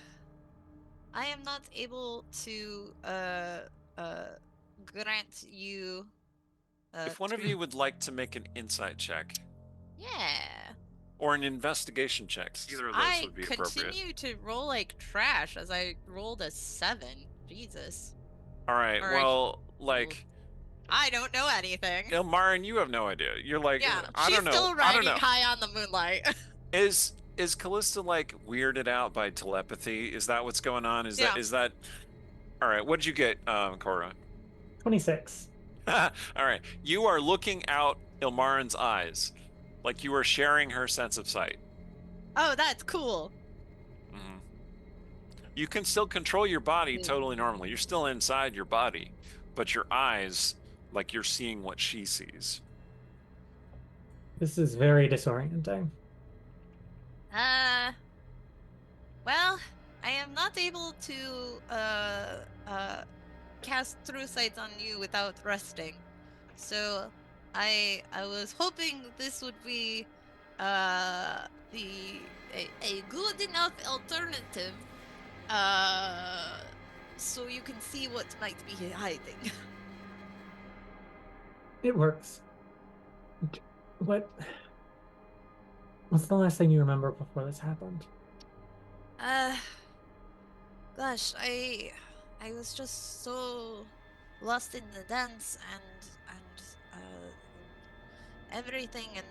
Speaker 7: am not able to grant you.
Speaker 1: If one of you would like to make an insight check
Speaker 7: Yeah.
Speaker 1: or an investigation check, either of those would be
Speaker 7: I
Speaker 1: appropriate.
Speaker 7: continue to roll like trash as I rolled a 7. Jesus.
Speaker 1: All right.
Speaker 7: Or
Speaker 1: Well, like
Speaker 7: I don't know anything.
Speaker 1: Ilmarin, you have no idea. You're like,
Speaker 7: Yeah,
Speaker 1: I
Speaker 7: she's
Speaker 1: don't know.
Speaker 7: still
Speaker 1: I don't
Speaker 7: riding
Speaker 1: know.
Speaker 7: high on the moonlight.
Speaker 1: Is Callista like weirded out by telepathy? Is that what's going on? Is that all right? What'd you get, Cora?
Speaker 3: 26.
Speaker 1: All right. You are looking out Ilmarin's eyes, like you are sharing her sense of sight.
Speaker 7: Oh, that's cool.
Speaker 1: Mhm. You can still control your body totally normally. You're still inside your body, but your eyes, like you're seeing what she sees.
Speaker 3: This is very disorienting.
Speaker 7: Well, I am not able to cast True Sight on you without resting. So I was hoping this would be a good enough alternative so you can see what might be hiding.
Speaker 3: It works. What's the last thing you remember before this happened?
Speaker 7: Gosh, I was just so lost in the dance and everything, and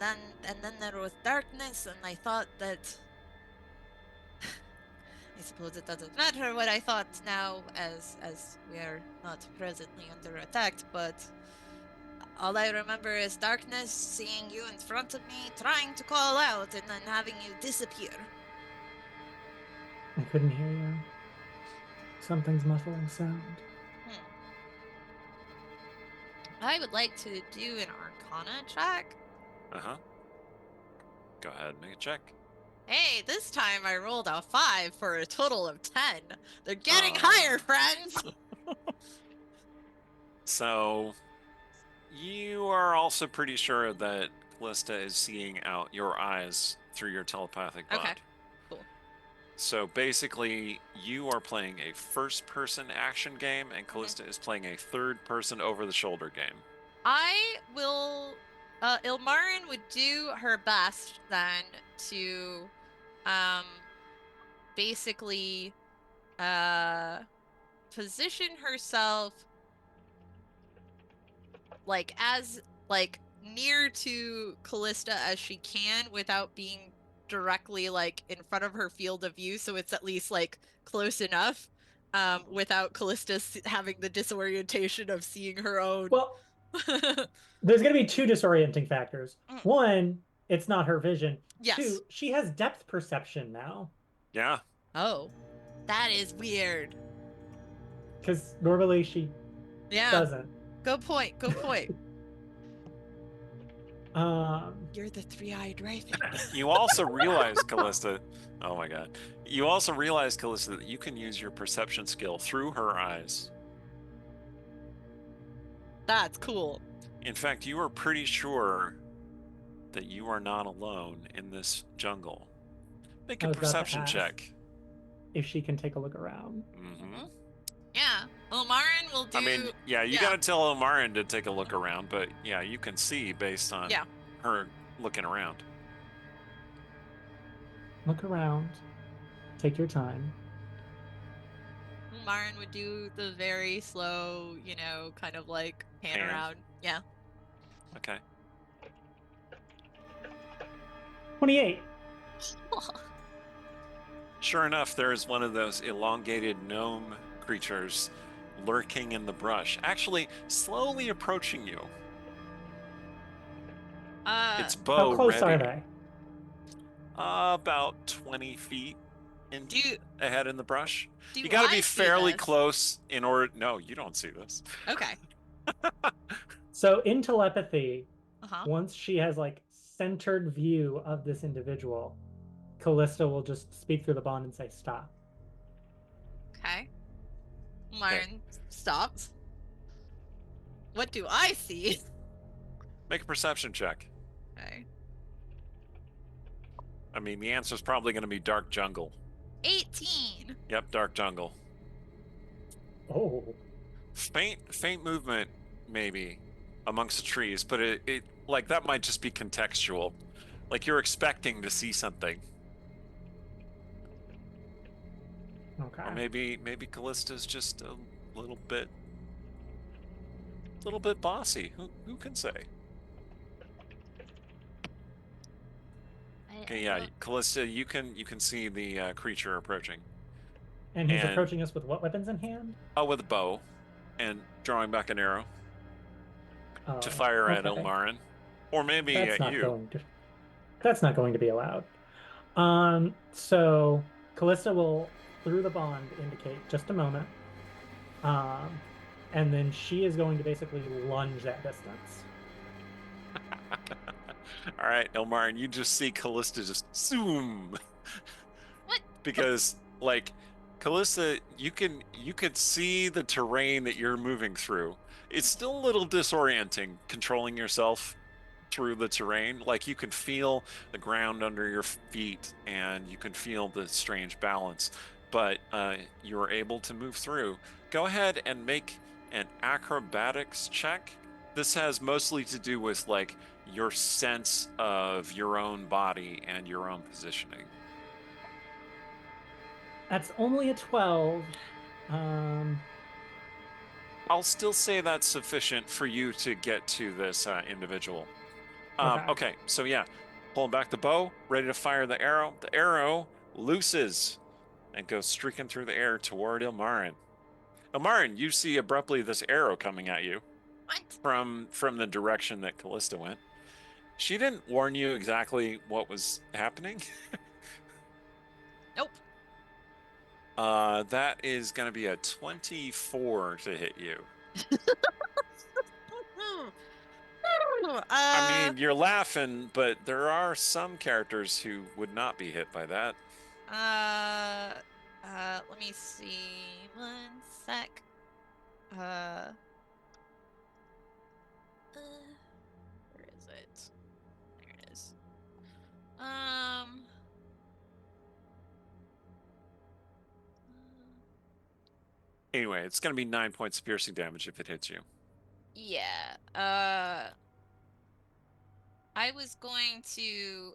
Speaker 7: then there was darkness, and I thought that I suppose it doesn't matter what I thought now, as we are not presently under attack, but all I remember is darkness, seeing you in front of me, trying to call out, and then having you disappear.
Speaker 3: I couldn't hear you. Something's muffling sound.
Speaker 7: I would like to do an Arcana check.
Speaker 1: Uh-huh. Go ahead, make a check.
Speaker 7: Hey, this time I rolled a 5 for a total of 10. They're getting higher, friends!
Speaker 1: So, you are also pretty sure that Callista is seeing out your eyes through your telepathic bond.
Speaker 7: Okay, cool.
Speaker 1: So basically, you are playing a first-person action game, and Callista is playing a third-person over-the-shoulder game.
Speaker 7: I will... Ilmarin would do her best, then, to... basically... position herself... as near to Callista as she can without being directly in front of her field of view, so it's at least close enough without Callista having the disorientation of seeing her own.
Speaker 3: Well, there's going to be 2 disorienting factors. 1, it's not her vision.
Speaker 7: Yes.
Speaker 3: 2, she has depth perception now.
Speaker 1: Yeah.
Speaker 7: Oh, that is weird.
Speaker 3: Because normally she doesn't.
Speaker 7: Good point. You're the 3-eyed raven.
Speaker 1: You also realize, Callista... Oh my god. You also realize, Callista, that you can use your perception skill through her eyes.
Speaker 7: That's cool.
Speaker 1: In fact, you are pretty sure that you are not alone in this jungle. Make a perception check.
Speaker 3: If she can take a look around.
Speaker 1: Mm-hmm.
Speaker 7: Yeah. Ilmarin will do...
Speaker 1: I mean, yeah, you gotta tell Ilmarin to take a look around, but yeah, you can see based on her looking around.
Speaker 3: Look around. Take your time.
Speaker 7: Ilmarin would do the very slow, kind of pan around. Yeah.
Speaker 1: Okay.
Speaker 3: 28.
Speaker 1: Sure enough, there is one of those elongated gnome creatures lurking in the brush, actually slowly approaching you. Its bow
Speaker 3: How close
Speaker 1: ready.
Speaker 3: are they?
Speaker 1: About 20 feet
Speaker 7: Do you
Speaker 1: ahead in the brush.
Speaker 7: do
Speaker 1: You got to
Speaker 7: I
Speaker 1: be
Speaker 7: see
Speaker 1: fairly
Speaker 7: this?
Speaker 1: close in order. No, you don't see this.
Speaker 7: Okay.
Speaker 3: So in telepathy,
Speaker 7: Uh-huh.
Speaker 3: once she has like centered view of this individual, Callista will just speak through the bond and say stop.
Speaker 7: Okay. Myron stops. What do I see?
Speaker 1: Make a perception check.
Speaker 7: Okay.
Speaker 1: I mean, the answer is probably going to be dark jungle.
Speaker 7: 18.
Speaker 1: Yep, dark jungle.
Speaker 3: Oh.
Speaker 1: Faint movement, maybe, amongst the trees, but it like that might just be contextual. Like you're expecting to see something.
Speaker 3: Okay.
Speaker 1: Or maybe Callista's just a little bit bossy. Who can say? Okay, yeah, Callista, you can see the creature approaching.
Speaker 3: And he's
Speaker 1: and-
Speaker 3: approaching us with what weapons in hand?
Speaker 1: Oh, with a bow, and drawing back an arrow
Speaker 3: Oh,
Speaker 1: to fire at
Speaker 3: okay.
Speaker 1: Ilmarin, or maybe
Speaker 3: That's
Speaker 1: at
Speaker 3: not
Speaker 1: you.
Speaker 3: going to. That's not going to be allowed. So Callista will, through the bond, indicate just a moment. And then she is going to basically lunge that distance.
Speaker 1: All right, Ilmarin, you just see Callista just zoom.
Speaker 7: What?
Speaker 1: Because like Callista, you could see the terrain that you're moving through. It's still a little disorienting controlling yourself through the terrain. Like you can feel the ground under your feet and you can feel the strange balance, but you're able to move through. Go ahead and make an acrobatics check. This has mostly to do with like your sense of your own body and your own positioning.
Speaker 3: That's only a 12.
Speaker 1: I'll still say that's sufficient for you to get to this individual. Okay, so yeah, pulling back the bow, ready to fire the arrow. The arrow looses and goes streaking through the air toward Ilmarin. Ilmarin, you see abruptly this arrow coming at you
Speaker 7: What?
Speaker 1: from the direction that Callista went. She didn't warn you exactly what was happening.
Speaker 7: Nope.
Speaker 1: That is going to be a 24 to hit you. I mean, you're laughing, but there are some characters who would not be hit by that.
Speaker 7: Let me see. 1 sec. Where is it? There it is.
Speaker 1: Anyway, it's going to be 9 points of piercing damage if it hits you.
Speaker 7: Yeah. I was going to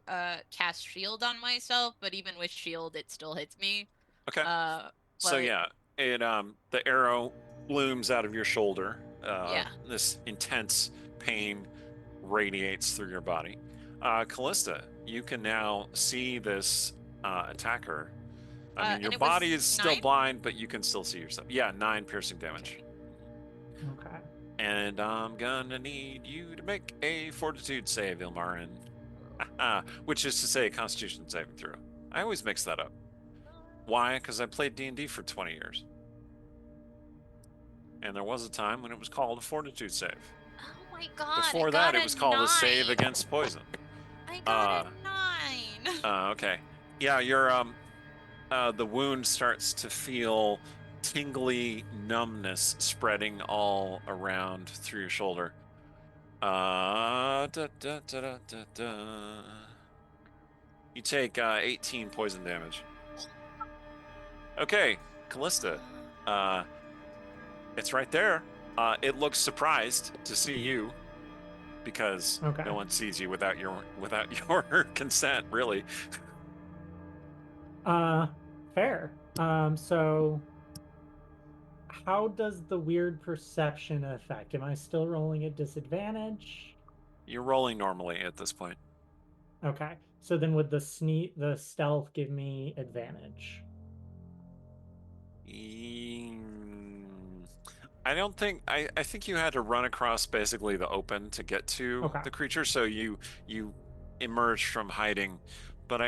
Speaker 7: cast shield on myself, but even with shield, it still hits me.
Speaker 1: Okay. So
Speaker 7: but-
Speaker 1: yeah, it the arrow blooms out of your shoulder.
Speaker 7: Yeah.
Speaker 1: This intense pain radiates through your body. Callista, you can now see this attacker. I mean,
Speaker 7: and
Speaker 1: your
Speaker 7: it was
Speaker 1: body is still
Speaker 7: 9?
Speaker 1: blind, but you can still see yourself. Yeah, 9 piercing damage.
Speaker 3: Okay.
Speaker 1: And I'm gonna need you to make a fortitude save, Ilmarin. Which is to say a constitution saving throw. I always mix that up. Why? Because I played D&D for 20 years. And there was a time when it was called a fortitude save.
Speaker 7: Oh my god.
Speaker 1: Before
Speaker 7: I
Speaker 1: that,
Speaker 7: got
Speaker 1: it was called
Speaker 7: 9.
Speaker 1: a save against poison.
Speaker 7: I got a 9.
Speaker 1: Okay. Yeah, your the wound starts to feel tingly numbness spreading all around through your shoulder. You take 18 poison damage. Okay, Callista. It's right there. It looks surprised to see you because
Speaker 3: Okay.
Speaker 1: no one sees you without your consent, really.
Speaker 3: Fair. So how does the weird perception affect? Am I still rolling at disadvantage?
Speaker 1: You're rolling normally at this point.
Speaker 3: Okay. So then would the stealth give me advantage?
Speaker 1: I don't think I think you had to run across basically the open to get to
Speaker 3: Okay.
Speaker 1: the creature, so you emerged from hiding but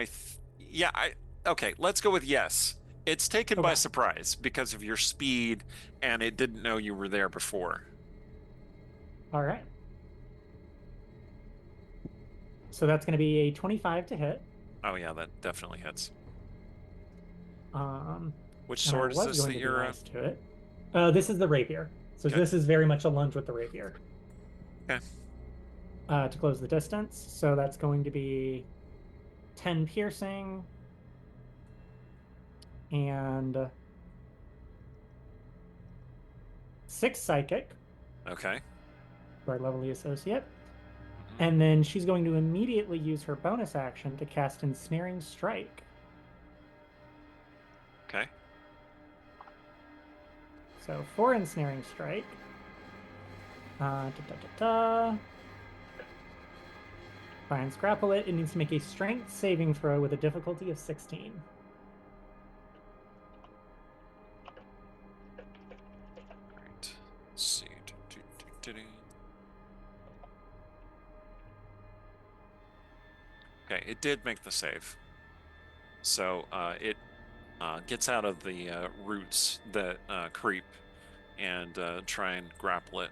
Speaker 1: okay, let's go with yes. It's taken by
Speaker 3: Okay.
Speaker 1: surprise because of your speed, and it didn't know you were there before.
Speaker 3: All right. So that's going to be a 25 to hit.
Speaker 1: Oh yeah, that definitely hits.
Speaker 3: Um,
Speaker 1: Which
Speaker 3: and I
Speaker 1: sword is
Speaker 3: was
Speaker 1: this
Speaker 3: going
Speaker 1: that
Speaker 3: to be
Speaker 1: you're?
Speaker 3: nice to it. This is the rapier. So
Speaker 1: Okay.
Speaker 3: this is very much a lunge with the rapier.
Speaker 1: Okay.
Speaker 3: To close the distance. So that's going to be 10 piercing and 6 psychic
Speaker 1: Okay.
Speaker 3: for our lovely associate.
Speaker 1: Mhm.
Speaker 3: And then she's going to immediately use her bonus action to cast Ensnaring Strike.
Speaker 1: Okay.
Speaker 3: So for Ensnaring Strike, try and grapple it. It needs to make a strength saving throw with a difficulty of 16.
Speaker 1: Great. Let's see. Okay, it did make the save. So it gets out of the roots that creep and try and grapple it.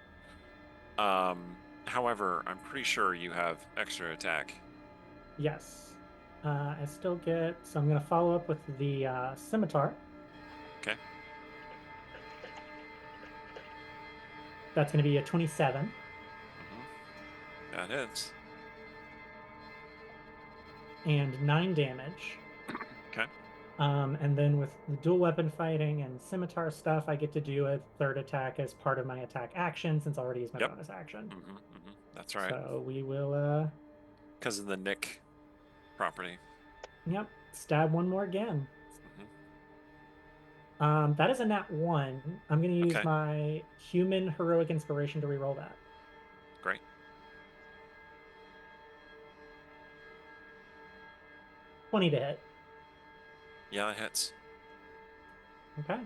Speaker 1: However, I'm pretty sure you have extra attack.
Speaker 3: Yes. I still get... So I'm going to follow up with the scimitar.
Speaker 1: Okay.
Speaker 3: That's going to be a 27.
Speaker 1: That hits.
Speaker 3: And 9 damage.
Speaker 1: Okay.
Speaker 3: And then with the dual weapon fighting and scimitar stuff, I get to do a third attack as part of my attack action, since I already used my bonus action.
Speaker 1: That's right.
Speaker 3: So we will...
Speaker 1: Because of the nick property.
Speaker 3: Yep. Stab one more again. That is a nat 1. I'm going to use my human heroic inspiration to reroll that.
Speaker 1: Great.
Speaker 3: $20 to hit.
Speaker 1: Yeah, that hits.
Speaker 3: Okay.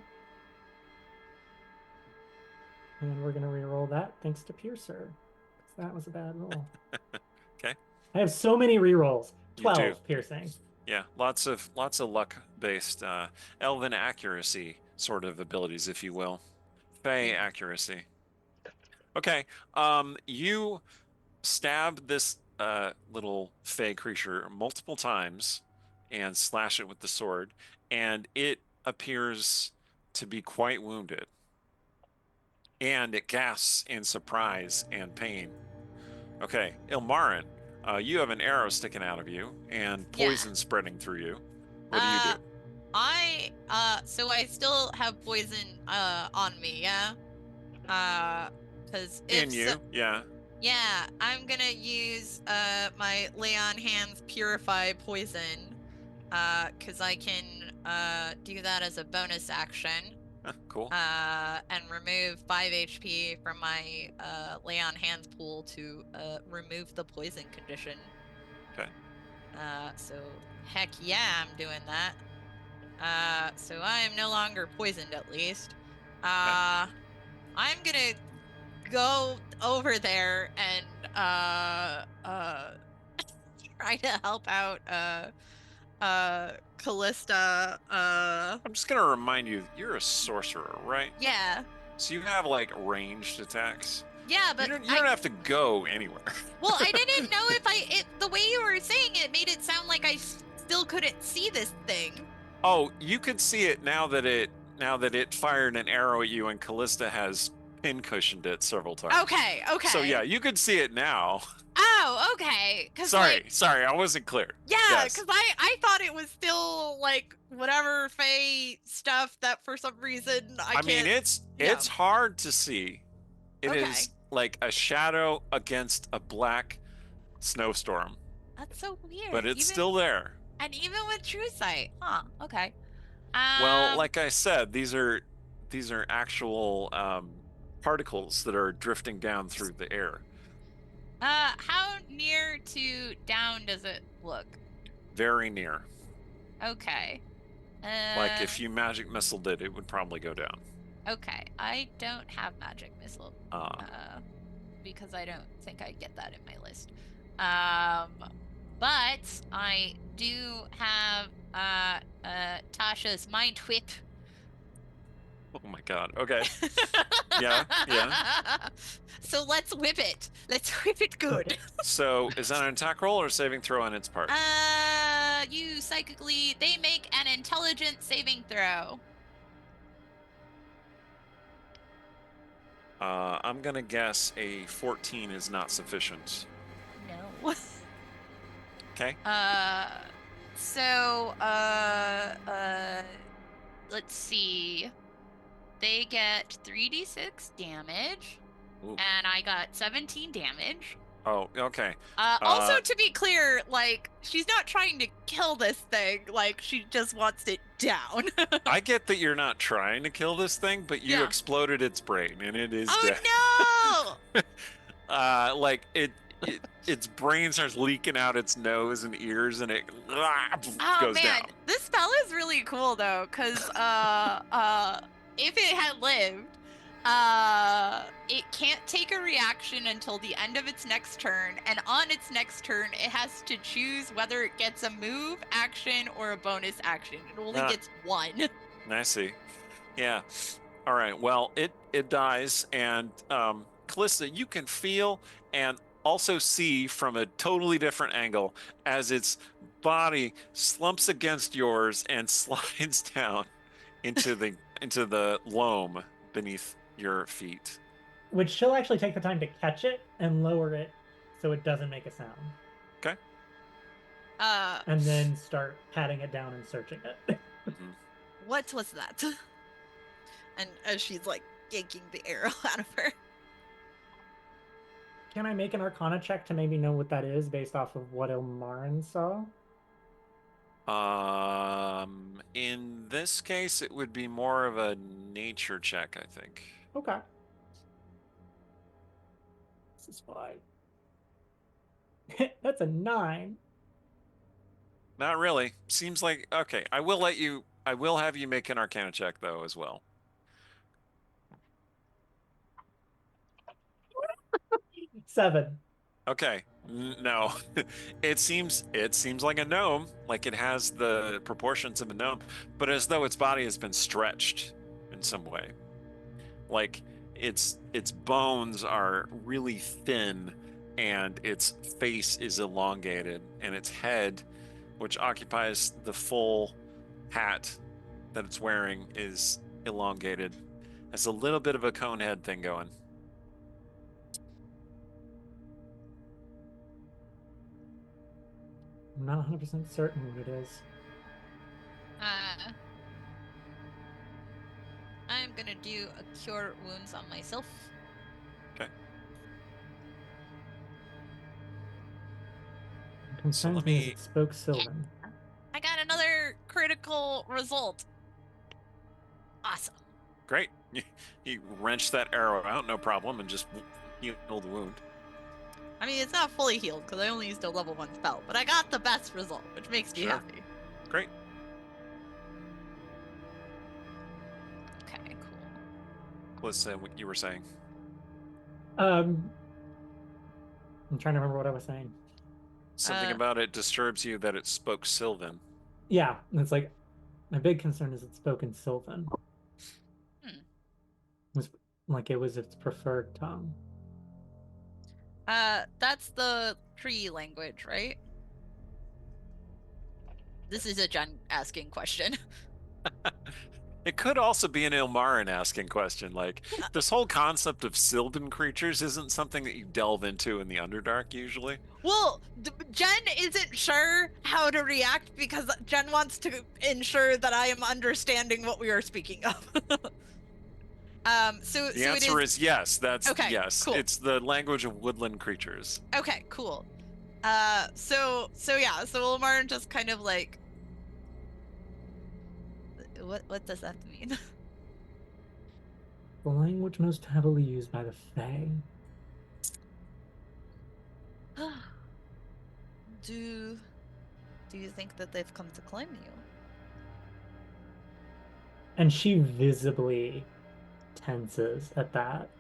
Speaker 3: And we're going to reroll that thanks to Piercer. Because that was a bad roll.
Speaker 1: Okay.
Speaker 3: I have so many rerolls.
Speaker 1: You
Speaker 3: 12
Speaker 1: do.
Speaker 3: piercing.
Speaker 1: Yeah, lots of luck-based elven accuracy sort of abilities, if you will. Fey accuracy. Okay. You stab this little fey creature multiple times and slash it with the sword, and it appears to be quite wounded. And it gasps in surprise and pain. Okay, Ilmarin, you have an arrow sticking out of you and poison spreading through you. What do you do?
Speaker 7: So I still have poison on me, yeah? Because
Speaker 1: In you, yeah.
Speaker 7: Yeah, I'm gonna use my lay on hands purify poison, because I can do that as a bonus action.
Speaker 1: Cool.
Speaker 7: And remove 5 HP from my lay on hands pool to remove the poison condition.
Speaker 1: Okay.
Speaker 7: So heck yeah, I'm doing that. So I am no longer poisoned, at least. I'm gonna go over there and try to help out Callista.
Speaker 1: I'm just gonna remind you, you're a sorcerer, right?
Speaker 7: Yeah.
Speaker 1: So you have like ranged attacks.
Speaker 7: Yeah, but
Speaker 1: you don't have to go anywhere.
Speaker 7: Well, I didn't know if the way you were saying it made it sound like I still couldn't see this thing.
Speaker 1: Oh, you could see it now that it fired an arrow at you, and Callista has pincushioned it several times.
Speaker 7: Okay.
Speaker 1: So yeah, you could see it now.
Speaker 7: Oh, okay.
Speaker 1: Sorry, I wasn't clear.
Speaker 7: Yeah,
Speaker 1: Yes.
Speaker 7: because I thought it was still like whatever Fae stuff that for some reason I can't.
Speaker 1: mean, it's hard to see. It is like a shadow against a black snowstorm.
Speaker 7: That's so weird.
Speaker 1: But it's still there.
Speaker 7: And even with True Sight, huh? Okay.
Speaker 1: Well, like I said, these are actual particles that are drifting down through the air.
Speaker 7: How near to down does it look?
Speaker 1: Very near.
Speaker 7: Okay.
Speaker 1: Like if you magic missiled it, it would probably go down.
Speaker 7: Okay, I don't have magic missile. Because I don't think I get that in my list.
Speaker 5: But I do have Tasha's mind whip.
Speaker 1: Oh my god. Okay. Yeah.
Speaker 5: So let's whip it. Let's whip it good.
Speaker 1: So is that an attack roll or a saving throw on its part?
Speaker 5: You psychically. They make an intelligence saving throw.
Speaker 1: I'm gonna guess a 14 is not sufficient.
Speaker 5: No.
Speaker 1: Okay.
Speaker 5: So, let's see. They get 3d6 damage,
Speaker 1: Ooh.
Speaker 5: and I got 17 damage.
Speaker 1: Oh, okay.
Speaker 5: Also, to be clear, like, she's not trying to kill this thing. Like, she just wants it down.
Speaker 1: I get that you're not trying to kill this thing, but you
Speaker 5: Yeah.
Speaker 1: exploded its brain, and it is dead.
Speaker 5: Oh, no!
Speaker 1: Like its brain starts leaking out its nose and ears, and it goes down.
Speaker 5: This spell is really cool, though, because, if it had lived, it can't take a reaction until the end of its next turn, and on its next turn, it has to choose whether it gets a move, action, or a bonus action. It only gets one.
Speaker 1: I see. Yeah. All right. Well, it dies, and Callista, you can feel and also see from a totally different angle as its body slumps against yours and slides down into the loam beneath your feet.
Speaker 3: Which she'll actually take the time to catch it and lower it so it doesn't make a sound.
Speaker 1: Okay.
Speaker 3: And then start patting it down and searching it.
Speaker 7: What was that? And as she's like yanking the arrow out of her.
Speaker 3: Can I make an Arcana check to maybe know what that is based off of what Ilmarin saw?
Speaker 1: In this case, it would be more of a nature check, I think.
Speaker 3: Okay. This is fine. That's a 9.
Speaker 1: Not really. Seems like okay. I will have you make an Arcana check though as well.
Speaker 3: 7.
Speaker 1: Okay. No. It seems like a gnome, like it has the proportions of a gnome, but as though its body has been stretched in some way. Like its bones are really thin and its face is elongated, and its head, which occupies the full hat that it's wearing, is elongated. Has a little bit of a cone head thing going.
Speaker 3: I'm not 100% certain what it is.
Speaker 5: I'm gonna do a cure wounds on myself.
Speaker 1: Okay.
Speaker 3: Concerns
Speaker 1: let
Speaker 3: me
Speaker 1: me-
Speaker 3: as it spoke Sylvan.
Speaker 5: I got another critical result. Awesome.
Speaker 1: Great. You wrench that arrow out, no problem, and just heal the wound.
Speaker 7: I mean, it's not fully healed because I only used a level 1 spell, but I got the best result, which makes me
Speaker 1: Sure.
Speaker 7: happy.
Speaker 1: Great.
Speaker 5: Okay, cool.
Speaker 1: Calista, what you were saying.
Speaker 3: I'm trying to remember what I was saying.
Speaker 1: Something about it disturbs you that it spoke Sylvan.
Speaker 3: Yeah, it's like my big concern is it spoke in Sylvan. It was like it was its preferred tongue.
Speaker 5: That's the tree language, right? This is a Jen asking question.
Speaker 1: It could also be an Ilmarin asking question. Like, this whole concept of Sylvan creatures isn't something that you delve into in the Underdark usually.
Speaker 7: Well, Jen isn't sure how to react because Jen wants to ensure that I am understanding what we are speaking of. So
Speaker 1: The answer is yes. That's
Speaker 7: Okay,
Speaker 1: yes.
Speaker 7: cool.
Speaker 1: It's the language of woodland creatures.
Speaker 7: Okay, cool. So Ilmarin just kind of like, what does that mean?
Speaker 3: The language most heavily used by the Fae.
Speaker 7: Do you think that they've come to claim you?
Speaker 3: And she visibly tenses at that.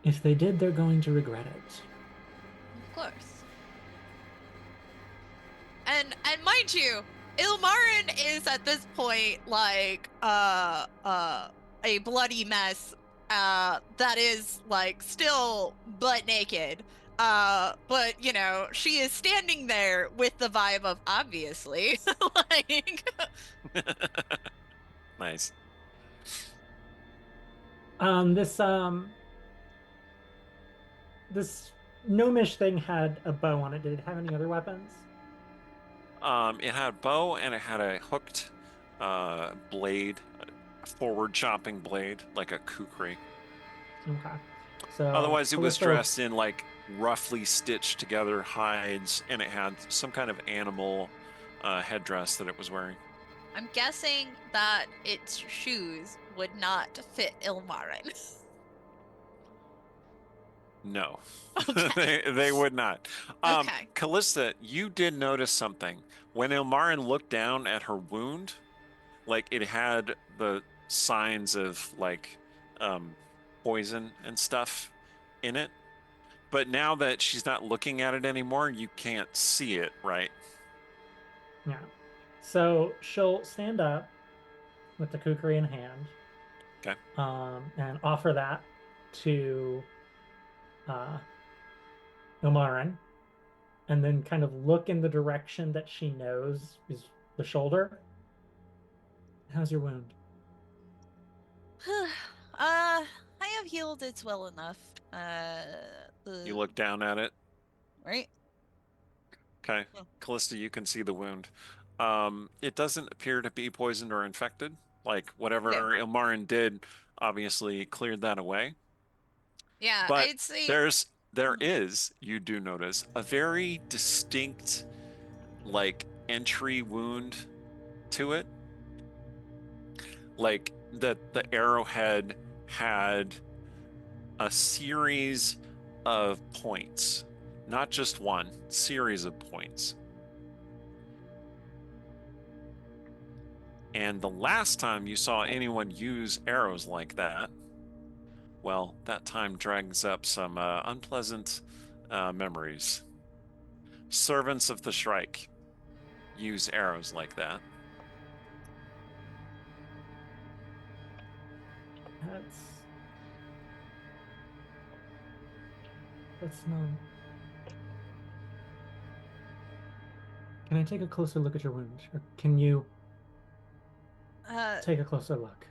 Speaker 3: If they did, they're going to regret it.
Speaker 7: course. And mind you, Ilmarin is at this point like a bloody mess that is like still butt naked. But you know, she is standing there with the vibe of obviously like
Speaker 1: Nice.
Speaker 3: This gnomish thing had a bow on it. Did it have any other weapons?
Speaker 1: It had a bow and it had a hooked blade, a forward chopping blade, like a kukri.
Speaker 3: Okay. So
Speaker 1: Otherwise, it was
Speaker 3: Callisto-
Speaker 1: dressed in like roughly stitched together hides, and it had some kind of animal headdress that it was wearing.
Speaker 7: I'm guessing that its shoes would not fit Ilmarin.
Speaker 1: No,
Speaker 7: Okay.
Speaker 1: they would not.
Speaker 7: Okay.
Speaker 1: Callista, you did notice something. When Ilmarin looked down at her wound, like it had the signs of like poison and stuff in it. But now that she's not looking at it anymore, you can't see it, right?
Speaker 3: Yeah. So she'll stand up with the kukri in hand.
Speaker 1: Okay.
Speaker 3: And offer that to Ilmarin, and then kind of look in the direction that she knows is the shoulder. How's your wound?
Speaker 7: I have healed it well enough.
Speaker 1: You look down at it.
Speaker 7: Right?
Speaker 1: Okay. Callista, you can see the wound. It doesn't appear to be poisoned or infected. Like whatever
Speaker 7: Yeah.
Speaker 1: Ilmarin did obviously cleared that away.
Speaker 7: Yeah,
Speaker 1: But
Speaker 7: I'd say
Speaker 1: there is, you do notice, a very distinct like entry wound to it. Like the arrowhead had a series of points, not just one, series of points. And the last time you saw anyone use arrows like that, well, that time drags up some unpleasant memories. Servants of the Shrike use arrows like that.
Speaker 3: That's not. Can I take a closer look at your wound, or can you take a closer look?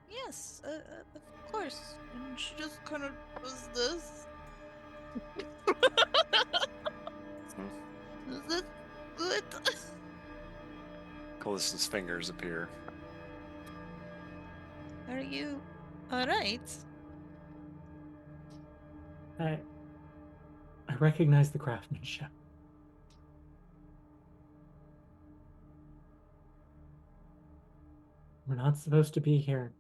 Speaker 7: yes, of course. And she just kind of does this. Is this good?
Speaker 1: Callista's fingers appear.
Speaker 7: Are you alright?
Speaker 3: I recognize the craftsmanship. We're not supposed to be here.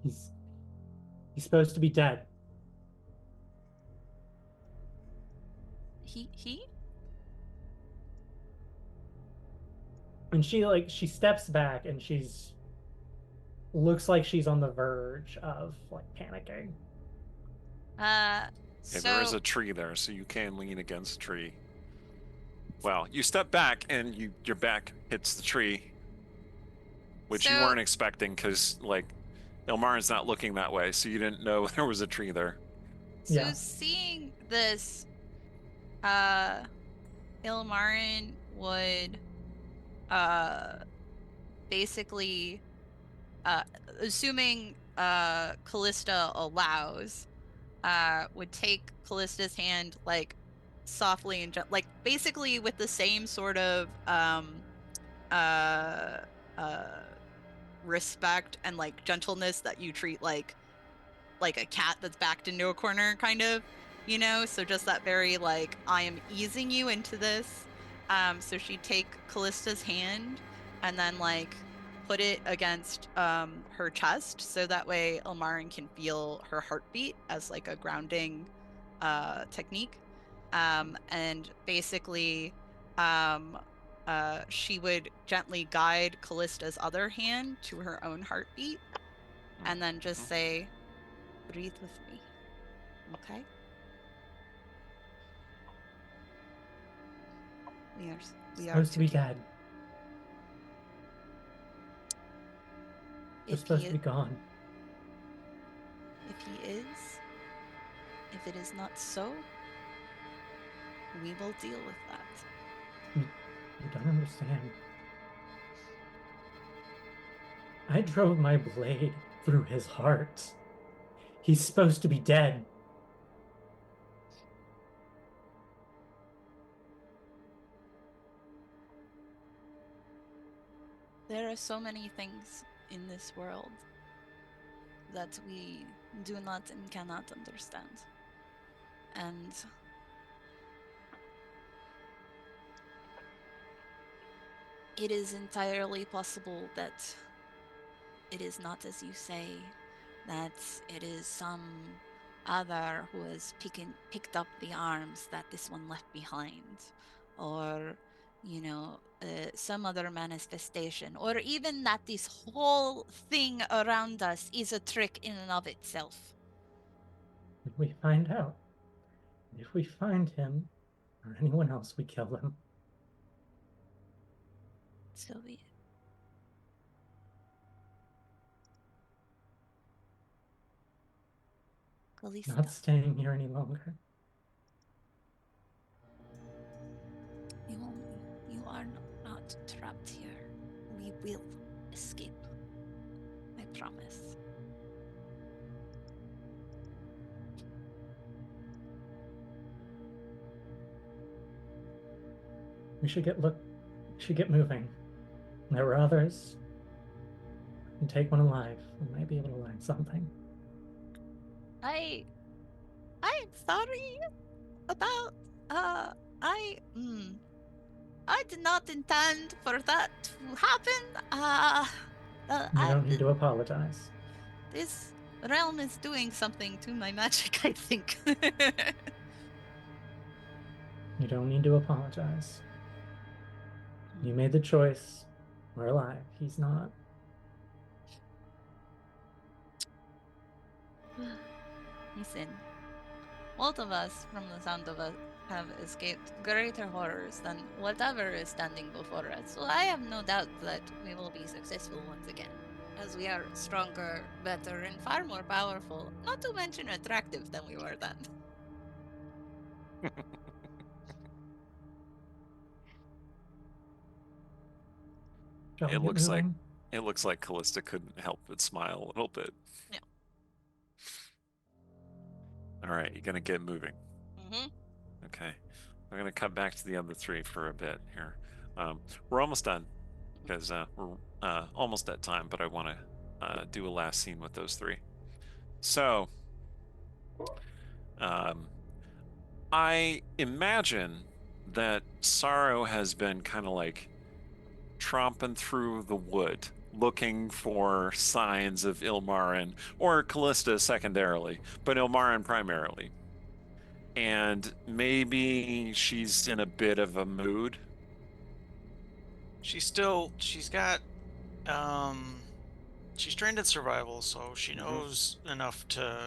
Speaker 3: He's supposed to be dead.
Speaker 7: He?
Speaker 3: And she steps back and looks like she's on the verge of like panicking.
Speaker 1: Okay,
Speaker 7: So
Speaker 1: there is a tree there, so you can lean against a tree. Well, you step back and your back hits the tree, which you
Speaker 7: So-
Speaker 1: weren't expecting because like Ilmarin's not looking that way, so you didn't know there was a tree there.
Speaker 7: So
Speaker 3: Yeah.
Speaker 7: seeing this, Ilmarin would, basically, assuming, Callista allows, would take Callista's hand, like, softly and like, basically with the same sort of, respect and, like, gentleness that you treat, like a cat that's backed into a corner, kind of, you know? So just that very, like, I am easing you into this. So she'd take Callista's hand and then, like, put it against her chest, so that way Ilmarin can feel her heartbeat as, like, a grounding technique. And basically, she would gently guide Callista's other hand to her own heartbeat and then just say, breathe with me, okay?
Speaker 5: We are
Speaker 3: Supposed to be
Speaker 5: together.
Speaker 3: dead. We're
Speaker 5: If
Speaker 3: supposed
Speaker 5: he
Speaker 3: to be gone.
Speaker 5: if he is, if it is not so, we will deal with that.
Speaker 3: You don't understand. I drove my blade through his heart. He's supposed to be dead.
Speaker 5: There are so many things in this world that we do not and cannot understand. And it is entirely possible that it is not as you say, that it is some other who has picked up the arms that this one left behind, or some other manifestation, or even that this whole thing around us is a trick in and of itself.
Speaker 3: If we find out, if we find him or anyone else, we kill them.
Speaker 5: So be it. Callisto,
Speaker 3: Not staying here any longer.
Speaker 5: you are not trapped here. We will escape. I promise.
Speaker 3: We should get moving. There were others. And take one alive. We might be able to learn something.
Speaker 5: I'm sorry about I did not intend for that to happen.
Speaker 3: You don't need to apologize.
Speaker 5: This realm is doing something to my magic, I think.
Speaker 3: You don't need to apologize. You made the choice. We're alive. He's not.
Speaker 5: Listen, both of us, from the sound of it, have escaped greater horrors than whatever is standing before us. So I have no doubt that we will be successful once again, as we are stronger, better, and far more powerful, not to mention attractive than we were then.
Speaker 3: Shall we
Speaker 1: It
Speaker 3: get
Speaker 1: looks
Speaker 3: moving?
Speaker 1: It looks like Callista couldn't help but smile a little bit.
Speaker 5: Yeah.
Speaker 1: All right, you're gonna get moving.
Speaker 5: Mm-hmm.
Speaker 1: Okay, we're gonna cut back to the other three for a bit here. We're almost done because we're almost at time, but I want to do a last scene with those three. So, I imagine that Sorrow has been kind of like tromping through the wood looking for signs of Ilmarin, or Callista secondarily, but Ilmarin primarily. And maybe she's in a bit of a mood.
Speaker 4: She's got, she's trained in survival, so she knows enough to,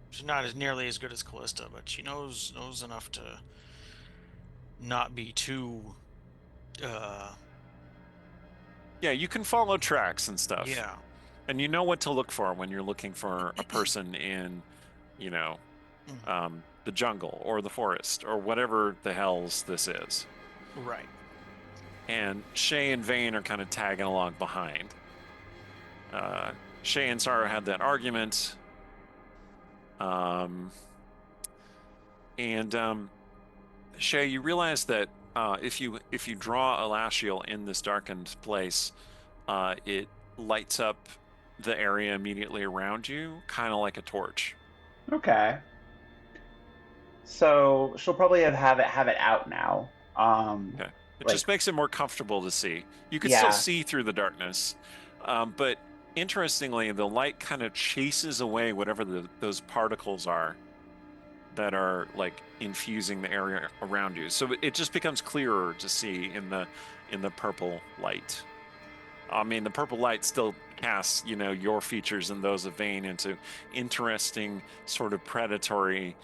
Speaker 4: she's not as nearly as good as Callista, but she knows enough to not be too,
Speaker 1: Yeah, you can follow tracks and stuff.
Speaker 4: yeah.
Speaker 1: And you know what to look for when you're looking for a person in, the jungle or the forest or whatever the hells this is.
Speaker 4: Right.
Speaker 1: And Shay and Vane are kind of tagging along behind. Shay and Sorrow had that argument. Shay, you realize that if you draw a Lashiel in this darkened place, it lights up the area immediately around you, kind of like a torch.
Speaker 2: Okay. So she'll probably have it out now.
Speaker 1: Okay. It just makes it more comfortable to see. You can still see through the darkness, but interestingly, the light kind of chases away whatever those particles are that are like infusing the area around you. So it just becomes clearer to see in the purple light. I mean, the purple light still casts, your features and those of Vane into interesting sort of predatory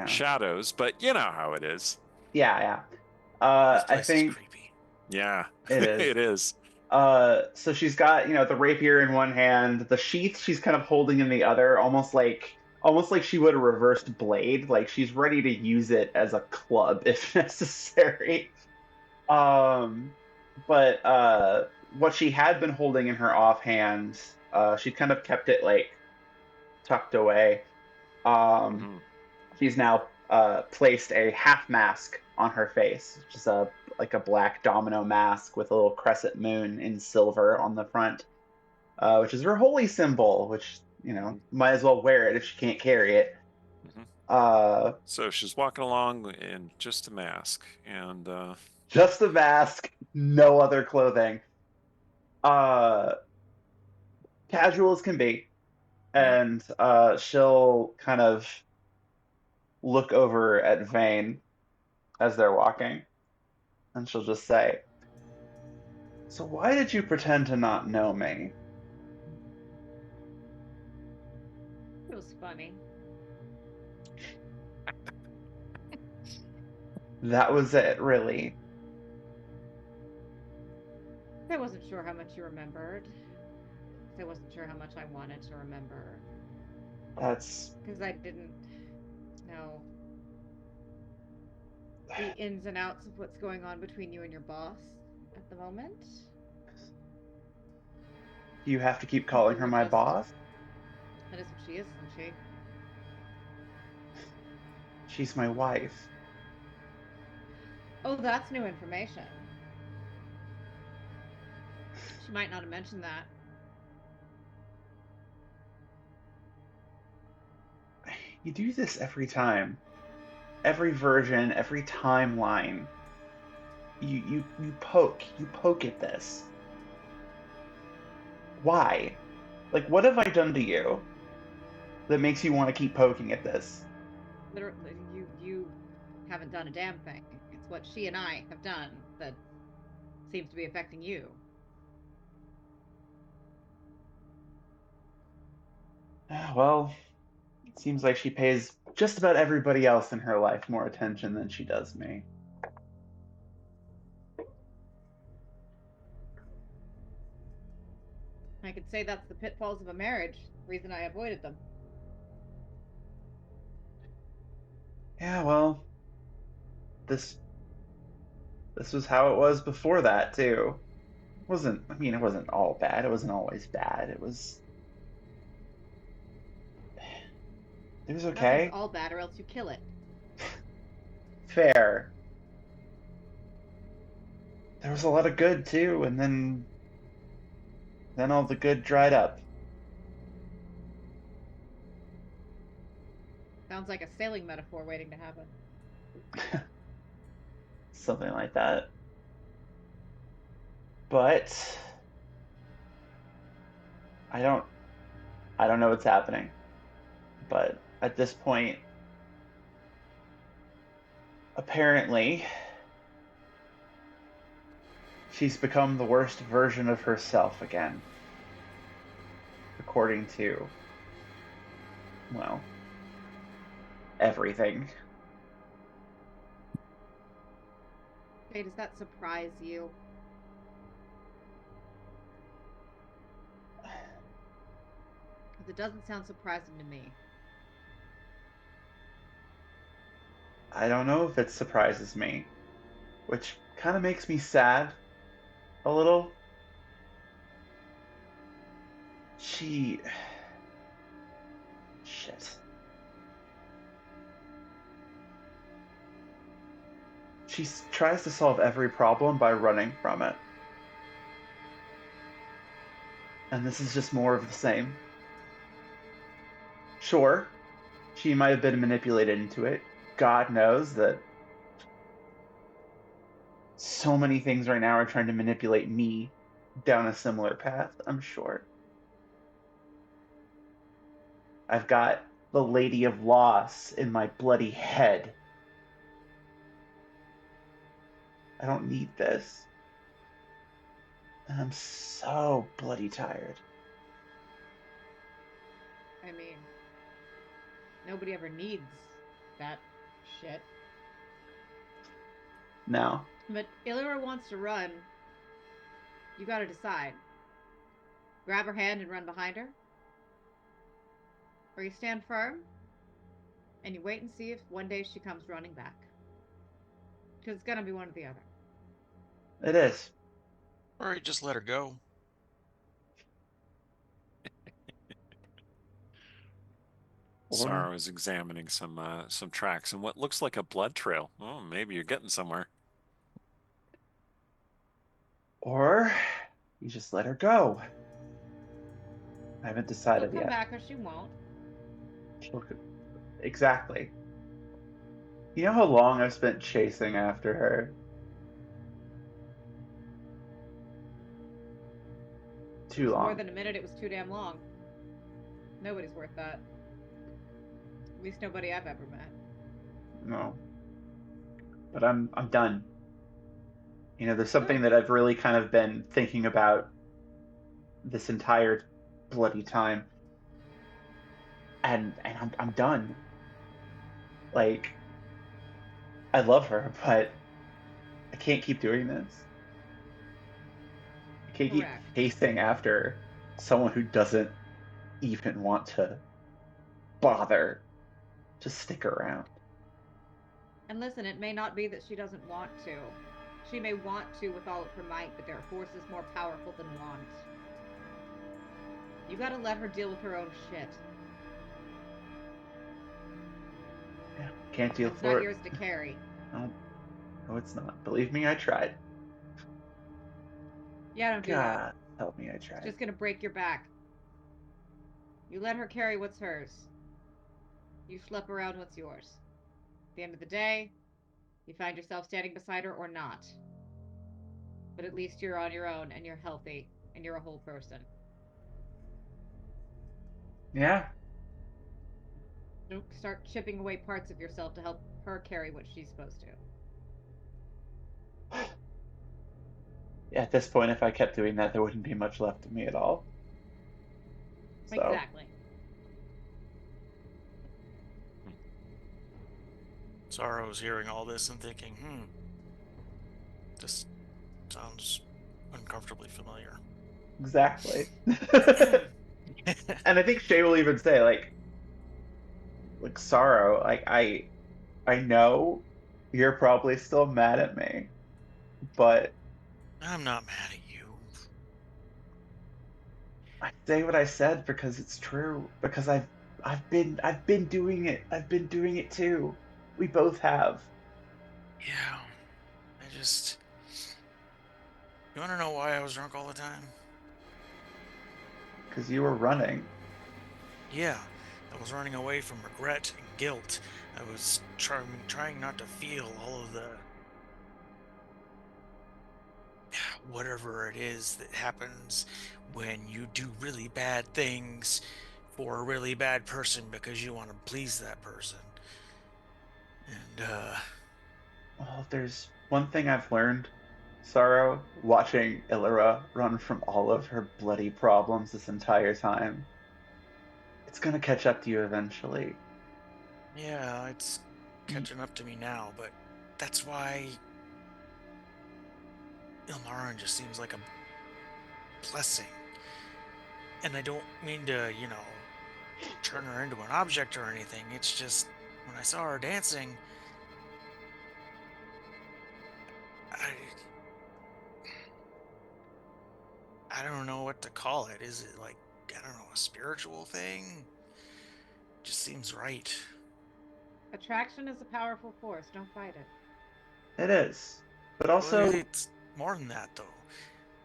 Speaker 1: shadows, but you know how it is.
Speaker 2: Yeah.
Speaker 4: This
Speaker 2: I
Speaker 4: place is
Speaker 2: think
Speaker 4: creepy.
Speaker 1: Yeah,
Speaker 2: it is.
Speaker 1: it is.
Speaker 2: So she's got, the rapier in one hand, the sheath she's kind of holding in the other, almost like she would a reversed blade, like she's ready to use it as a club if necessary. Um, but what she had been holding in her offhand, she kind of kept it like tucked away. Um,
Speaker 1: Mhm.
Speaker 2: she's now placed a half mask on her face, which is like a black domino mask with a little crescent moon in silver on the front, which is her holy symbol. Which might as well wear it if she can't carry it.
Speaker 1: Mhm.
Speaker 2: Uh,
Speaker 1: So she's walking along in just a mask, and
Speaker 2: just a mask, no other clothing. Uh, Casual as can be,
Speaker 1: yeah.
Speaker 2: and she'll kind of look over at Vane as they're walking, and she'll just say, "So why did you pretend to not know me?"
Speaker 6: It was funny.
Speaker 2: That was it, really.
Speaker 6: I wasn't sure how much you remembered. I wasn't sure how much I wanted to remember.
Speaker 2: That's
Speaker 6: Because I didn't know the ins and outs of what's going on between you and your boss at the moment.
Speaker 2: you have to keep
Speaker 6: You
Speaker 2: calling her
Speaker 6: were
Speaker 2: my
Speaker 6: just.
Speaker 2: boss.
Speaker 6: That is what she is, isn't she?
Speaker 2: She's my wife.
Speaker 6: Oh, that's new information. She might not have mentioned that.
Speaker 2: You do this every time. Every version, every timeline. You poke at this. Why? Like, what have I done to you that makes you want to keep poking at this?
Speaker 6: Literally, you haven't done a damn thing. It's what she and I have done that seems to be affecting you.
Speaker 2: Well, it seems like she pays just about everybody else in her life more attention than she does me.
Speaker 6: I could say that's the pitfalls of a marriage. Reason I avoided them.
Speaker 2: Yeah, well, this this was how it was before that too. It wasn't all bad. It wasn't always bad. It was
Speaker 6: Nothing's
Speaker 2: okay.
Speaker 6: all bad, or else you kill it.
Speaker 2: Fair. There was a lot of good too, and then all the good dried up.
Speaker 6: Sounds like a sailing metaphor waiting to happen.
Speaker 2: Something like that. But I don't I don't know what's happening. But at this point, apparently, she's become the worst version of herself again. According to, well, everything.
Speaker 6: Hey, does that surprise you? Because it doesn't sound surprising to me.
Speaker 2: I don't know if it surprises me, which kind of makes me sad a little. She. Shit. She tries to solve every problem by running from it. And this is just more of the same. Sure, she might have been manipulated into it. God knows that so many things right now are trying to manipulate me down a similar path, I'm sure. I've got the Lady of Loss in my bloody head. I don't need this. And I'm so bloody tired.
Speaker 6: I mean, nobody ever needs that shit.
Speaker 2: No.
Speaker 6: But Illyra wants to run. You gotta decide. Grab her hand and run behind her? Or you stand firm and you wait and see if one day she comes running back. Because it's gonna be one or the other.
Speaker 2: It is.
Speaker 4: Or you just let her go.
Speaker 1: Sorrow is examining some tracks and what looks like a blood trail. Oh, maybe you're getting somewhere.
Speaker 2: Or you just let her go. I haven't
Speaker 6: She'll
Speaker 2: decided
Speaker 6: come
Speaker 2: yet.
Speaker 6: back or she won't.
Speaker 2: Exactly. You know how long I've spent chasing after her? Too
Speaker 6: More
Speaker 2: long.
Speaker 6: than a minute, it was too damn long. Nobody's worth that. At least nobody I've ever met.
Speaker 2: No. But I'm done. You know, there's something that I've really kind of been thinking about this entire bloody time. And I'm done. Like, I love her, but I can't keep doing this. I can't keep
Speaker 6: Correct.
Speaker 2: chasing after someone who doesn't even want to bother to stick around.
Speaker 6: And listen, it may not be that she doesn't want to. She may want to with all of her might, but there are forces more powerful than want. You gotta let her deal with her own shit.
Speaker 2: Yeah, can't deal
Speaker 6: It's
Speaker 2: for
Speaker 6: not
Speaker 2: it.
Speaker 6: yours to carry.
Speaker 2: No, it's not. Believe me, I tried.
Speaker 6: Yeah, don't do that.
Speaker 2: God, help me, I
Speaker 6: It's
Speaker 2: tried.
Speaker 6: just gonna break your back. You let her carry what's hers. You schlep around what's yours. At the end of the day, you find yourself standing beside her or not. But at least you're on your own and you're healthy and you're a whole person.
Speaker 2: Yeah,
Speaker 6: Don't start chipping away parts of yourself to help her carry what she's supposed to.
Speaker 2: at this point, if I kept doing that, there wouldn't be much left of me at all. So,
Speaker 6: Exactly.
Speaker 4: Sorrow's hearing all this and thinking, this sounds uncomfortably familiar.
Speaker 2: exactly. And I think Shay will even say, like Sorrow, like I know you're probably still mad at me, but
Speaker 4: I'm not mad at you.
Speaker 2: I say what I said because it's true. Because I've been doing it. I've been doing it too. We both have.
Speaker 4: Yeah, You want to know why I was drunk all the time?
Speaker 2: Because you were running.
Speaker 4: Yeah, I was running away from regret and guilt. I was trying not to feel all of the whatever it is that happens when you do really bad things for a really bad person because you want to please that person. And
Speaker 2: Well, if there's one thing I've learned, Sorrow, watching Illyra run from all of her bloody problems this entire time, it's gonna catch up to you eventually.
Speaker 4: yeah, it's catching up to me now, but that's why Ilmarin just seems like a blessing. And I don't mean to, turn her into an object or anything. It's just when I saw her dancing, I I don't know what to call it. Is it like, I don't know, a spiritual thing? Just seems right.
Speaker 6: Attraction is a powerful force. Don't fight it.
Speaker 2: It is. But
Speaker 4: Well,
Speaker 2: also,
Speaker 4: it's more than that though.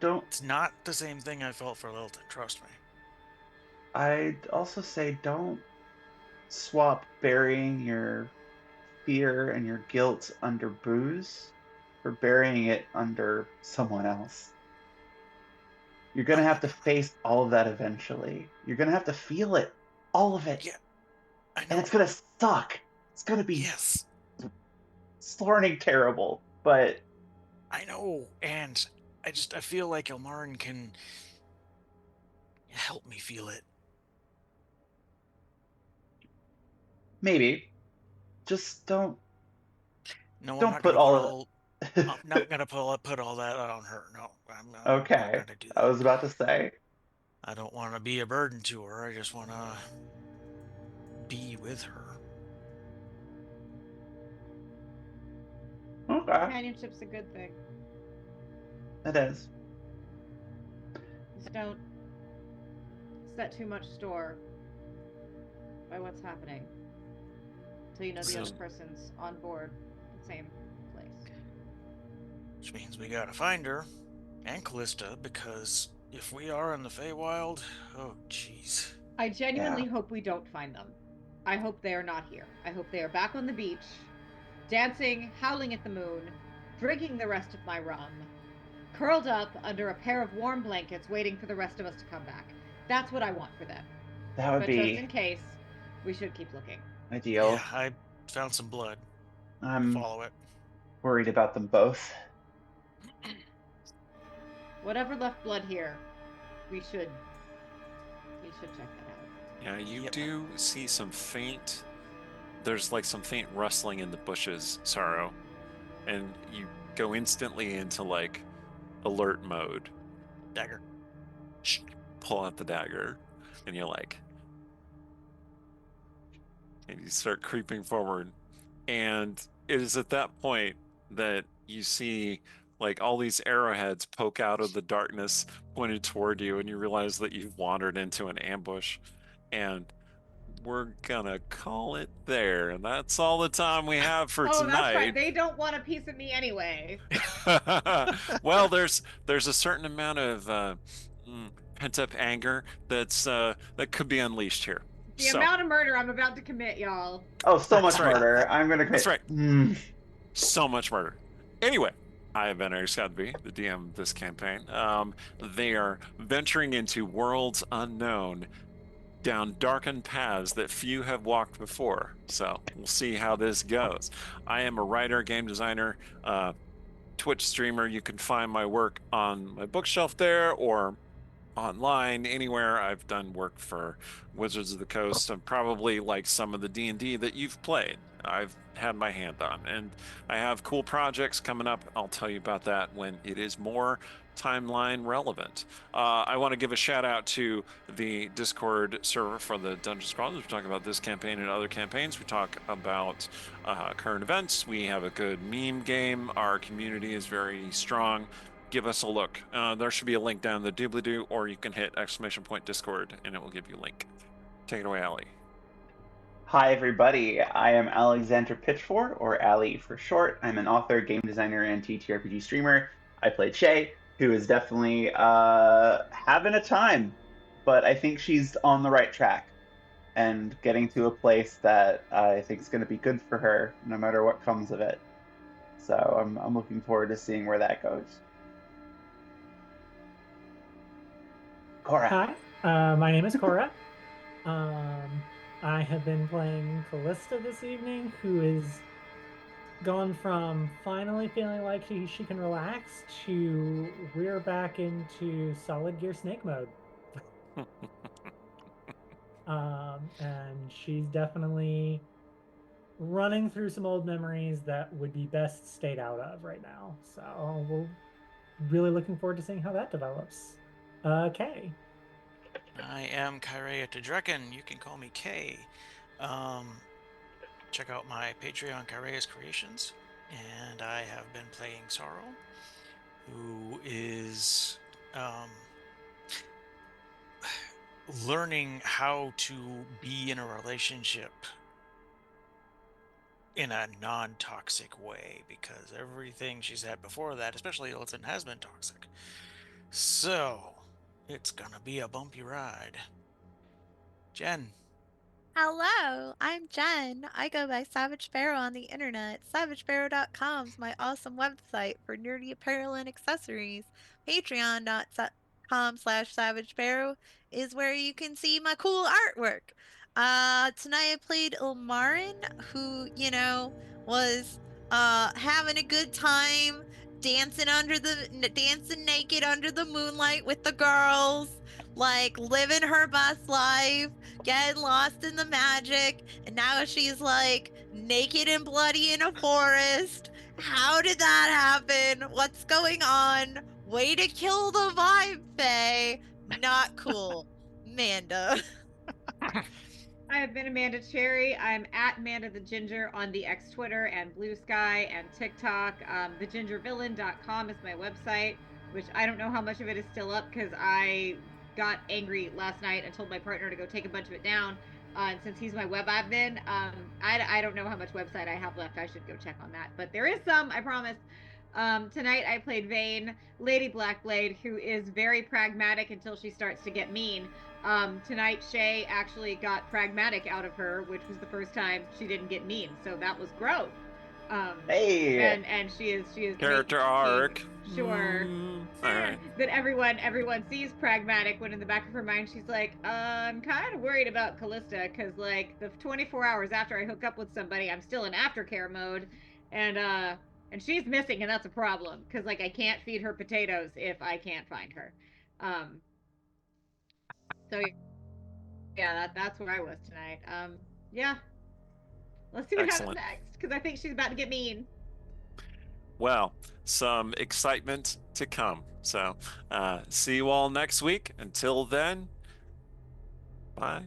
Speaker 2: don't
Speaker 4: It's not the same thing I felt for Lilton, trust me.
Speaker 2: I'd also say don't swap burying your fear and your guilt under booze for burying it under someone else. You're gonna have to face all of that eventually. You're gonna have to feel it, all of it,
Speaker 4: Yeah, I
Speaker 2: and
Speaker 4: know.
Speaker 2: it's gonna suck. It's gonna be
Speaker 4: Yes,
Speaker 2: snorting terrible, but
Speaker 4: I know. And I feel like Ilmarin can help me feel it.
Speaker 2: maybe just don't
Speaker 4: No, I'm
Speaker 2: don't
Speaker 4: not
Speaker 2: put
Speaker 4: gonna put
Speaker 2: all of it.
Speaker 4: all I'm not gonna put all that on her. No, I'm not
Speaker 2: Okay.
Speaker 4: gonna do
Speaker 2: I
Speaker 4: that.
Speaker 2: was about to say.
Speaker 4: I don't want to be a burden to her. I just want to be with her.
Speaker 2: Okay.
Speaker 6: Companionship's a good thing.
Speaker 2: It is.
Speaker 6: Just don't set too much store by what's happening until you know the other person's on board the same place.
Speaker 4: Which means we gotta find her and Callista, because if we are in the Feywild, oh jeez.
Speaker 6: I genuinely hope we don't find them. I hope they are not here. I hope they are back on the beach, dancing, howling at the moon, drinking the rest of my rum, curled up under a pair of warm blankets waiting for the rest of us to come back. That's what I want for them.
Speaker 2: That would
Speaker 6: But
Speaker 2: be
Speaker 6: just in case, we should keep looking.
Speaker 2: ideal.
Speaker 4: Yeah, I found some blood.
Speaker 2: I'm
Speaker 4: Follow it.
Speaker 2: worried about them both.
Speaker 6: Whatever left blood here, we should check that out.
Speaker 1: Yeah, you
Speaker 4: Yep.
Speaker 1: do see some faint. There's like some faint rustling in the bushes, Sorrow, and you go instantly into like alert mode.
Speaker 4: Dagger.
Speaker 1: Pull out the dagger, and you're like, and you start creeping forward, and it is at that point that you see like all these arrowheads poke out of the darkness pointed toward you, and you realize that you've wandered into an ambush, and we're gonna call it there, and that's all the time we have for
Speaker 6: Oh,
Speaker 1: tonight.
Speaker 6: that's right. They don't want a piece of me anyway.
Speaker 1: Well, there's a certain amount of pent-up anger that could be unleashed here.
Speaker 6: The amount of murder I'm about to commit, y'all.
Speaker 2: Oh, so much
Speaker 1: That's right.
Speaker 2: murder. I'm gonna commit.
Speaker 1: That's right.
Speaker 2: Mm.
Speaker 1: So much murder. Anyway, I have been Eric Scudby, the DM of this campaign. They are venturing into worlds unknown, down darkened paths that few have walked before. So we'll see how this goes. I am a writer, game designer, Twitch streamer. You can find my work on my bookshelf there or online, anywhere. I've done work for Wizards of the Coast and probably like some of the D&D that you've played. I've had my hand on, and I have cool projects coming up. I'll tell you about that when it is more timeline relevant. I want to give a shout out to the Discord server for the Dungeon Scrawlers. We talk about this campaign and other campaigns. We talk about current events. We have a good meme game. Our community is very strong. Give us a look. There should be a link down the doobly-doo, or you can hit !Discord and it will give you a link. Take it away, Ali.
Speaker 2: Hi, everybody. I am Alexandra Pitchford, or Ali for short. I'm an author, game designer, and TTRPG streamer. I played Shay, who is definitely having a time, but I think she's on the right track and getting to a place that I think is going to be good for her, no matter what comes of it. So I'm looking forward to seeing where that goes. Cora.
Speaker 3: Hi, my name is Cora. I have been playing Callista this evening, who is gone from finally feeling like she can relax to we're back into solid gear snake mode. And she's definitely running through some old memories that would be best stayed out of right now. So we're really looking forward to seeing how that develops. Kay.
Speaker 4: I am Kyrea Tedrekin. You can call me Kay. Check out my Patreon, Kyrea's Creations. And I have been playing Sorrow, who is learning how to be in a relationship in a non-toxic way, because everything she's had before that, especially Illiton, has been toxic. So it's gonna be a bumpy ride. Jen.
Speaker 5: Hello, I'm Jen. I go by Savage Sparrow on the internet. SavageSparrow.com is my awesome website for nerdy apparel and accessories. Patreon.com/Savage Sparrow is where you can see my cool artwork. Tonight I played Ilmarin, who, was having a good time dancing naked under the moonlight with the girls, like living her best life, getting lost in the magic, and now she's like naked and bloody in a forest,
Speaker 7: How did that happen? What's going on? Way to kill the vibe, Faye. Not cool. Amanda.
Speaker 6: I have been Amanda Cherry. I'm at Amanda the Ginger on the X Twitter and Blue Sky and TikTok. Thegingervillain.com is my website, which I don't know how much of it is still up because I got angry last night and told my partner to go take a bunch of it down. And since he's my web admin, I don't know how much website I have left. I should go check on that. But there is some, I promise. Tonight I played Vayne, Lady Blackblade, who is very pragmatic until she starts to get mean. Tonight Shay actually got pragmatic out of her, which was the first time she didn't get mean, so that was growth.
Speaker 2: Hey.
Speaker 6: And she is
Speaker 1: Character arc.
Speaker 6: Sure.
Speaker 1: All right.
Speaker 6: That everyone sees pragmatic when in the back of her mind she's like, I'm kind of worried about Callista because like the 24 hours after I hook up with somebody, I'm still in aftercare mode, and she's missing, and that's a problem because like I can't feed her potatoes if I can't find her. So yeah, that's where I was tonight. Yeah. Let's see what happens next because I think she's about to get mean.
Speaker 1: Well, some excitement to come. So, see you all next week. Until then, bye.